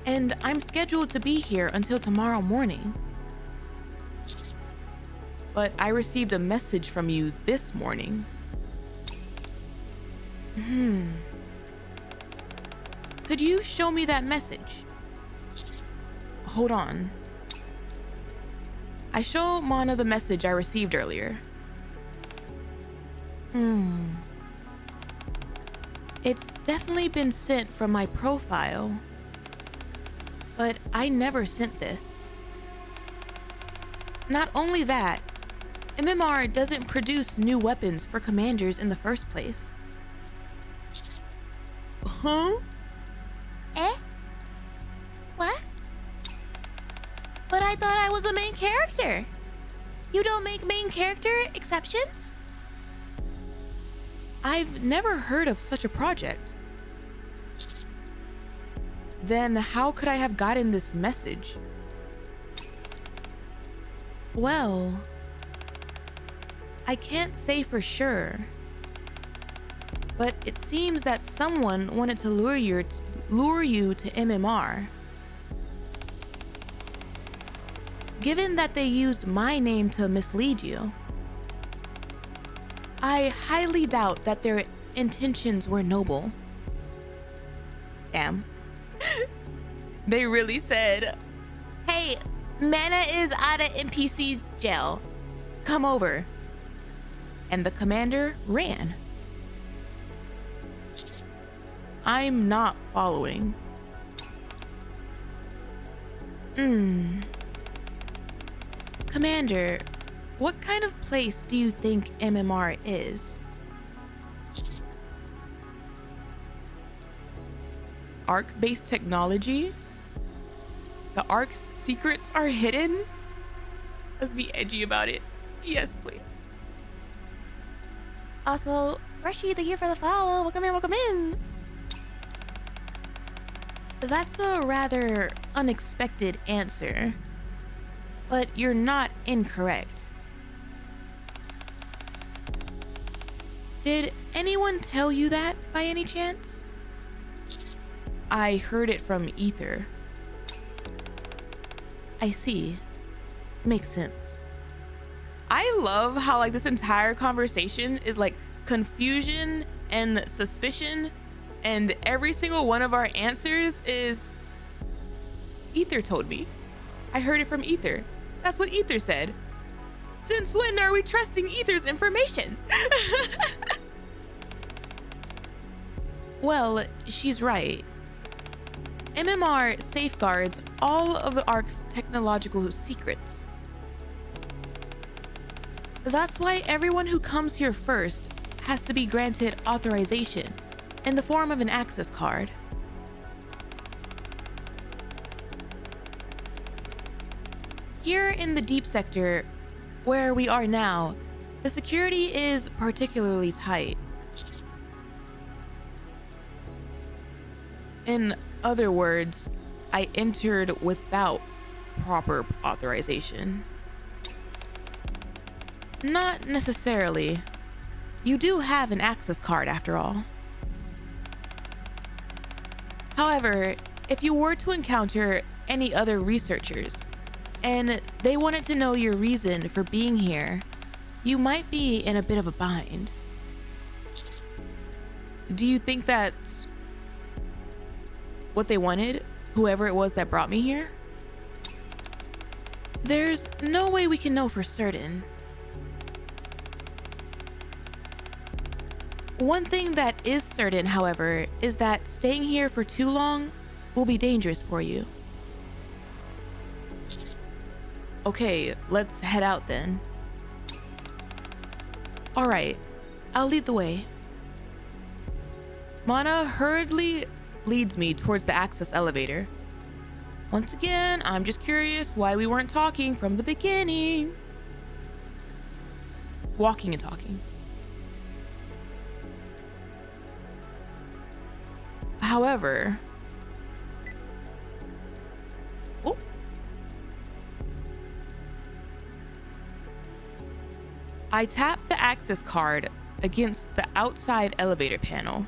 and I'm scheduled to be here until tomorrow morning. But I received a message from you this morning. Could you show me that message? Hold on. I show Mana the message I received earlier. It's definitely been sent from my profile, but I never sent this. Not only that, MMR doesn't produce new weapons for commanders in the first place. Huh? Eh? What? But I thought I was a main character. You don't make main character exceptions? I've never heard of such a project. Then how could I have gotten this message? Well, I can't say for sure, but it seems that someone wanted to lure you to MMR. Given that they used my name to mislead you, I highly doubt that their intentions were noble. Damn. They really said, "Hey, Mana is out of NPC jail. Come over." And the commander ran. I'm not following. Commander, what kind of place do you think MMR is? Arc-based technology? The Arc's secrets are hidden? Let's be edgy about it. Yes, please. Also, Rashid, thank you for the follow. Welcome in, welcome in. That's a rather unexpected answer, but you're not incorrect. Did anyone tell you that by any chance? I heard it from Ether. I see. Makes sense. I love how like this entire conversation is like confusion and suspicion, and every single one of our answers is Ether told me. I heard it from Ether. That's what Ether said. Since when are we trusting Ether's information? Well, she's right. MMR safeguards all of the Arc's technological secrets. That's why everyone who comes here first has to be granted authorization in the form of an access card. Here in the deep sector, where we are now, the security is particularly tight. In other words, I entered without proper authorization. Not necessarily. You do have an access card after all. However, if you were to encounter any other researchers and they wanted to know your reason for being here, you might be in a bit of a bind. Do you think that's what they wanted? whoever it was that brought me here? There's no way we can know for certain. One thing that is certain, however, is that staying here for too long will be dangerous for you. Okay, let's head out then. All right, I'll lead the way. Mana hurriedly leads me towards the access elevator. Once again, I'm just curious why we weren't talking from the beginning. Walking and talking. However, oh, I tap the access card against the outside elevator panel.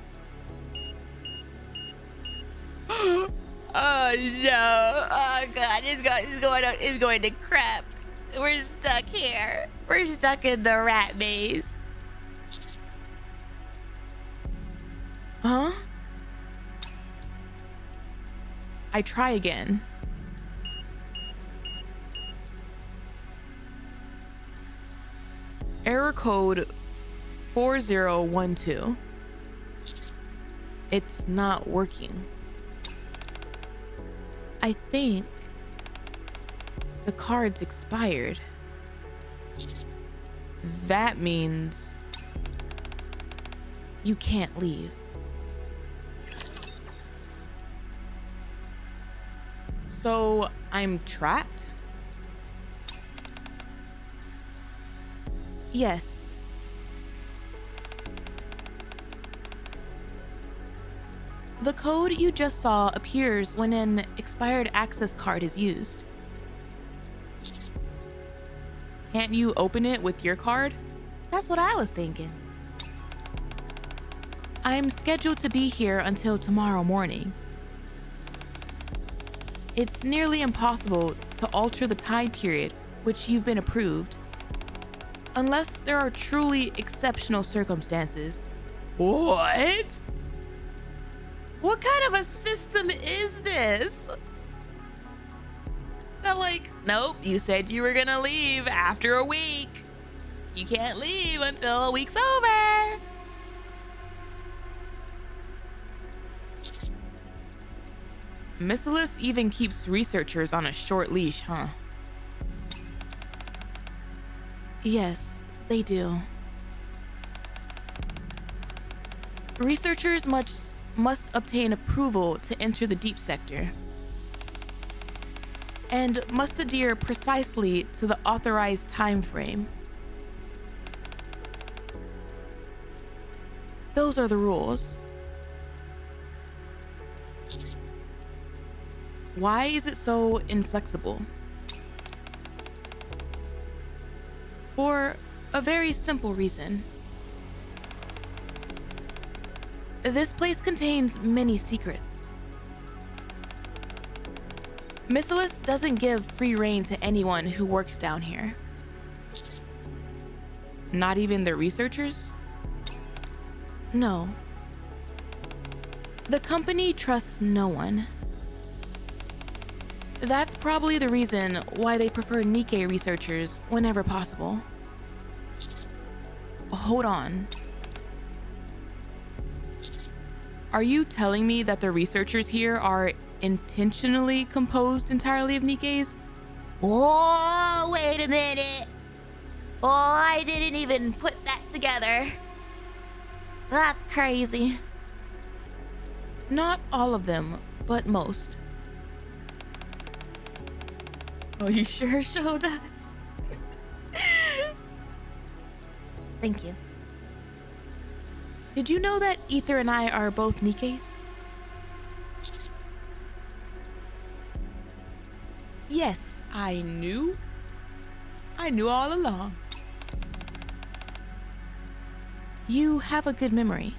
Oh no! Oh god, it's going to crap. We're stuck here. We're stuck in the rat maze. Huh? I try again. Error code 4012. It's not working. I think the card's expired. That means you can't leave. So I'm trapped? Yes. The code you just saw appears when an expired access card is used. Can't you open it with your card? That's what I was thinking. I'm scheduled to be here until tomorrow morning. It's nearly impossible to alter the time period which you've been approved, unless there are truly exceptional circumstances. What? What kind of a system is this? That like, nope, you said you were gonna leave after a week. You can't leave until a week's over. Manaaaaa even keeps researchers on a short leash, huh? Yes, they do. Researchers must obtain approval to enter the deep sector, and must adhere precisely to the authorized time frame. Those are the rules. Why is it so inflexible? For a very simple reason. This place contains many secrets. Manaaaaa doesn't give free rein to anyone who works down here. Not even the researchers? No. The company trusts no one. That's probably the reason why they prefer NIKKE researchers whenever possible. Hold on. Are you telling me that the researchers here are intentionally composed entirely of NIKKEs? Oh, wait a minute. Oh, I didn't even put that together. That's crazy. Not all of them, but most. Oh, you sure showed us. Thank you. Did you know that Ether and I are both NIKKEs? Yes, I knew. I knew all along. You have a good memory.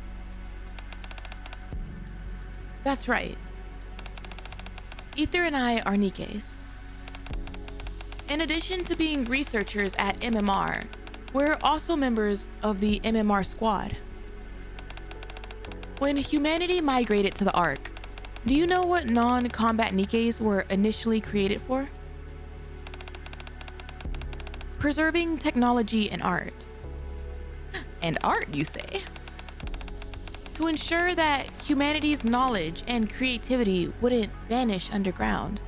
That's right. Ether and I are NIKKEs. In addition to being researchers at MMR, we're also members of the MMR squad. When humanity migrated to the Ark, Do you know what non-combat Nikkes were initially created for? Preserving technology and art. And art, you say? To ensure that humanity's knowledge and creativity wouldn't vanish underground.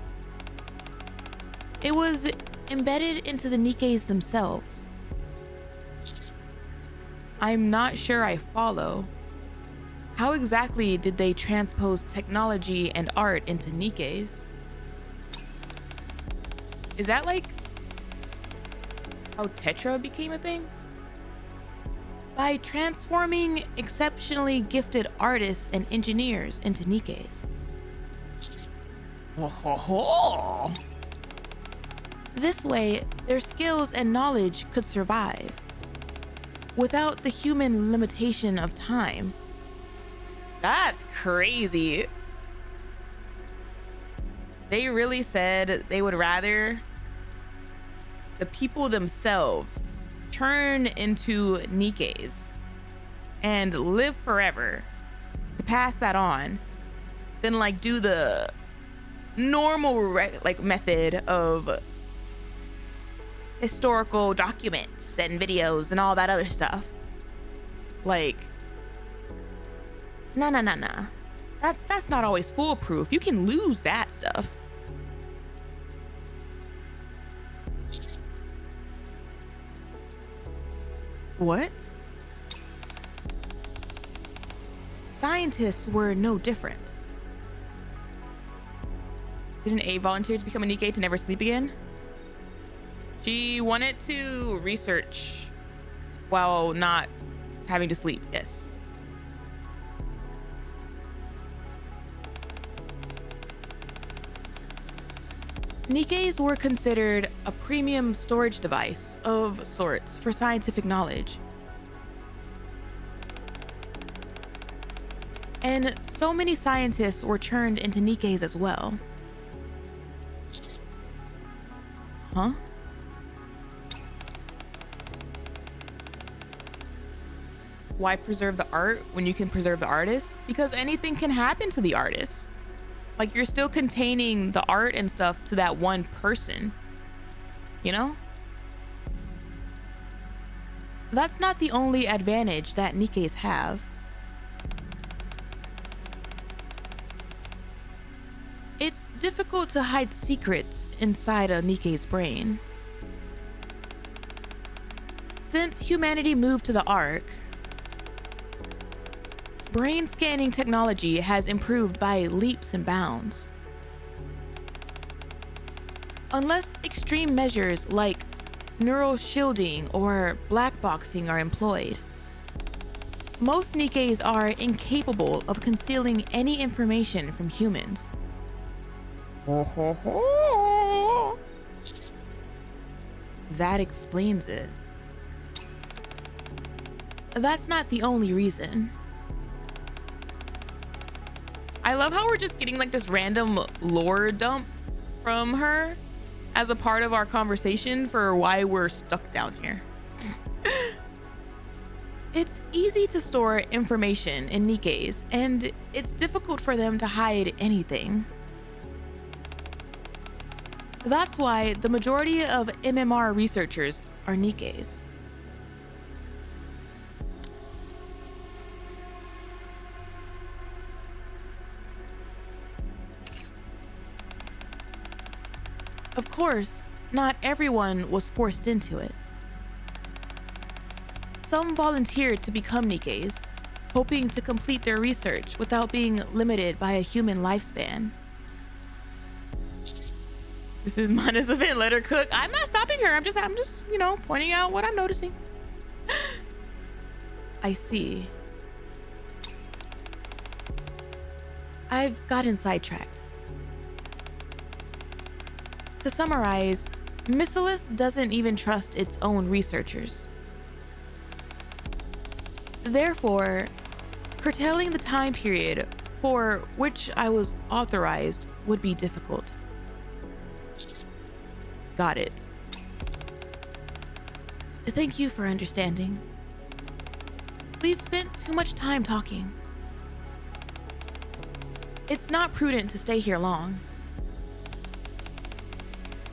It was embedded into the Nikkes themselves. I'm not sure I follow. How exactly did they transpose technology and art into Nikkes? Is that like how Tetra became a thing? By transforming exceptionally gifted artists and engineers into Nikkes. This way, their skills and knowledge could survive without the human limitation of time. That's crazy. They really said they would rather the people themselves turn into Nikkes and live forever to pass that on than like do the normal method of historical documents and videos and all that other stuff. Like, nah. That's not always foolproof. You can lose that stuff. What? Scientists were no different. Didn't A volunteer to become a Nikke to never sleep again? She wanted to research while not having to sleep, yes. Nikkes were considered a premium storage device of sorts for scientific knowledge. And so many scientists were turned into Nikkes as well. Huh? Why preserve the art when you can preserve the artist? Because anything can happen to the artist. Like, you're still containing the art and stuff to that one person, you know? That's not the only advantage that Nikkes have. It's difficult to hide secrets inside a Nikke's brain. Since humanity moved to the Ark, brain scanning technology has improved by leaps and bounds. Unless extreme measures like neural shielding or black boxing are employed, most Nikkes are incapable of concealing any information from humans. That explains it. That's not the only reason. I love how we're just getting like this random lore dump from her as a part of our conversation for why we're stuck down here. It's easy to store information in Nikkes, and it's difficult for them to hide anything. That's why the majority of MMR researchers are Nikkes. Of course, not everyone was forced into it. Some volunteered to become Nikkes, hoping to complete their research without being limited by a human lifespan. This is Mana's event, let her cook. I'm not stopping her. I'm just, you know, pointing out what I'm noticing. I see. I've gotten sidetracked. To summarize, Miscellaneous doesn't even trust its own researchers. Therefore, curtailing the time period for which I was authorized would be difficult. Got it. Thank you for understanding. We've spent too much time talking. It's not prudent to stay here long.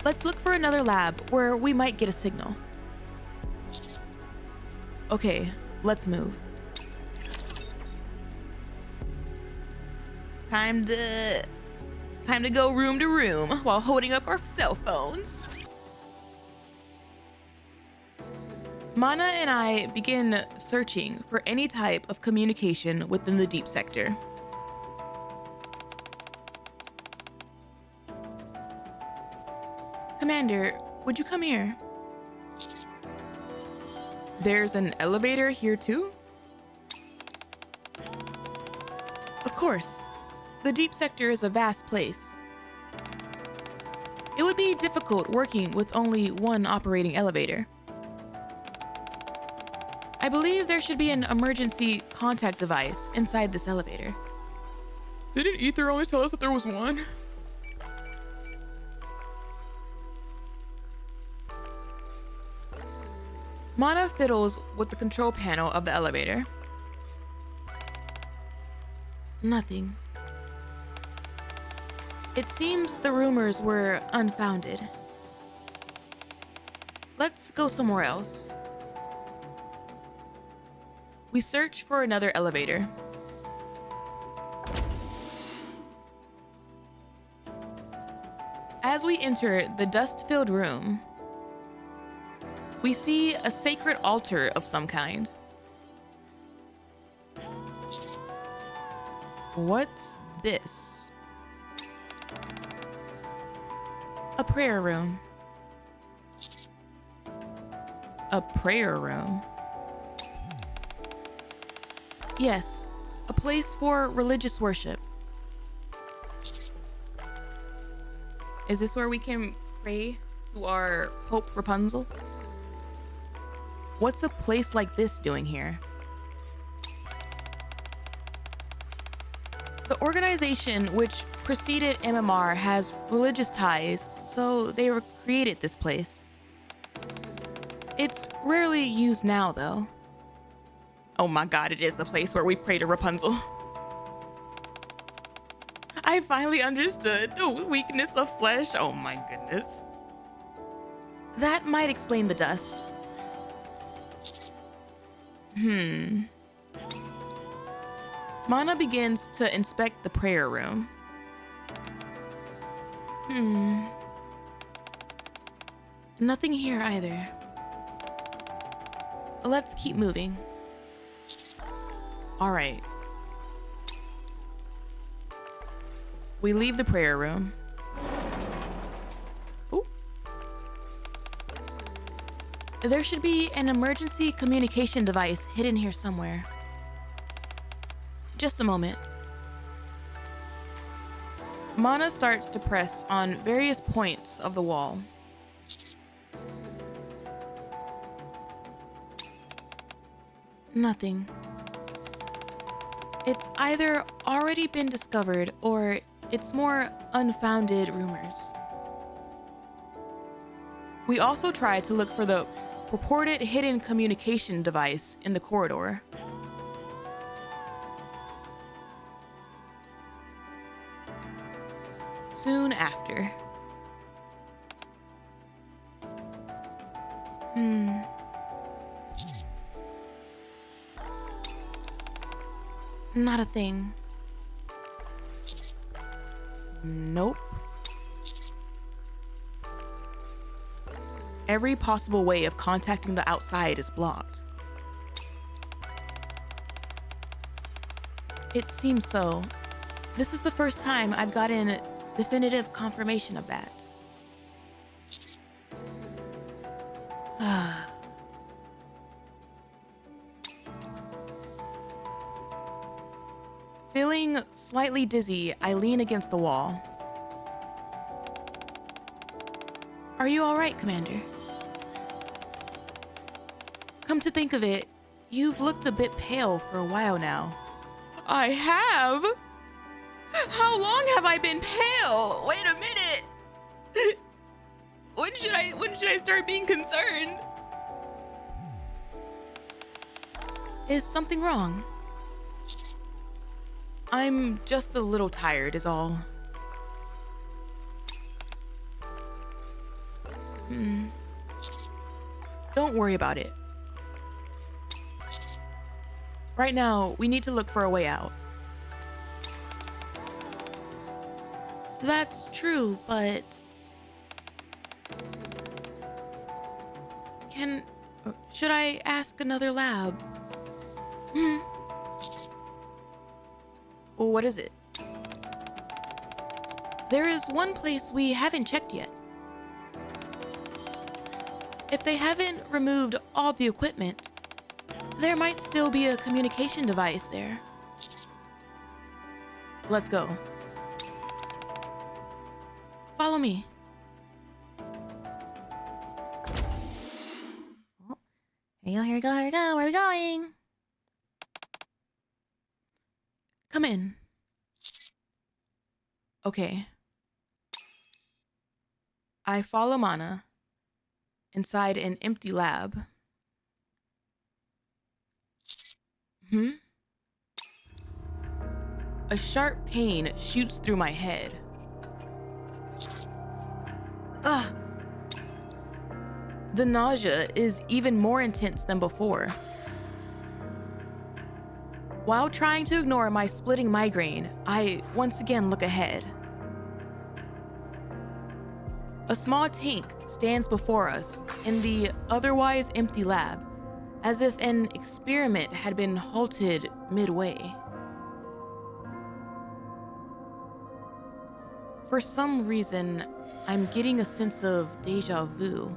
Let's look for another lab where we might get a signal. Okay, let's move. Time to go room to room while holding up our cell phones. Mana and I begin searching for any type of communication within the deep sector. Commander, would you come here? There's an elevator here too? Of course. The deep sector is a vast place. It would be difficult working with only one operating elevator. I believe there should be an emergency contact device inside this elevator. Didn't Ether always tell us that there was one? Mana fiddles with the control panel of the elevator. Nothing. It seems the rumors were unfounded. Let's go somewhere else. We search for another elevator. As we enter the dust-filled room, we see a sacred altar of some kind. What's this? A prayer room. A prayer room? Yes, a place for religious worship. Is this where we can pray to our Pope Rapunzel? What's a place like this doing here? The organization which preceded MMR has religious ties, so they created this place. It's rarely used now, though. Oh my god, it is the place where we pray to Rapunzel. I finally understood the weakness of flesh. Oh my goodness. That might explain the dust. Mana begins to inspect the prayer room. Nothing here either. Let's keep moving. All right. We leave the prayer room. Ooh. There should be an emergency communication device hidden here somewhere. Just a moment. Mana starts to press on various points of the wall. Nothing. It's either already been discovered or it's more unfounded rumors. We also try to look for the purported hidden communication device in the corridor. Soon after. Not a thing. Nope. Every possible way of contacting the outside is blocked. It seems so. This is the first time I've gotten definitive confirmation of that. Feeling slightly dizzy, I lean against the wall. Are you all right, Commander? Come to think of it, you've looked a bit pale for a while now. I have? How long have I been pale? Wait a minute. When should I start being concerned? Is something wrong? I'm just a little tired is all. Don't worry about it. Right now, we need to look for a way out. That's true, but should I ask another lab? Well, what is it? There is one place we haven't checked yet. If they haven't removed all the equipment, there might still be a communication device there. Let's go. Follow me. Oh, here we go. Where are we going? Come in. Okay. I follow Manaaaaa inside an empty lab. A sharp pain shoots through my head. Ugh. The nausea is even more intense than before. While trying to ignore my splitting migraine, I once again look ahead. A small tank stands before us in the otherwise empty lab, as if an experiment had been halted midway. For some reason, I'm getting a sense of deja vu.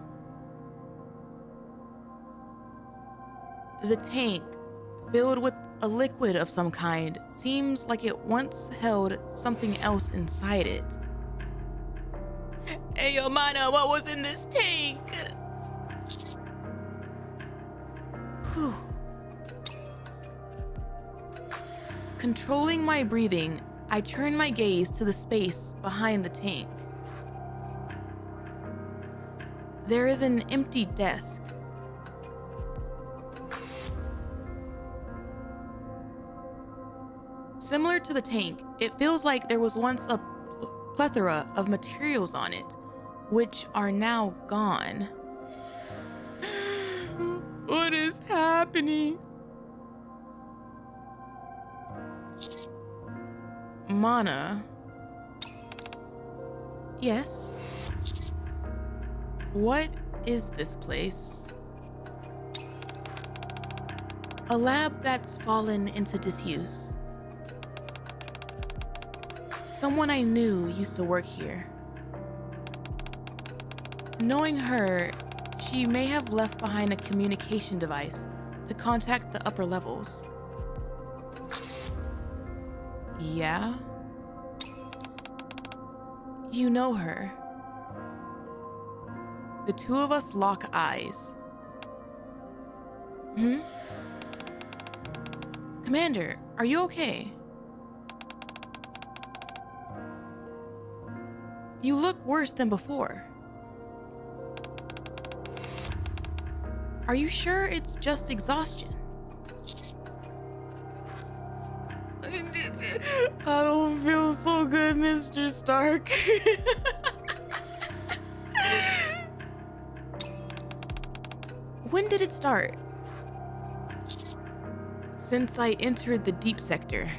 The tank, filled with a liquid of some kind, seems like it once held something else inside it. Hey, yo, Manaaaaa, what was in this tank? Whew. Controlling my breathing, I turn my gaze to the space behind the tank. There is an empty desk. Similar to the tank, it feels like there was once a plethora of materials on it, which are now gone. What is happening? Manaaaaa. Yes? What is this place? A lab that's fallen into disuse. Someone I knew used to work here. Knowing her, she may have left behind a communication device to contact the upper levels. Yeah? You know her. The two of us lock eyes. Commander, are you okay? You look worse than before. Are you sure it's just exhaustion? I don't feel so good, Mr. Stark. When did it start? Since I entered the deep sector.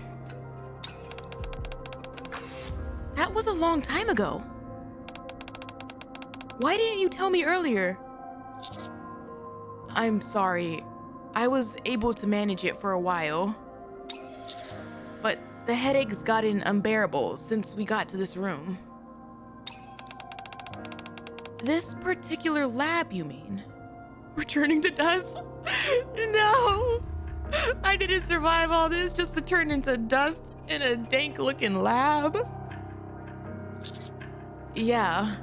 That was a long time ago. Why didn't you tell me earlier? I'm sorry. I was able to manage it for a while. But the headaches gotten unbearable since we got to this room. This particular lab, you mean? Returning to dust? No! I didn't survive all this just to turn into dust in a dank-looking lab. Yeah.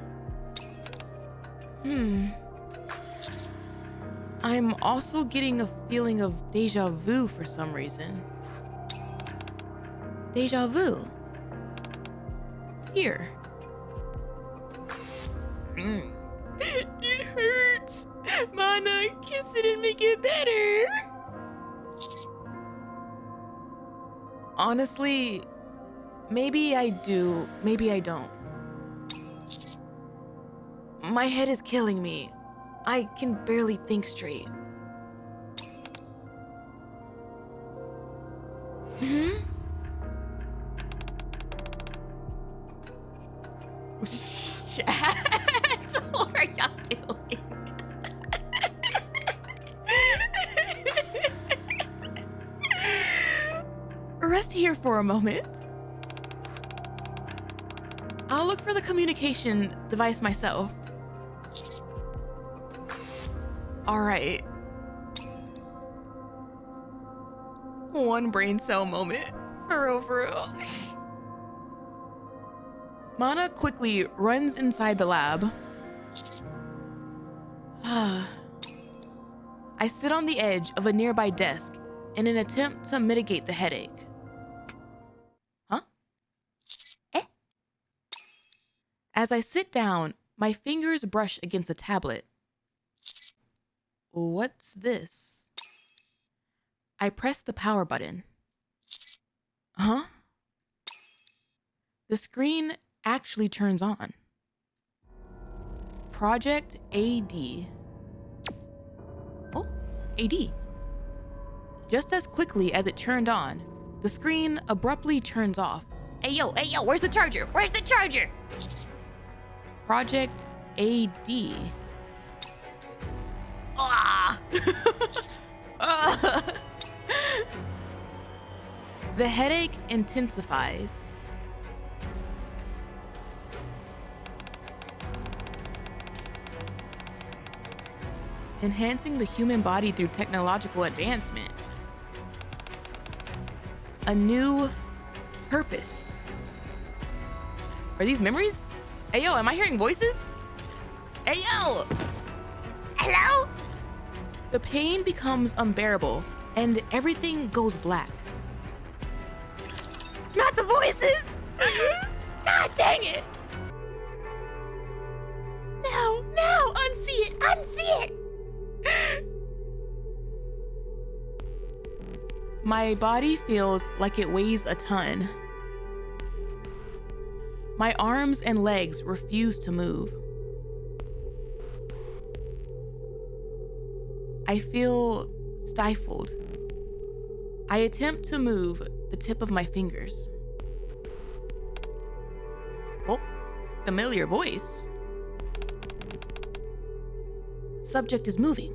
I'm also getting a feeling of deja vu for some reason. Deja vu. Here. It hurts. Manaaaaa, kiss it and make it better. Honestly, maybe I do, maybe I don't. My head is killing me. I can barely think straight. Chat, what are y'all doing? Rest here for a moment. I'll look for the communication device myself. All right. One brain cell moment. For real, for real. Mana quickly runs inside the lab. I sit on the edge of a nearby desk in an attempt to mitigate the headache. Huh? As I sit down, my fingers brush against a tablet. What's this? I press the power button. Huh? The screen actually turns on. Project AD. Oh, AD. Just as quickly as it turned on, the screen abruptly turns off. Hey yo, where's the charger? Where's the charger? Project AD. Ah! The headache intensifies. Enhancing the human body through technological advancement. A new purpose. Are these memories? Hey yo, am I hearing voices? Hey yo! Hello? The pain becomes unbearable and everything goes black. Not the voices! God dang it! No, unsee it, unsee it! My body feels like it weighs a ton. My arms and legs refuse to move. I feel stifled. I attempt to move the tip of my fingers. Oh, familiar voice. Subject is moving.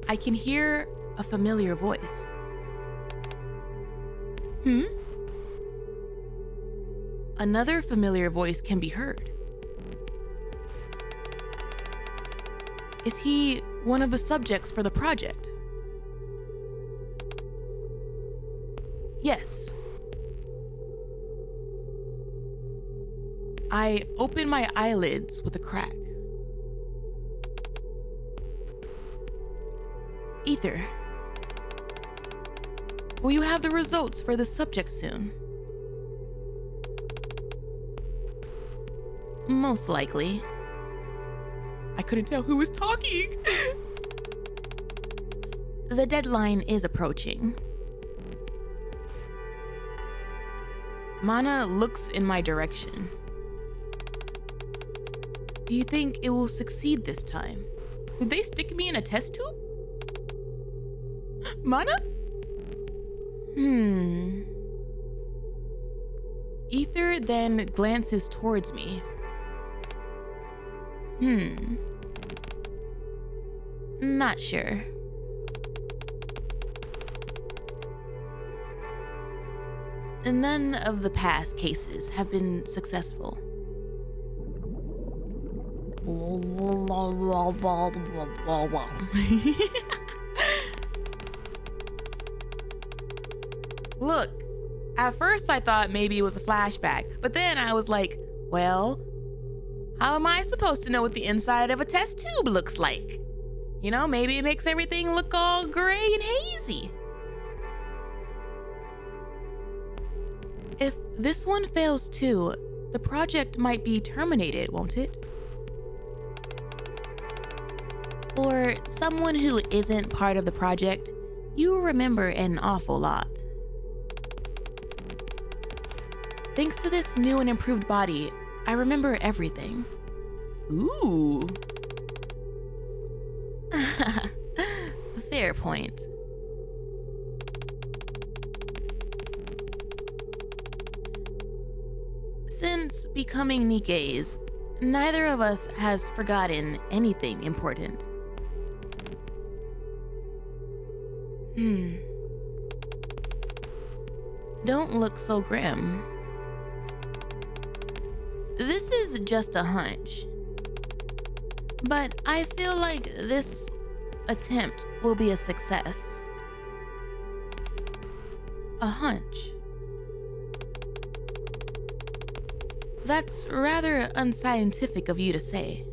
I can hear a familiar voice. Another familiar voice can be heard. Is he one of the subjects for the project? Yes. I open my eyelids with a crack. Ether, will you have the results for the subject soon? Most likely. I couldn't tell who was talking. The deadline is approaching. Mana looks in my direction. Do you think it will succeed this time? Did they stick me in a test tube? Mana? Ether then glances towards me. Not sure. None of the past cases have been successful. Look, at first I thought maybe it was a flashback, but then I was like, well, how am I supposed to know what the inside of a test tube looks like? You know, maybe it makes everything look all gray and hazy. If this one fails too, the project might be terminated, won't it? For someone who isn't part of the project, you remember an awful lot. Thanks to this new and improved body, I remember everything. Ooh. Fair point. Since becoming NIKKEs, neither of us has forgotten anything important. Don't look so grim. This is just a hunch, but I feel like this attempt will be a success. A hunch. That's rather unscientific of you to say.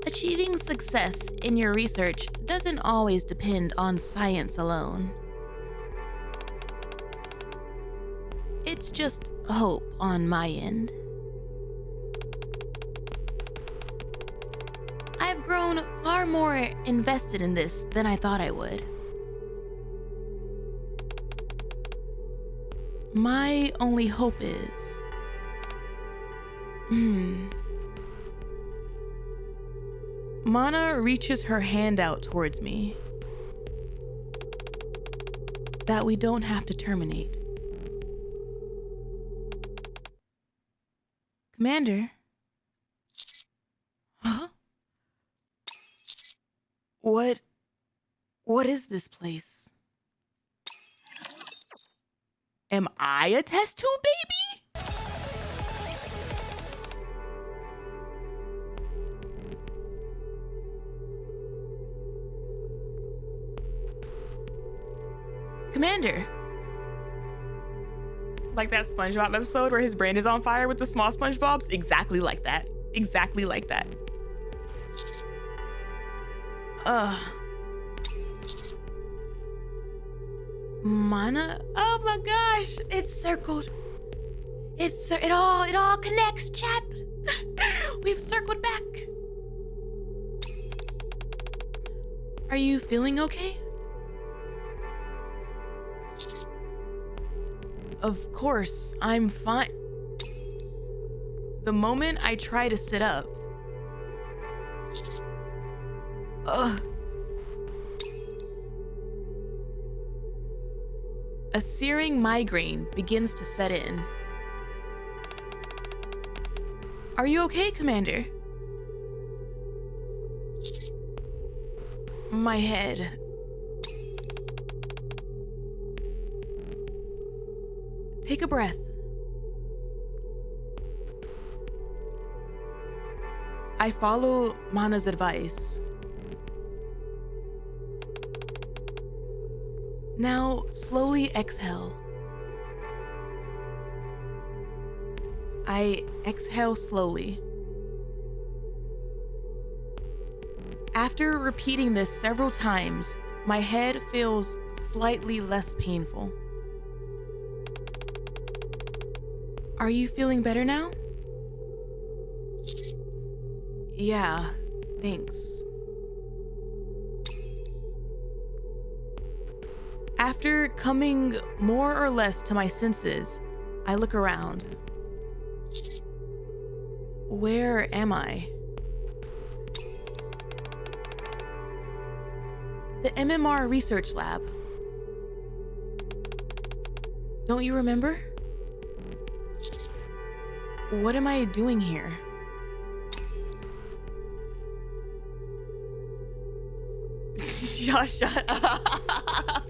Achieving success in your research doesn't always depend on science alone. It's just hope on my end. I've grown far more invested in this than I thought I would. My only hope is... Mana reaches her hand out towards me. That we don't have to terminate. Commander? Huh? What is this place? Am I a test tube baby? Commander. Like that SpongeBob episode where his brain is on fire with the small SpongeBobs? Exactly like that. Exactly like that. Mana? Oh my gosh, it's circled. It all connects, chat. We've circled back. Are you feeling okay? Of course, I'm fine. The moment I try to sit up, a searing migraine begins to set in. Are you okay, Commander? My head. Take a breath. I follow Mana's advice. Now, slowly exhale. I exhale slowly. After repeating this several times, my head feels slightly less painful. Are you feeling better now? Yeah, thanks. After coming more or less to my senses, I look around. Where am I? The MMR research lab. Don't you remember? What am I doing here? Y'all shut up.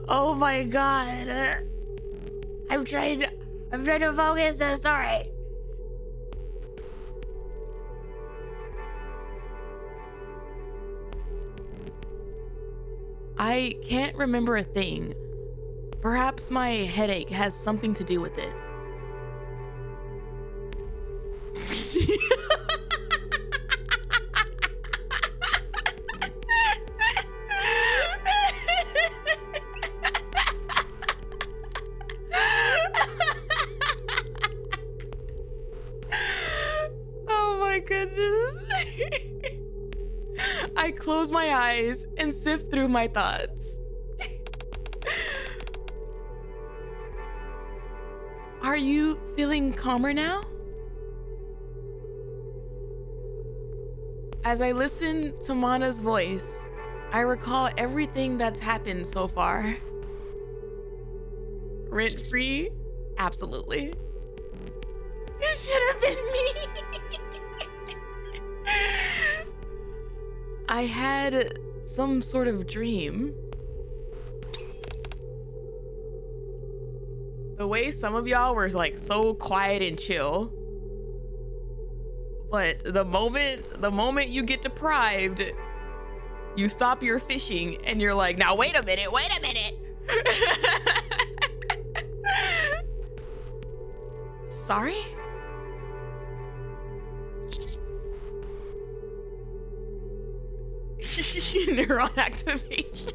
Oh my god. I'm trying to focus this, sorry. I can't remember a thing. Perhaps my headache has something to do with it. Oh my goodness. I close my eyes and sift through my thoughts. Are you feeling calmer now? As I listen to Mana's voice, I recall everything that's happened so far. Rent-free? Absolutely. It should have been me. I had some sort of dream. The way some of y'all were like so quiet and chill. But the moment you get deprived, you stop your fishing and you're like, now wait a minute. Sorry? Neuron activation.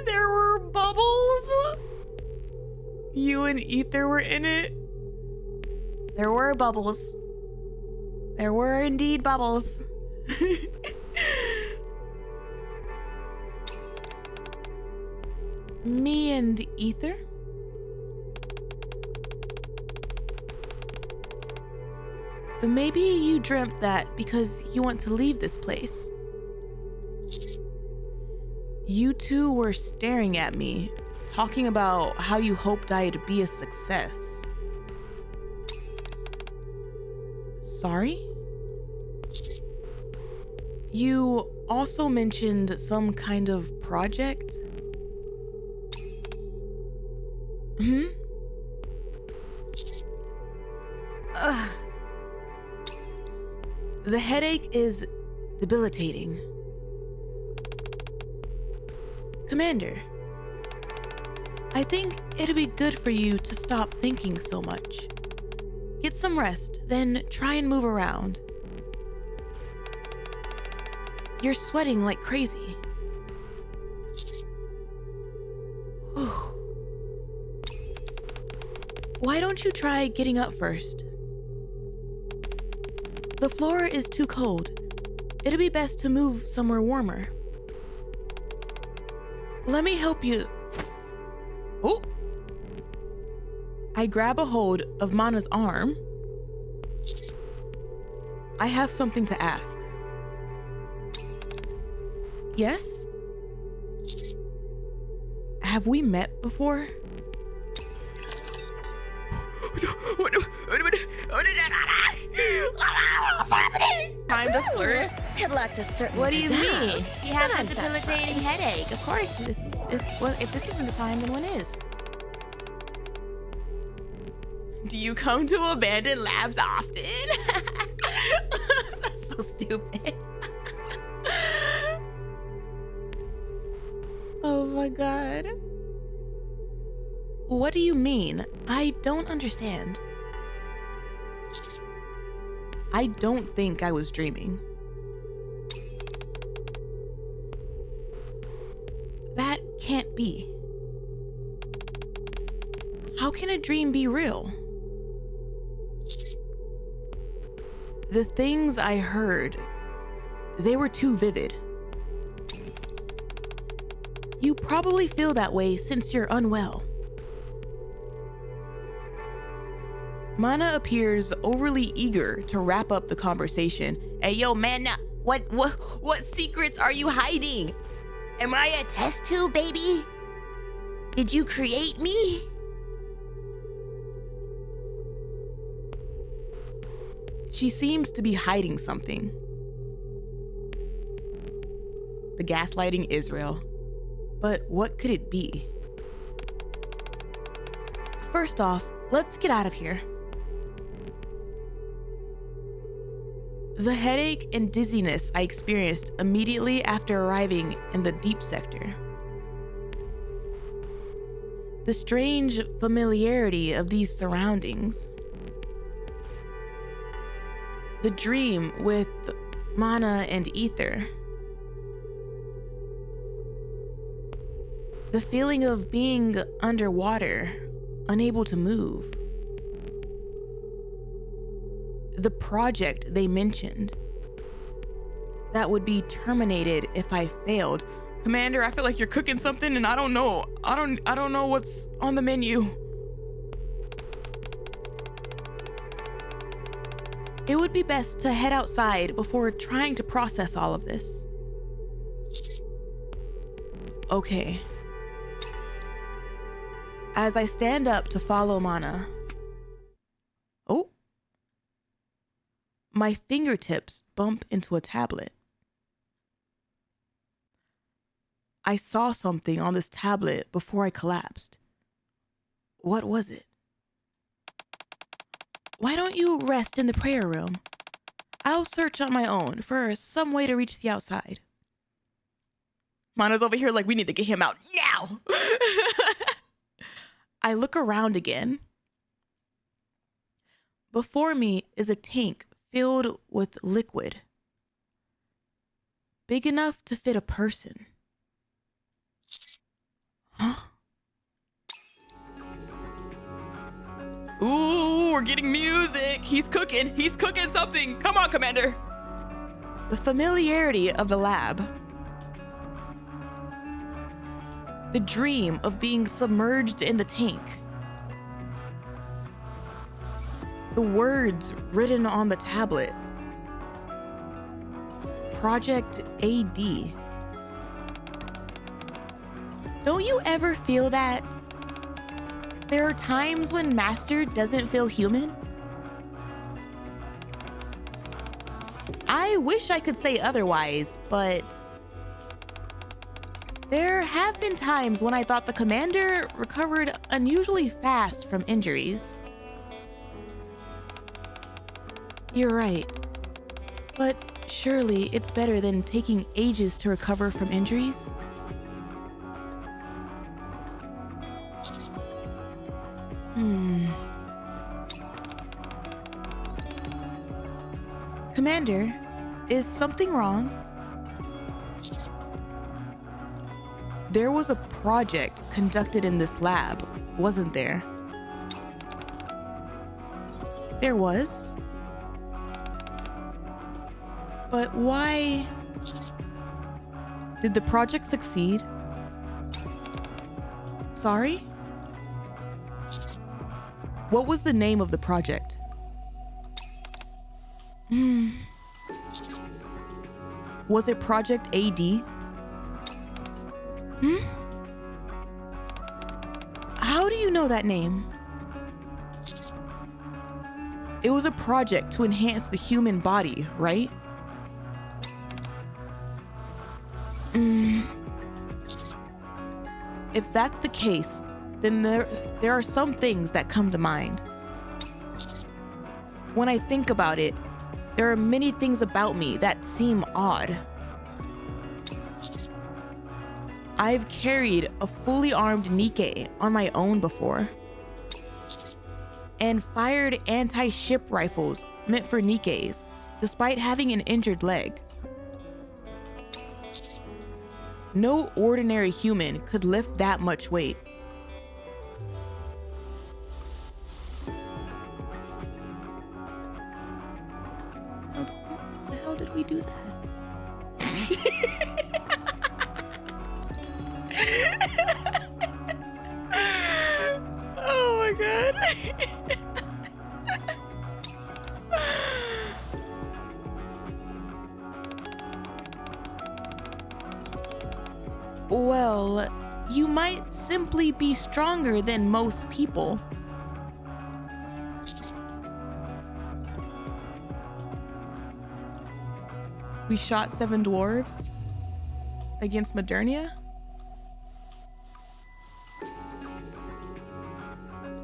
There were bubbles. You and Ether were in it. There were bubbles. There were indeed bubbles. Me and Ether? Maybe you dreamt that because you want to leave this place. You two were staring at me, talking about how you hoped I'd be a success. Sorry? You also mentioned some kind of project? Ugh. The headache is debilitating. Commander, I think it'd be good for you to stop thinking so much. Get some rest, then try and move around. You're sweating like crazy. Why don't you try getting up first? The floor is too cold. It'd be best to move somewhere warmer. Let me help you. Oh! I grab a hold of Mana's arm. I have something to ask. Yes? Have we met before? What's happening? Time to flirt? It lacked a certain What do you mean? pizzazz, He has but a I'm debilitating satisfied. headache. Of course, if this isn't the time, then when is? Do you come to abandoned labs often? That's so stupid. Oh my god. What do you mean? I don't understand. I don't think I was dreaming. That can't be. How can a dream be real? The things I heard, they were too vivid. You probably feel that way since you're unwell. Mana appears overly eager to wrap up the conversation. Hey, yo, man, what secrets are you hiding? Am I a test tube, baby? Did you create me? She seems to be hiding something. The gaslighting Israel. But what could it be? First off, let's get out of here. The headache and dizziness I experienced immediately after arriving in the deep sector. The strange familiarity of these surroundings. The dream with Mana and Ether. The feeling of being underwater, unable to move. The project they mentioned. that would be terminated if I failed. Commander, I feel like you're cooking something and I don't know. I don't know what's on the menu. It would be best to head outside before trying to process all of this. Okay. As I stand up to follow Manaaaaa. Oh. My fingertips bump into a tablet. I saw something on this tablet before I collapsed. What was it? Why don't you rest in the prayer room? I'll search on my own for some way to reach the outside. Manaaaa's over here like, we need to get him out now. I look around again. Before me is a tank filled with liquid, big enough to fit a person. Huh? Ooh, we're getting music. He's cooking. He's cooking something. Come on, Commander. The familiarity of the lab. The dream of being submerged in the tank. The words written on the tablet. Project AD. Don't you ever feel that? There are times when Master doesn't feel human? I wish I could say otherwise, but there have been times when I thought the Commander recovered unusually fast from injuries. You're right, but surely it's better than taking ages to recover from injuries. Commander, is something wrong? There was a project conducted in this lab, wasn't there? There was? But why? Did the project succeed? Sorry? What was the name of the project? Was it Project AD? How do you know that name? It was a project to enhance the human body, right? If that's the case, then there are some things that come to mind. When I think about it, there are many things about me that seem odd. I've carried a fully armed NIKKE on my own before, and fired anti-ship rifles meant for NIKKEs, despite having an injured leg. No ordinary human could lift that much weight. How the hell did we do that? Oh my god. Well, you might simply be stronger than most people. We shot 7 dwarves against Modernia?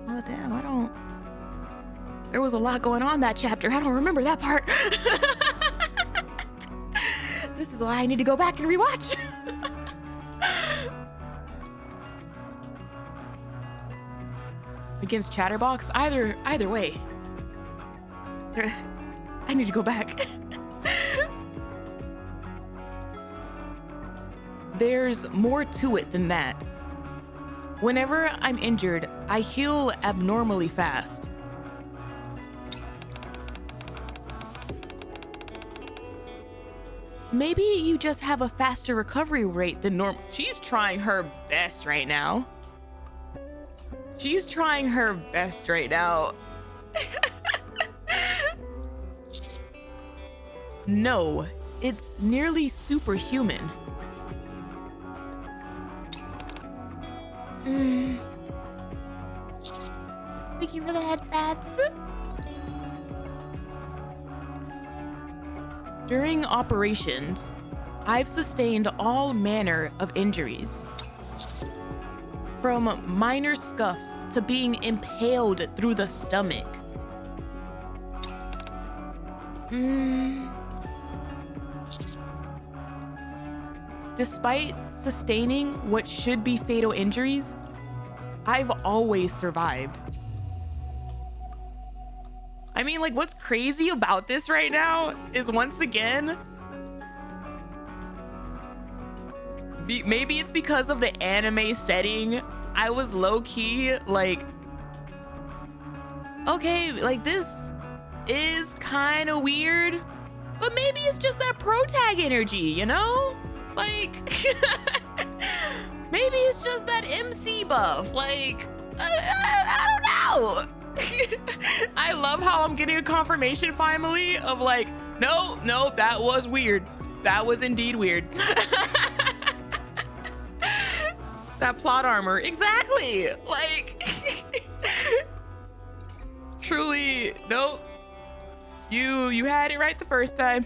Oh damn, I don't... There was a lot going on that chapter. I don't remember that part. This is why I need to go back and rewatch. Against Chatterbox? Either way. I need to go back. There's more to it than that. Whenever I'm injured, I heal abnormally fast. maybe you just have a faster recovery rate than normal. She's trying her best right now. She's trying her best right now. No, it's nearly superhuman. Thank you for the headpats. During operations, I've sustained all manner of injuries. From minor scuffs to being impaled through the stomach. Despite sustaining what should be fatal injuries, I've always survived. I mean, like, what's crazy about this right now is, once again, maybe it's because of the anime setting. I was low-key like, okay, like, this is kind of weird, but maybe it's just that pro tag energy, you know? Like, maybe it's just that MC buff. Like, I don't know. I love how I'm getting a confirmation finally of like, no, that was weird. That was indeed weird. That plot armor, exactly. Like, truly, nope. You had it right the first time.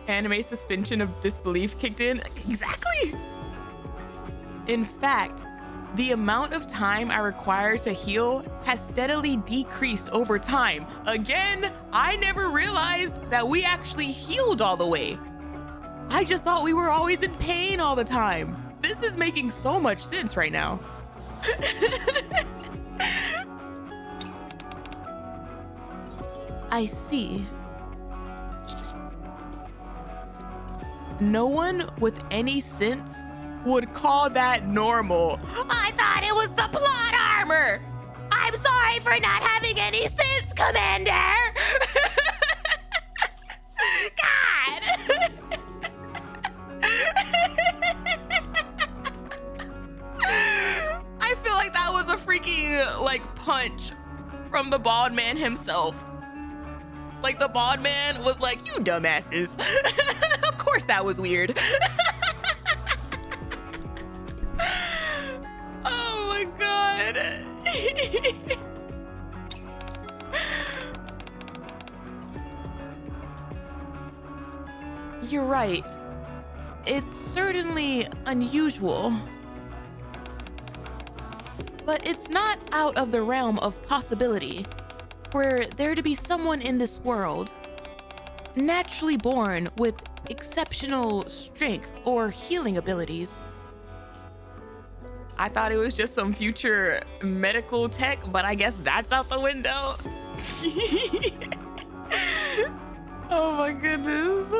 Anime suspension of disbelief kicked in. Exactly. In fact, the amount of time I require to heal has steadily decreased over time. Again, I never realized that we actually healed all the way. I just thought we were always in pain all the time. This is making so much sense right now. I see. No one with any sense would call that normal. I thought it was the plot armor. I'm sorry for not having any sense, Commander. God. I feel like that was a freaking like punch from the bald man himself. Like, the bald man was like, you dumbasses. Of course that was weird. Oh my God. You're right. It's certainly unusual. But it's not out of the realm of possibility for there to be someone in this world naturally born with exceptional strength or healing abilities. I thought it was just some future medical tech, but I guess that's out the window. Oh my goodness.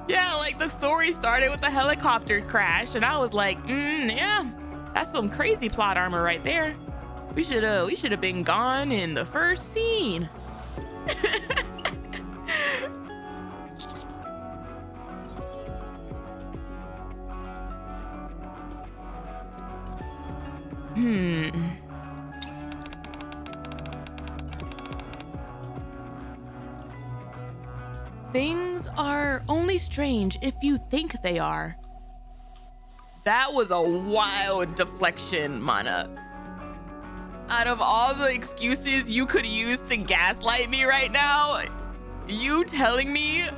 Yeah, like the story started with the helicopter crash, and I was like, yeah, that's some crazy plot armor right there. We should have been gone in the first scene. Things are only strange if you think they are. That was a wild deflection, Mana. Out of all the excuses you could use to gaslight me right now, you telling me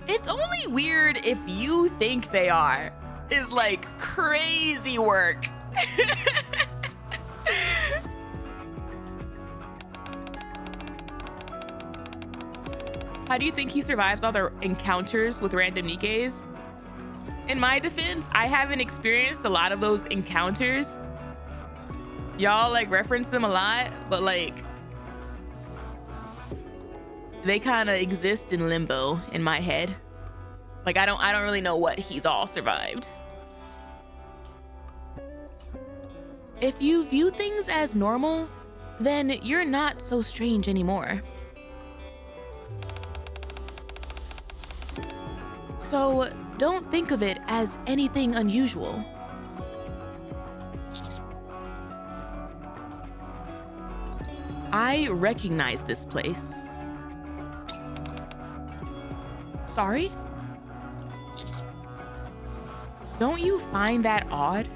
it's only weird if you think they are is like crazy work. How do you think he survives all the encounters with random Nikkes? In my defense, I haven't experienced a lot of those encounters. Y'all like reference them a lot, but like they kind of exist in limbo in my head. Like I don't really know what he's all survived. If you view things as normal, then you're not so strange anymore. So don't think of it as anything unusual. I recognize this place. Sorry? Don't you find that odd?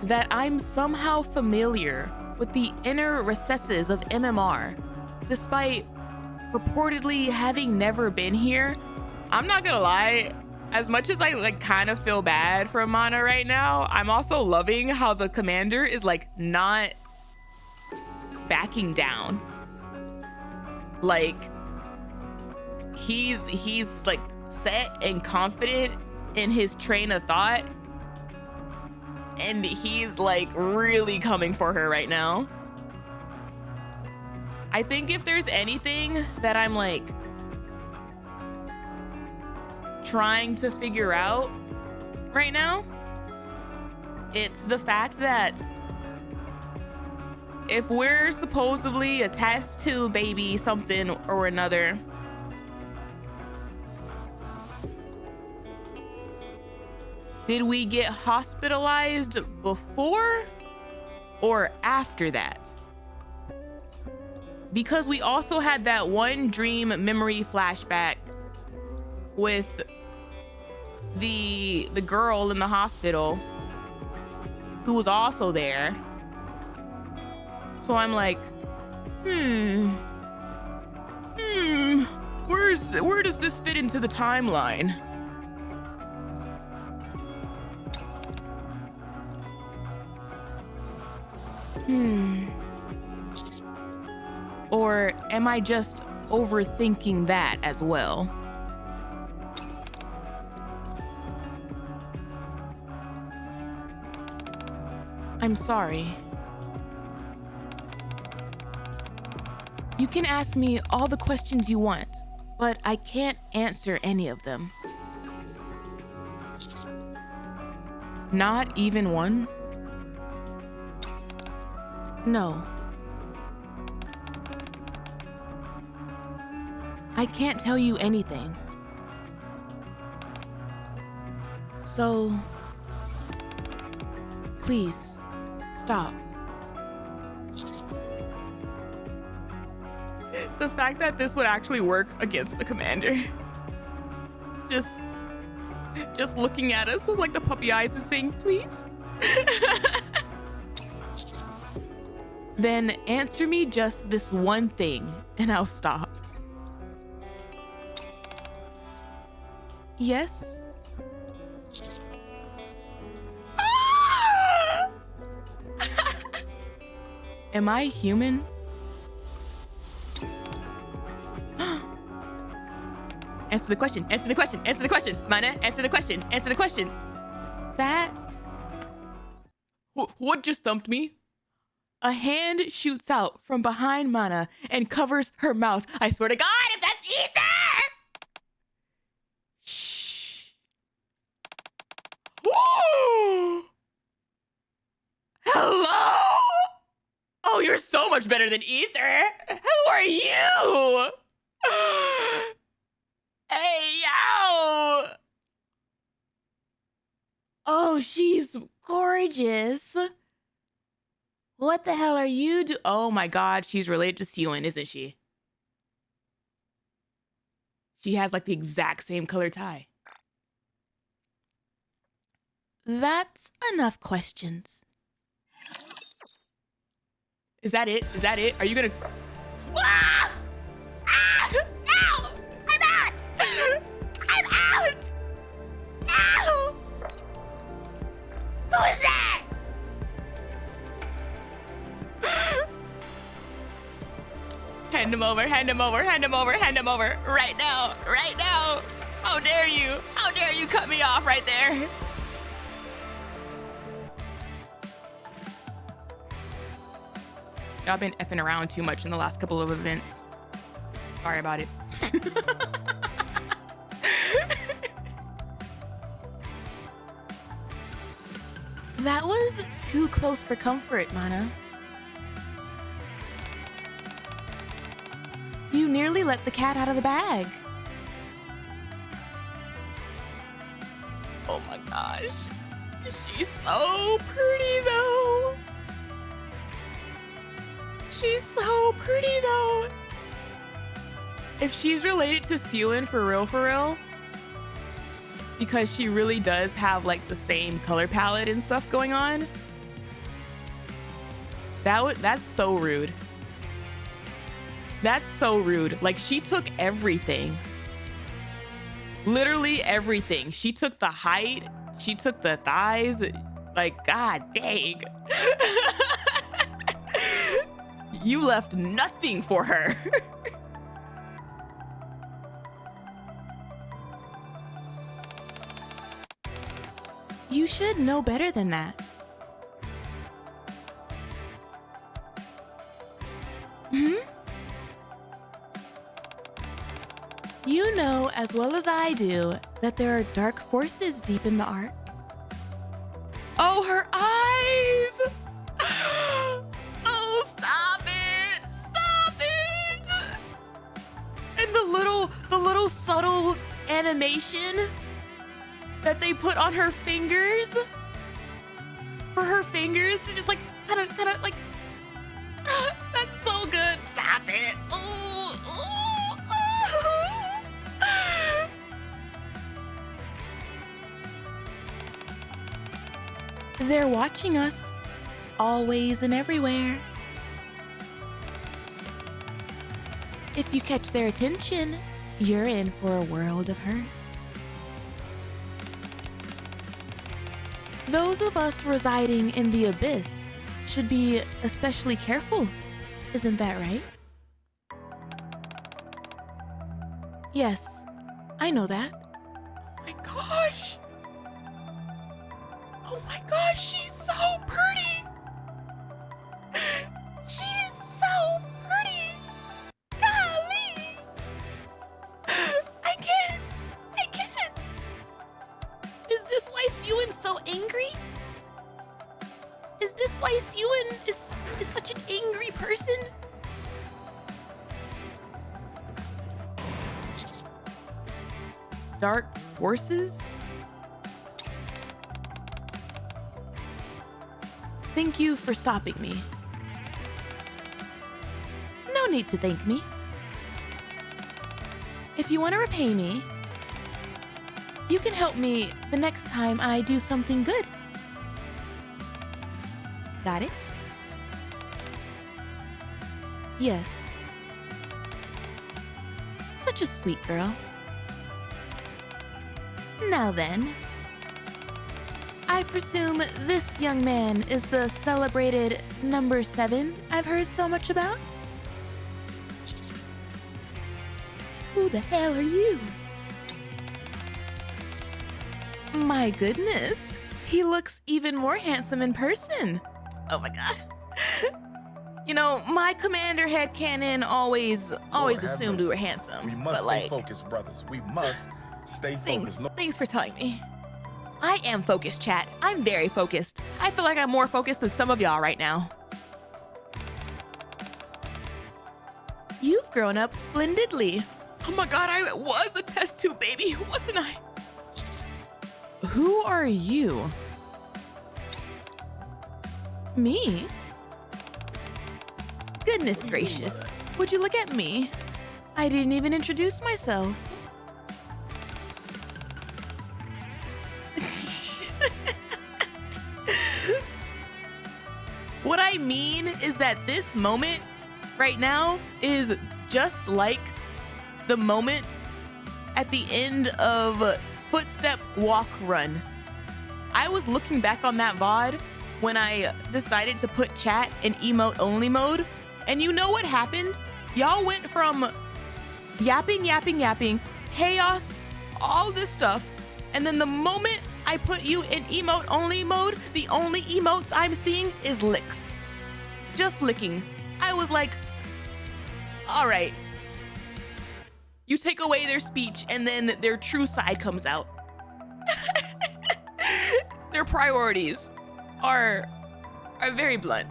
That I'm somehow familiar with the inner recesses of MMR, despite purportedly having never been here? I'm not gonna lie, as much as I kind of feel bad for Manaaaaa right now, I'm also loving how the commander is not backing down. He's set and confident in his train of thought, and he's really coming for her right now. I think if there's anything that I'm trying to figure out right now, it's the fact that if we're supposedly a test tube baby something or another, did we get hospitalized before or after that? Because we also had that one dream memory flashback with the girl in the hospital who was also there. So I'm where does this fit into the timeline? Or am I just overthinking that as well? I'm sorry. You can ask me all the questions you want, but I can't answer any of them. Not even one? No. I can't tell you anything. So, please, stop. The fact that this would actually work against the commander. Just looking at us with the puppy eyes and saying, please. Then answer me just this one thing and I'll stop. Yes? Am I human? Answer the question, answer the question, answer the question. Manaaaaa, answer the question, answer the question. That... What just thumped me? A hand shoots out from behind Manaaaaa and covers her mouth. I swear to God, if that's Ether! Shh. Whoa! Hello? Oh, you're so much better than Ether. Who are you? Hey, yo! Oh, she's gorgeous. What the hell are you do? Oh my God, she's related to Jien, isn't she? She has the exact same color tie. That's enough questions. Is that it? Is that it? Are you gonna... Ah! Ah! Ow! I'm out! I'm out! Ow! Who is that? Hand him over, hand him over, hand him over, hand him over. Right now, right now. How dare you? How dare you cut me off right there? Y'all been effing around too much in the last couple of events. Sorry about it. That was too close for comfort, Mana. You nearly let the cat out of the bag. Oh my gosh. She's so pretty though. She's so pretty though. If she's related to Sewin for real, because she really does have like the same color palette and stuff going on. That's so rude. That's so rude. Like, she took everything. Literally everything. She took the height. She took the thighs. Like, god dang. You left nothing for her. You should know better than that. You know as well as I do that there are dark forces deep in the ark. Oh, her eyes! Oh, stop it! Stop it! And the little subtle animation that they put on her fingers, for her fingers to just like kind of like, that's so good. Stop it! Ooh, ooh, ooh. They're watching us, always and everywhere. If you catch their attention, you're in for a world of hurt. Those of us residing in the abyss should be especially careful, isn't that right? Yes, I know that. Oh my gosh! Oh my gosh, she's so pretty! She's so pretty! Golly! I can't! Is this why Sewin's so angry? Is this why Sewin is such an angry person? Dark forces? Thank you for stopping me. No need to thank me. If you want to repay me, you can help me the next time I do something good. Got it? Yes. Such a sweet girl. Now then, I presume this young man is the celebrated number 7 I've heard so much about? Who the hell are you? My goodness, he looks even more handsome in person. Oh my god. You know, my commander headcanon always assumed we were handsome. We must but like, stay focused, brothers. We must stay thanks. focused. Thanks for telling me. I am focused, chat. I'm very focused. I feel like I'm more focused than some of y'all right now. You've grown up splendidly. Oh my god, I was a test tube baby, wasn't I? Who are you? Me? Goodness gracious. Would you look at me? I didn't even introduce myself. What I mean is that this moment right now is just like the moment at the end of Footstep Walk Run. I was looking back on that VOD when I decided to put chat in emote only mode, and you know what happened? Y'all went from yapping, chaos, all this stuff, and then the moment I put you in emote only mode, the only emotes I'm seeing is licks. Just licking. I was like, all right. You take away their speech and then their true side comes out. Their priorities are very blunt.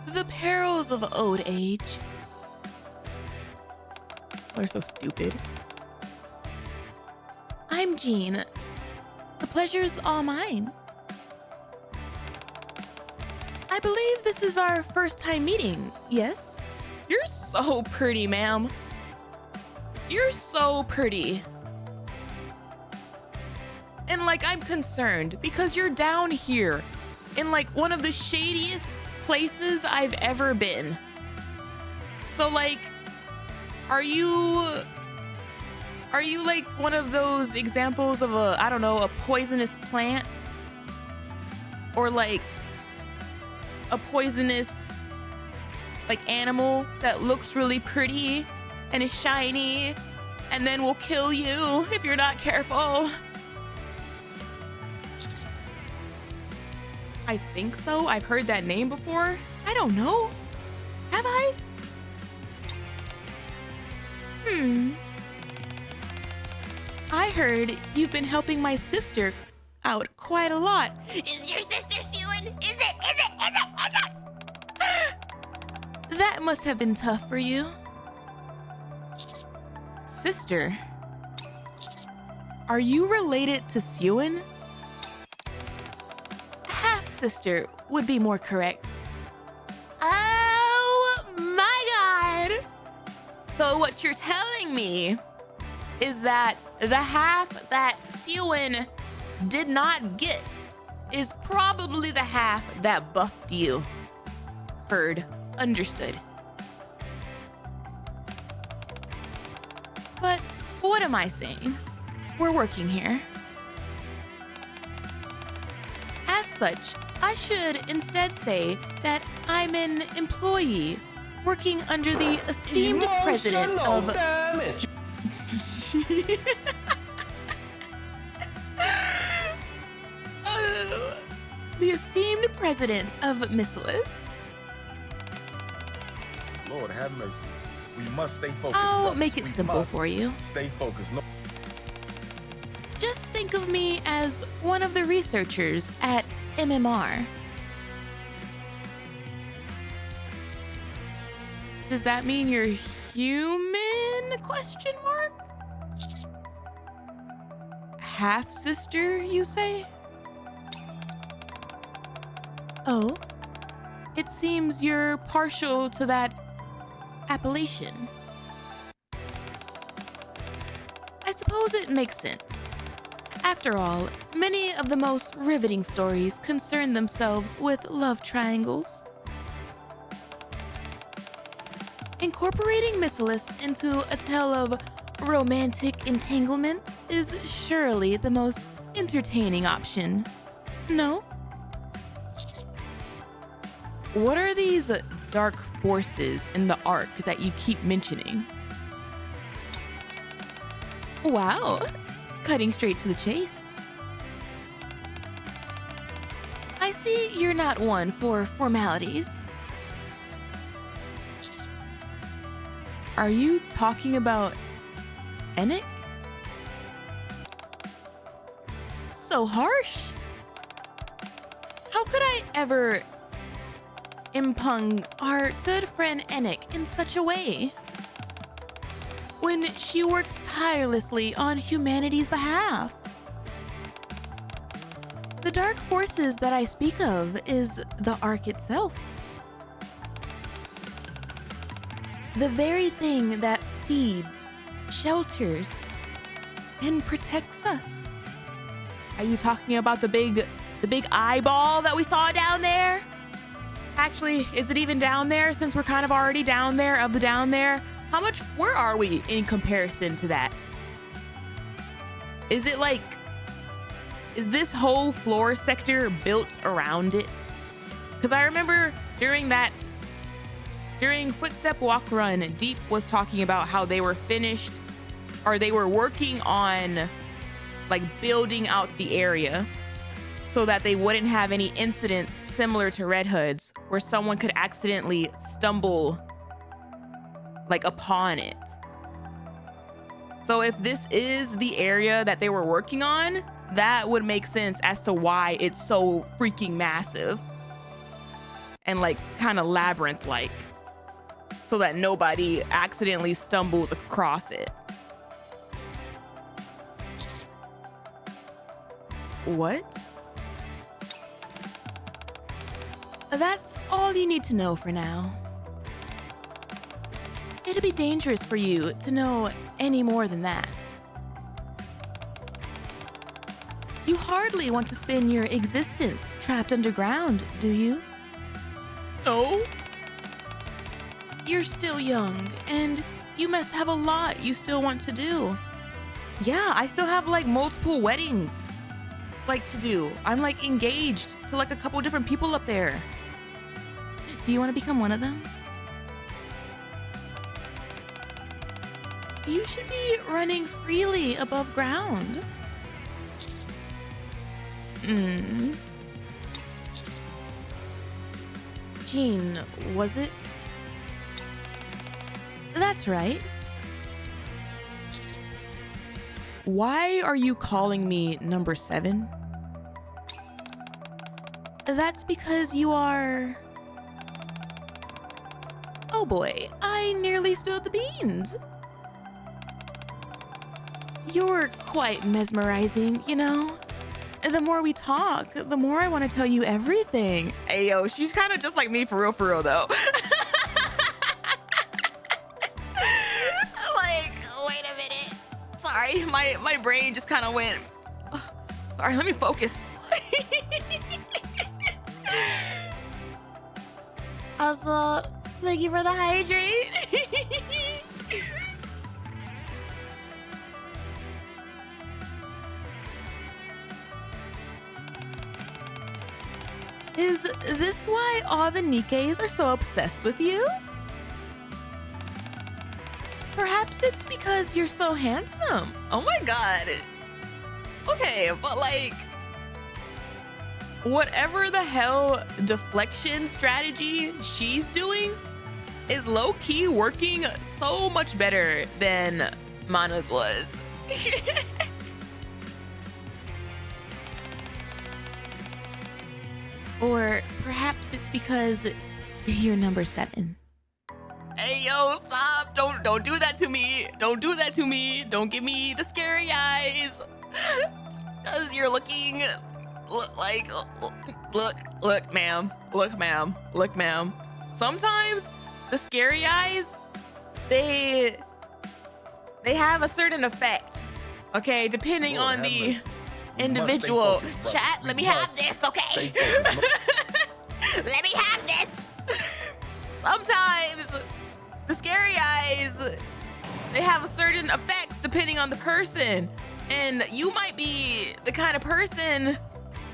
The perils of old age. They're so stupid. I'm Jien. The pleasure's all mine. I believe this is our first time meeting, yes? You're so pretty, ma'am. You're so pretty. And like, I'm concerned because you're down here in like one of the shadiest places I've ever been. So like, are you like one of those examples of a, I don't know, a poisonous plant? Or like a poisonous like animal that looks really pretty and is shiny and then will kill you if you're not careful? I think so. I've heard that name before. I don't know. Have I? I heard you've been helping my sister out quite a lot. Is your sister Sewin? Is it? That must have been tough for you. Sister? Are you related to Sewin? Half-sister would be more correct. Oh my god! So what you're telling me is that the half that Sewin did not get is probably the half that buffed you. Heard. Understood. But what am I saying? We're working here. As such, I should instead say that I'm an employee working under the esteemed president of... damage. the esteemed president of Missilis. Lord have mercy. We must stay focused. I'll brothers. make it We simple must for you. Stay focused. No. Just think of me as one of the researchers at MMR. Does that mean you're human? Question mark? Half sister, you say? Oh, it seems you're partial to that appellation. I suppose it makes sense. After all, many of the most riveting stories concern themselves with love triangles. Incorporating Missilis into a tale of romantic entanglements is surely the most entertaining option. No? What are these dark forces in the arc that you keep mentioning? Wow, cutting straight to the chase. I see you're not one for formalities. Are you talking about NIKKE? So harsh. How could I ever impugn our good friend NIKKE in such a way when she works tirelessly on humanity's behalf? The dark forces that I speak of is the Ark itself. The very thing that feeds, shelters, and protects us. Are you talking about the big eyeball that we saw down there? Actually, is it even down there since we're kind of already down there of the down there? Where are we in comparison to that? Is it like, is this whole floor sector built around it? Because I remember during Footstep Walk Run, Deep was talking about how they were finished, or they were working on like building out the area so that they wouldn't have any incidents similar to Red Hood's where someone could accidentally stumble like upon it. So if this is the area that they were working on, that would make sense as to why it's so freaking massive and like kind of labyrinth-like, so that nobody accidentally stumbles across it. What? That's all you need to know for now. It'd be dangerous for you to know any more than that. You hardly want to spend your existence trapped underground, do you? No. You're still young, and you must have a lot you still want to do. Yeah, I still have like multiple weddings like to do. I'm like engaged to like a couple different people up there. Do you want to become one of them? You should be running freely above ground. Jien, was it? That's right. Why are you calling me number 7? That's because you are... Oh boy, I nearly spilled the beans. You're quite mesmerizing, you know? The more we talk, the more I want to tell you everything. Hey, yo, she's kind of just like me for real, though. Like, wait a minute. Sorry, my brain just kind of went. Sorry, let me focus. Also, thank you for the hydrate. Is this why all the NIKKEs are so obsessed with you? Perhaps it's because you're so handsome. Oh my god. Okay, but like, whatever the hell deflection strategy she's doing is low-key working so much better than Mana's was. Or perhaps it's because you're number 7. Hey, yo, stop. Don't do that to me. Don't do that to me. Don't give me the scary eyes. Cause you're looking like, look, ma'am. Look, ma'am. Sometimes the scary eyes, they have a certain effect. Okay, depending Lord on have the mercy. We must stay individual. focused, brothers. Chat, We let me have must this, okay? Stay focused. Let me have this. Sometimes the scary eyes, they have a certain effects depending on the person. And you might be the kind of person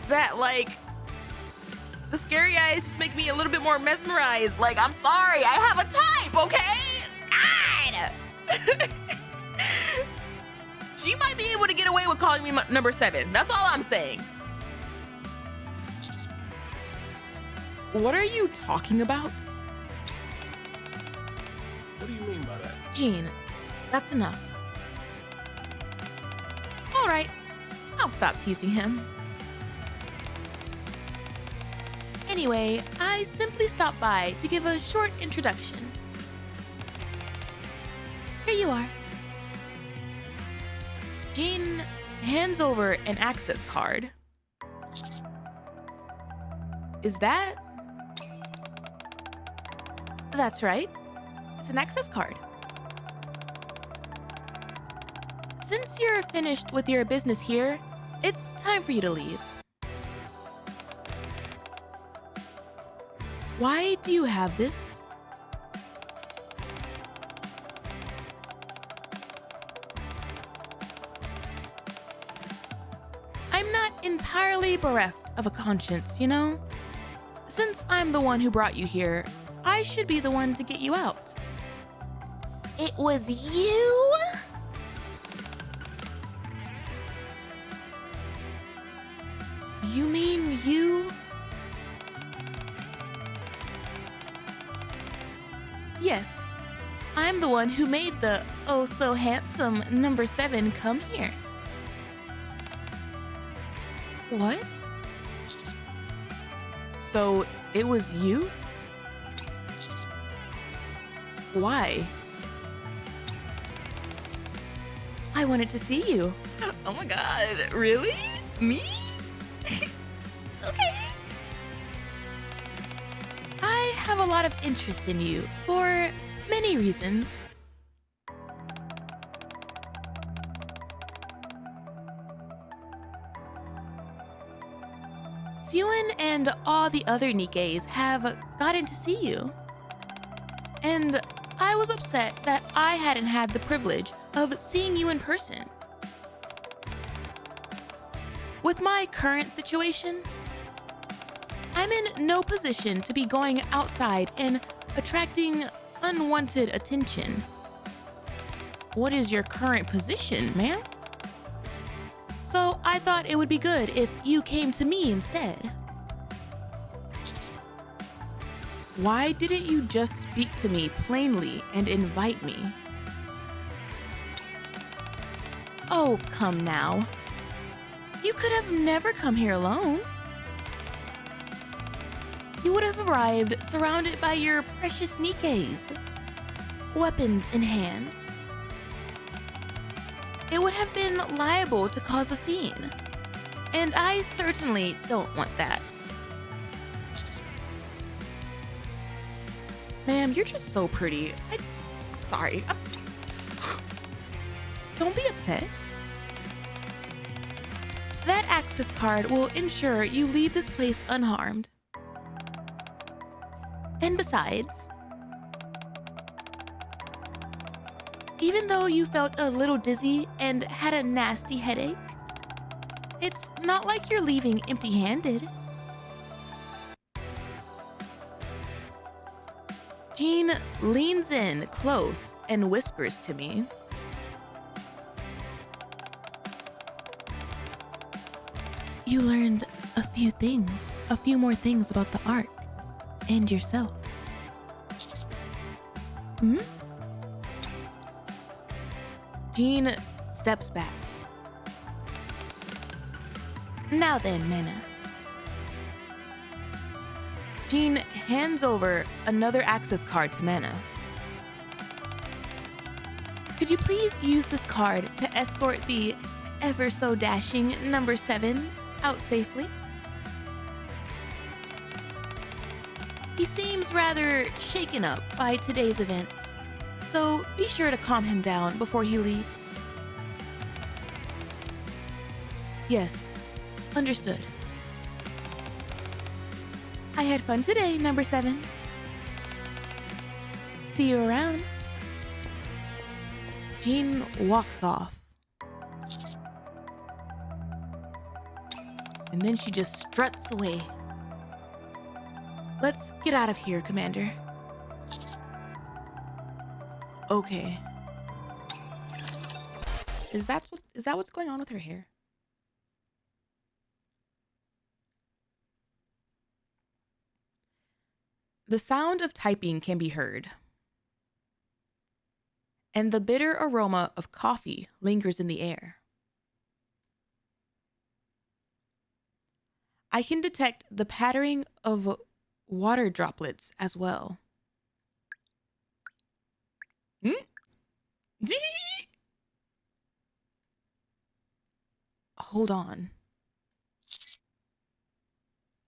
that like, the scary eyes just make me a little bit more mesmerized. Like, I'm sorry, I have a type, okay? God. She might be able to get away with calling me number 7. That's all I'm saying. What are you talking about? What do you mean by that? Jien, that's enough. All right, I'll stop teasing him. Anyway, I simply stopped by to give a short introduction. Here you are. Jien hands over an access card. Is that? That's right. It's an access card. Since you're finished with your business here, it's time for you to leave. Why do you have this? I'm not entirely bereft of a conscience, you know? Since I'm the one who brought you here, I should be the one to get you out. It was you? You mean you? Yes, I'm I'm the one who made the oh so handsome number 7 come here. What? So it was you? Why? I wanted to see you. Oh my god, really? Me? Okay. I have a lot of interest in you for many reasons. Jien and all the other Nikkes have gotten to see you. And I was upset that I hadn't had the privilege of seeing you in person. With my current situation, I'm in no position to be going outside and attracting unwanted attention. What is your current position, ma'am? So I thought it would be good if you came to me instead. Why didn't you just speak to me plainly and invite me? Oh, come now. You could have never come here alone. You would have arrived surrounded by your precious Nikkes, weapons in hand. It would have been liable to cause a scene, and I certainly don't want that. Ma'am, you're just so pretty. Sorry. Don't be upset. That access card will ensure you leave this place unharmed. And besides, even though you felt a little dizzy and had a nasty headache, it's not like you're leaving empty-handed. Jien leans in close and whispers to me. You learned a few more things about the Ark and yourself. Hmm? Jien steps back. Now then, Manaaaaa. Jien hands over another access card to Manaaaaa. Could you please use this card to escort the ever so dashing number 7 out safely? He seems rather shaken up by today's events, so be sure to calm him down before he leaves. Yes, understood. I had fun today, number 7. See you around. Jien walks off. And then she just struts away. Let's get out of here, Commander. Okay. Is that what's going on with her hair? The sound of typing can be heard, and the bitter aroma of coffee lingers in the air. I can detect the pattering of water droplets as well. Hold on.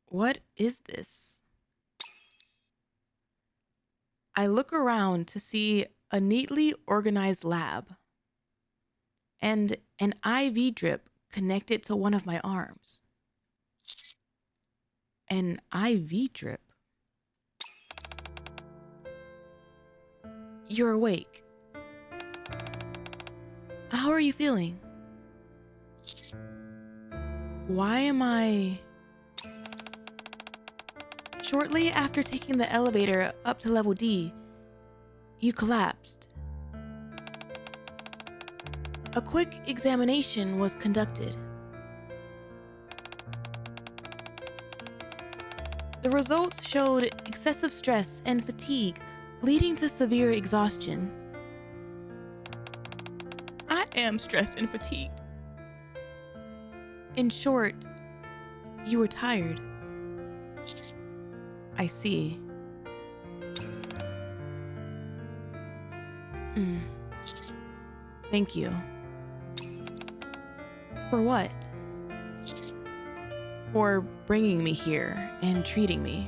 What is this? I look around to see a neatly organized lab and an IV drip connected to one of my arms. An IV drip. You're awake. How are you feeling? Why am I... Shortly after taking the elevator up to level D, you collapsed. A quick examination was conducted. The results showed excessive stress and fatigue, leading to severe exhaustion. am stressed and fatigued. In short, you were tired. I see. Thank you. For what? For bringing me here and treating me.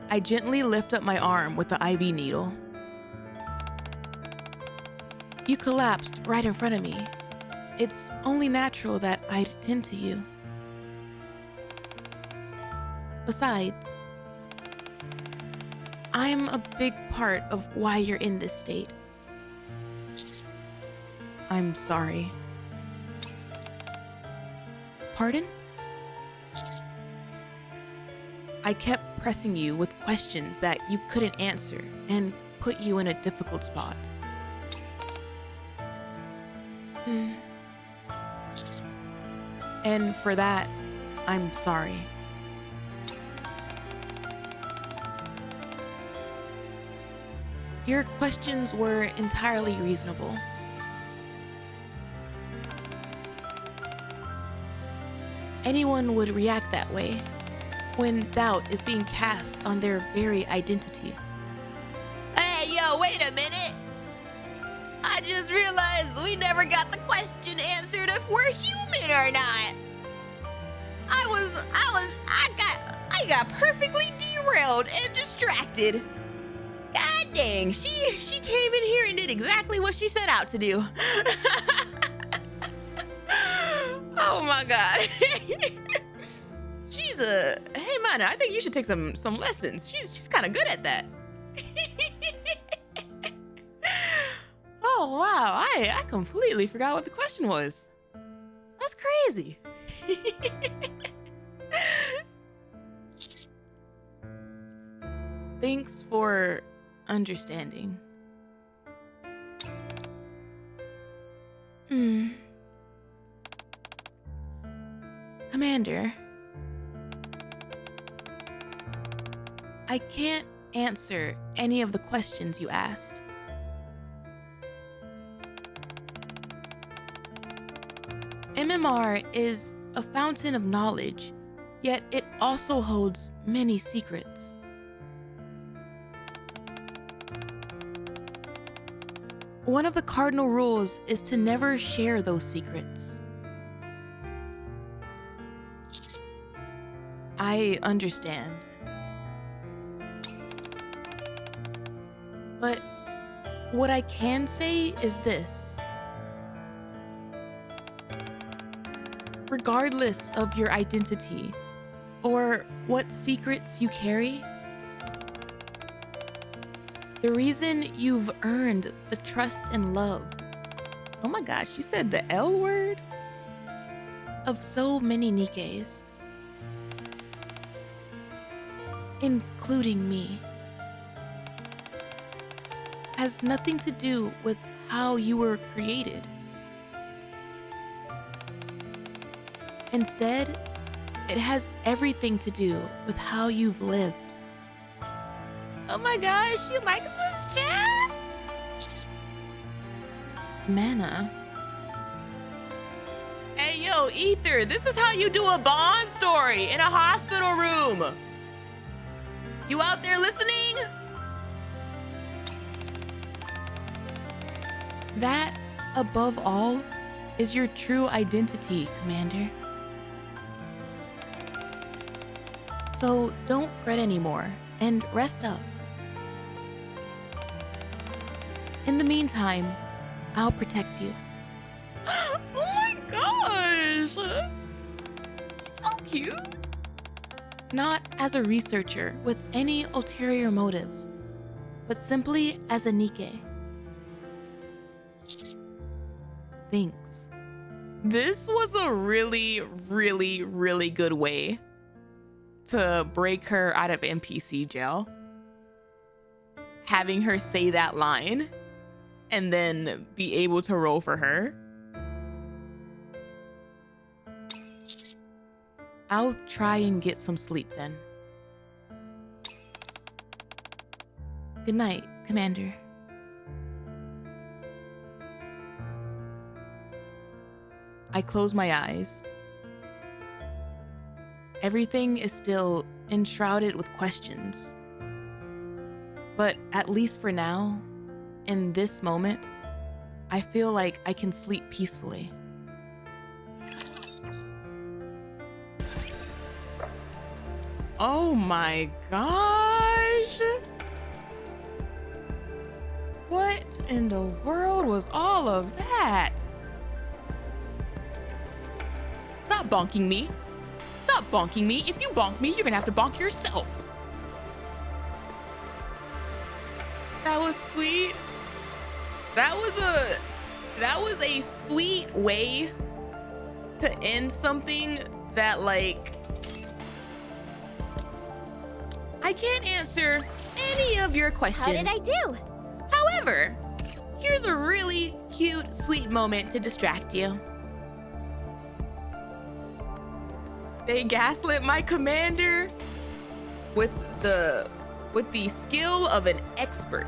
I gently lift up my arm with the IV needle. You collapsed right in front of me. It's only natural that I'd tend to you. Besides, I'm a big part of why you're in this state. I'm sorry. Pardon? I kept pressing you with questions that you couldn't answer and put you in a difficult spot. And for that, I'm sorry. Your questions were entirely reasonable. Anyone would react that way when doubt is being cast on their very identity. Hey, yo, wait a minute. I just realized we never got the question answered if we're human or not. I got perfectly derailed and distracted. God dang, she came in here and did exactly what she set out to do. Oh my God. Hey man, I think you should take some lessons. She's kind of good at that. Oh wow, I completely forgot what the question was. That's crazy. Thanks for understanding. Commander, I can't answer any of the questions you asked. MMR is a fountain of knowledge, yet it also holds many secrets. One of the cardinal rules is to never share those secrets. I understand. But what I can say is this. Regardless of your identity or what secrets you carry, the reason you've earned the trust and love Oh my God, she said the L word? of so many NIKKEs, including me, has nothing to do with how you were created. Instead, it has everything to do with how you've lived. Oh my gosh, she likes this chat? Manaaaaa. Hey yo, Ether, this is how you do a Bond story in a hospital room. You out there listening? That, above all, is your true identity, Commander. So don't fret anymore and rest up. In the meantime, I'll protect you. Oh my gosh. So cute. Not as a researcher with any ulterior motives, but simply as a NIKKE. Thanks. This was a really, really, really good way to break her out of NPC jail. Having her say that line and then be able to roll for her. I'll try and get some sleep then. Good night, Commander. I close my eyes. Everything is still enshrouded with questions. But at least for now, in this moment, I feel like I can sleep peacefully. Oh my gosh! What in the world was all of that? Stop bonking me. Stop bonking me. If you bonk me, you're gonna have to bonk yourselves. That was sweet. That was a sweet way to end something that, like, I can't answer any of your questions. How did I do? However, here's a really cute, sweet moment to distract you. They gaslit my commander with the skill of an expert.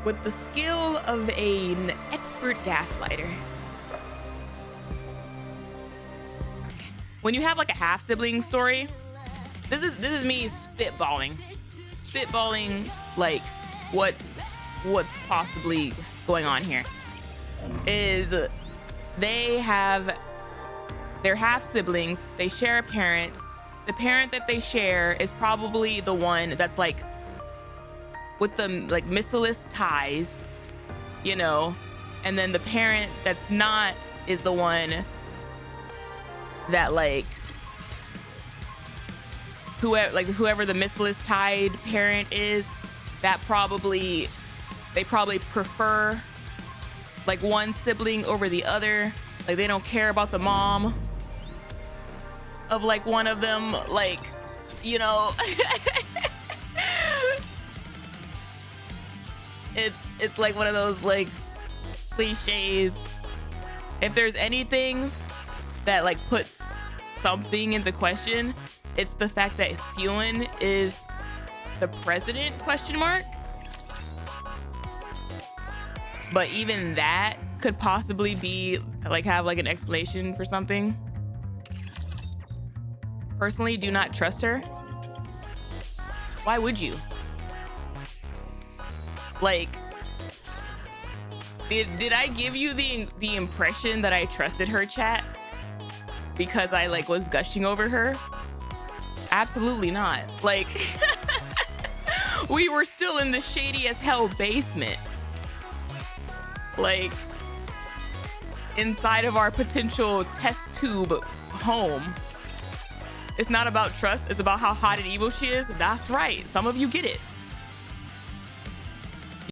With the skill of an expert gaslighter. When you have like a half sibling story, this is me spitballing like what's possibly going on here. Is they're half siblings, they share a parent. The parent that they share is probably the one that's like with the like miscellaneous ties, you know, and then the parent that's not is the one that like whoever the miscellaneous tied parent is, that they probably prefer like one sibling over the other. Like they don't care about the mom of like one of them, like, you know. It's like one of those like cliches. If there's anything that like puts something into question, it's the fact that Jien is the president, question mark. But even that could possibly be like have like an explanation for something. Personally, do not trust her. Why would you? Like, did I give you the impression that I trusted her, chat? Because I like was gushing over her? Absolutely not. Like, we were still in the shady as hell basement. Like, inside of our potential test tube home. It's not about trust, it's about how hot and evil she is. That's right, some of you get it.